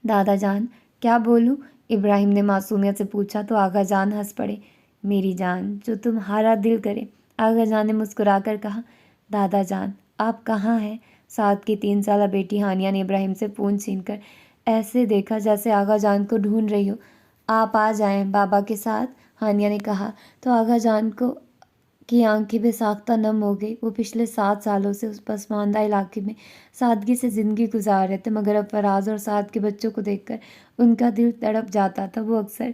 دادا جان، کیا بولوں؟ ابراہیم نے معصومیت سے پوچھا تو آغا جان ہنس پڑے۔ میری جان، جو تمہارا دل کرے، آغا جان نے مسکرا کر کہا۔ دادا جان، آپ کہاں ہیں؟ سعد کی 3 سالہ بیٹی ہانیہ نے ابراہیم سے فون چھین کر ایسے دیکھا جیسے آغا جان کو ڈھونڈ رہی ہو۔ آپ آ جائیں بابا کے ساتھ، ہانیہ نے کہا تو آغا جان کی آنکھیں بے ساختہ نم ہو گئی۔ وہ پچھلے 7 سالوں سے اس پسماندہ علاقے میں سادگی سے زندگی گزار رہے تھے، مگر اب فراز اور سعد کے بچوں کو دیکھ کر ان کا دل تڑپ جاتا تھا۔ وہ اکثر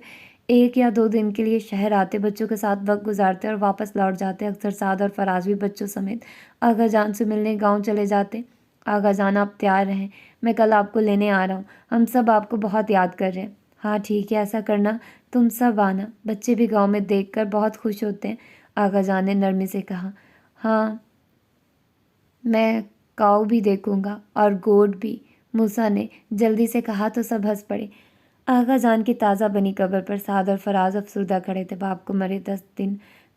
1 یا 2 دن کے لیے شہر آتے، بچوں کے ساتھ وقت گزارتے اور واپس لوٹ جاتے۔ اکثر سعد اور فراز بھی بچوں سمیت آغا جان سے ملنے گاؤں چلے جاتے۔ آغا جان، آپ تیار رہیں، میں کل آپ کو لینے آ رہا ہوں، ہم سب آپ کو بہت یاد کر رہے ہیں۔ ہاں ٹھیک ہے، ایسا کرنا، تم سب آنا، بچے بھی گاؤں میں دیکھ کر بہت خوش ہوتے ہیں۔ آغا جان نے نرمی سے کہا۔ ہاں، میں کاؤ بھی دیکھوں گا اور گوڈ بھی، موسیٰ نے جلدی سے کہا تو سب ہنس پڑے۔ آغا جان کی تازہ بنی قبر پر سعد اور فراز افسردہ کھڑے تھے۔ باپ کو مرے 10 دن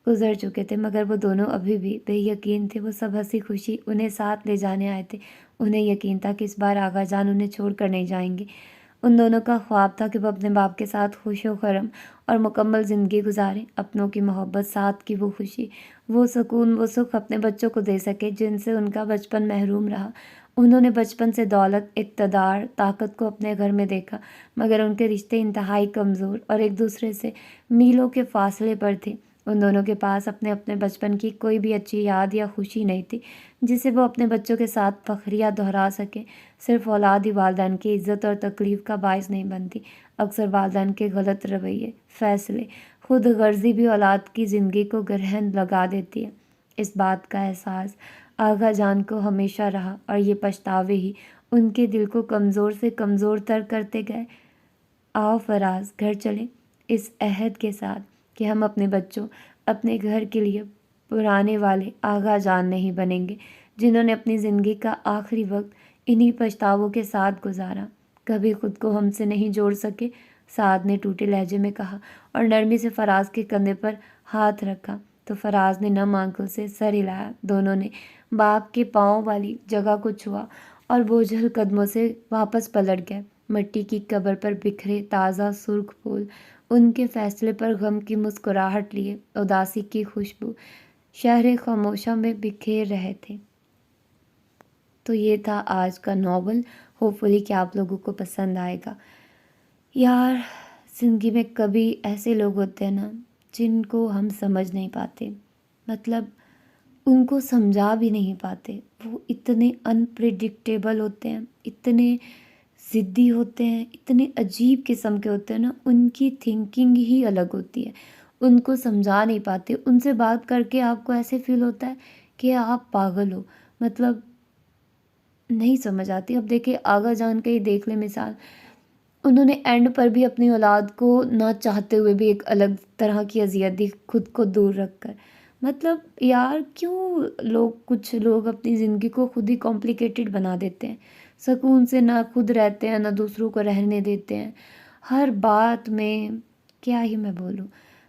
گزر چکے تھے، مگر وہ دونوں ابھی بھی بے یقین تھے۔ وہ سب ہنسی خوشی انہیں ساتھ لے جانے آئے تھے۔ انہیں یقین تھا کہ اس بار آغا جان انہیں چھوڑ کر نہیں جائیں گے۔ ان دونوں کا خواب تھا کہ وہ اپنے باپ کے ساتھ خوش و خرم اور مکمل زندگی گزاریں۔ اپنوں کی محبت، ساتھ کی وہ خوشی، وہ سکون، وہ سکھ اپنے بچوں کو دے سکے جن سے ان کا بچپن محروم رہا۔ انہوں نے بچپن سے دولت، اقتدار، طاقت کو اپنے گھر میں دیکھا، مگر ان کے رشتے انتہائی کمزور اور ایک دوسرے سے میلوں کے فاصلے پر تھے۔ ان دونوں کے پاس اپنے بچپن کی کوئی بھی اچھی یاد یا خوشی نہیں تھی جسے وہ اپنے بچوں کے ساتھ فخریہ دہرا سکیں۔ صرف اولاد ہی والدین کی عزت اور تکلیف کا باعث نہیں بنتی، اکثر والدین کے غلط رویے، فیصلے، خود غرضی بھی اولاد کی زندگی کو گرہن لگا دیتی ہے۔ اس بات کا احساس آغا جان کو ہمیشہ رہا اور یہ پچھتاوے ہی ان کے دل کو کمزور سے کمزور تر کرتے گئے۔ آؤ فراز، گھر چلیں، اس عہد کے ساتھ کہ ہم اپنے بچوں، اپنے گھر کے لیے پرانے والے آغا جان نہیں بنیں گے جنہوں نے اپنی زندگی کا آخری وقت انہی پچھتاووں کے ساتھ گزارا۔ کبھی خود کو ہم سے نہیں جوڑ سکے، سعد نے ٹوٹے لہجے میں کہا اور نرمی سے فراز کے کندھے پر ہاتھ رکھا تو فراز نے نم آنکھوں سے سر ہلایا۔ دونوں نے باپ کے پاؤں والی جگہ کو چھوا اور بوجھل قدموں سے واپس پلٹ گئے۔ مٹی کی قبر پر بکھرے تازہ سرخ پھول ان کے فیصلے پر غم کی مسکراہٹ لیے اداسی کی خوشبو شہر خاموشہ میں بکھیر رہے تھے۔ تو یہ تھا آج کا ناول۔ ہوپ فلی کہ آپ لوگوں کو پسند آئے گا۔ یار زندگی میں کبھی ایسے لوگ ہوتے ہیں نا جن کو ہم سمجھ نہیں پاتے، مطلب ان کو سمجھا بھی نہیں پاتے۔ وہ اتنے انپریڈکٹیبل ہوتے ہیں، اتنے ضدی ہوتے ہیں، اتنے عجیب قسم کے ہوتے ہیں نا، ان کی تھنکنگ ہی الگ ہوتی ہے۔ ان کو سمجھا نہیں پاتے، ان سے بات کر کے آپ کو ایسے فیل ہوتا ہے کہ آپ پاگل ہو، مطلب نہیں سمجھ آتی۔ اب دیکھیں آغا جان کا ہی دیکھ لیں مثال، انہوں نے اینڈ پر بھی اپنی اولاد کو نہ چاہتے ہوئے بھی ایک الگ طرح کی اذیت دی، خود کو دور رکھ کر۔ مطلب یار کیوں کچھ لوگ اپنی زندگی کو خود ہی کمپلیکیٹڈ بنا دیتے ہیں، سکون سے نہ خود رہتے ہیں نہ دوسروں کو رہنے دیتے ہیں، ہر بات میں کیا ہی میں بولوں۔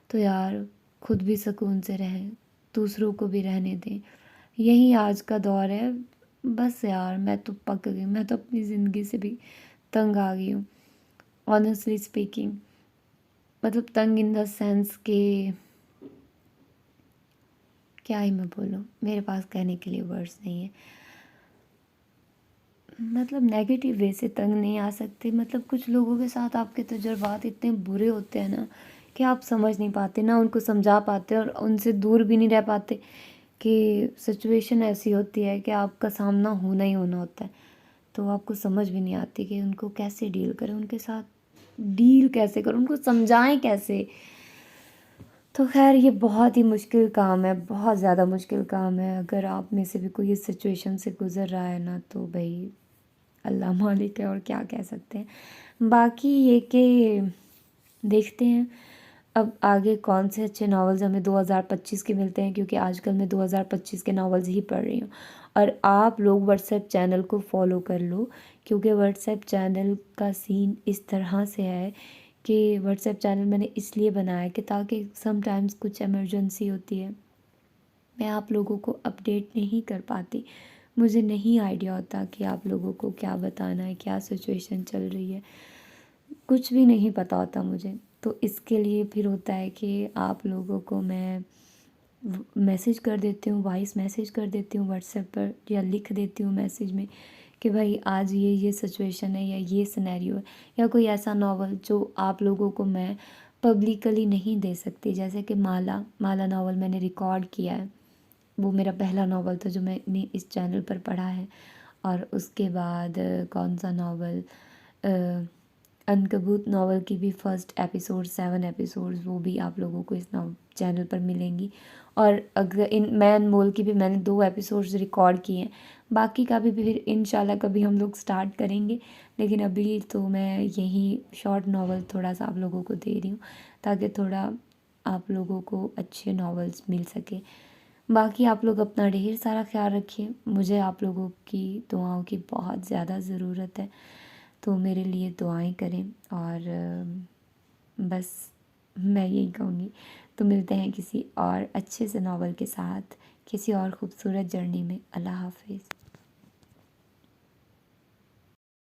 تو یار خود بھی سکون سے رہیں، دوسروں کو بھی رہنے دیں، یہی آج کا دور ہے۔ بس یار میں تو پک گئی، میں تو اپنی زندگی سے بھی تنگ آ گئی ہوں، آنیسٹلی اسپیکنگ، مطلب تنگ ان دا سینس کہ کیا ہی میں بولوں، میرے پاس کہنے کے لیے ورڈز نہیں ہیں۔ مطلب نیگیٹیو وے سے تنگ نہیں آ سکتے، مطلب کچھ لوگوں کے ساتھ آپ کے تجربات اتنے برے ہوتے ہیں نا کہ آپ سمجھ نہیں پاتے، نہ ان کو سمجھا پاتے اور ان سے دور بھی نہیں رہ پاتے، کہ سچویشن ایسی ہوتی ہے کہ آپ کا سامنا ہونا ہی ہونا ہوتا ہے، تو آپ کو سمجھ بھی نہیں آتی کہ ان کو کیسے ڈیل کریں، ان کے ساتھ ڈیل کیسے کریں، ان کو سمجھائیں کیسے۔ تو خیر یہ بہت ہی مشکل کام ہے، بہت زیادہ مشکل کام ہے۔ اگر آپ میں سے بھی کوئی اس سچویشن سے گزر رہا ہے نا تو بھائی اللہ مالک ہے، اور کیا کہہ سکتے ہیں۔ باقی یہ کہ دیکھتے ہیں اب آگے کون سے اچھے ناولز ہمیں 2025 کے ملتے ہیں، کیونکہ آج کل میں 2025 کے ناولز ہی پڑھ رہی ہوں۔ اور آپ لوگ واٹس ایپ چینل کو فالو کر لو، کیونکہ واٹس ایپ چینل کا سین اس طرح سے ہے کہ واٹس ایپ چینل میں نے اس لیے بنایا کہ تاکہ سم ٹائمز کچھ ایمرجنسی ہوتی ہے، میں آپ لوگوں کو اپڈیٹ نہیں کر پاتی، مجھے نہیں آئیڈیا ہوتا کہ آپ لوگوں کو کیا بتانا ہے، کیا سچویشن چل رہی ہے، کچھ بھی نہیں پتہ ہوتا مجھے۔ تو اس کے لیے پھر ہوتا ہے کہ آپ لوگوں کو میں میسیج کر دیتی ہوں، وائس میسیج کر دیتی ہوں واٹس ایپ پر، یا لکھ دیتی ہوں میسیج میں کہ بھائی آج یہ سچویشن ہے یا یہ سینیریو ہے، یا کوئی ایسا ناول جو آپ لوگوں کو میں پبلکلی نہیں دے سکتی، جیسے کہ مالا ناول میں نے ریکارڈ کیا ہے، وہ میرا پہلا ناول تھا جو میں نے اس چینل پر پڑھا ہے۔ اور اس کے بعد کون سا ناول، عنکبوت ناول کی بھی فرسٹ ایپیسوڈ 7 ایپیسوڈز وہ بھی آپ لوگوں کو اس چینل پر ملیں گی۔ اور اگر میں انمول کی بھی میں نے 2 ایپیسوڈز ریکارڈ کیے ہیں، باقی کا بھی پھر انشاءاللہ کبھی ہم لوگ سٹارٹ کریں گے، لیکن ابھی تو میں یہی شارٹ ناول تھوڑا سا آپ لوگوں کو دے رہی ہوں تاکہ تھوڑا آپ لوگوں کو اچھے ناولز مل سکے۔ باقی آپ لوگ اپنا ڈھیر سارا خیال رکھیے، مجھے آپ لوگوں کی دعاؤں کی بہت زیادہ ضرورت ہے، تو میرے لیے دعائیں کریں۔ اور بس میں یہی کہوں گی، تو ملتے ہیں کسی اور اچھے سے ناول کے ساتھ، کسی اور خوبصورت جرنی میں۔ اللہ حافظ۔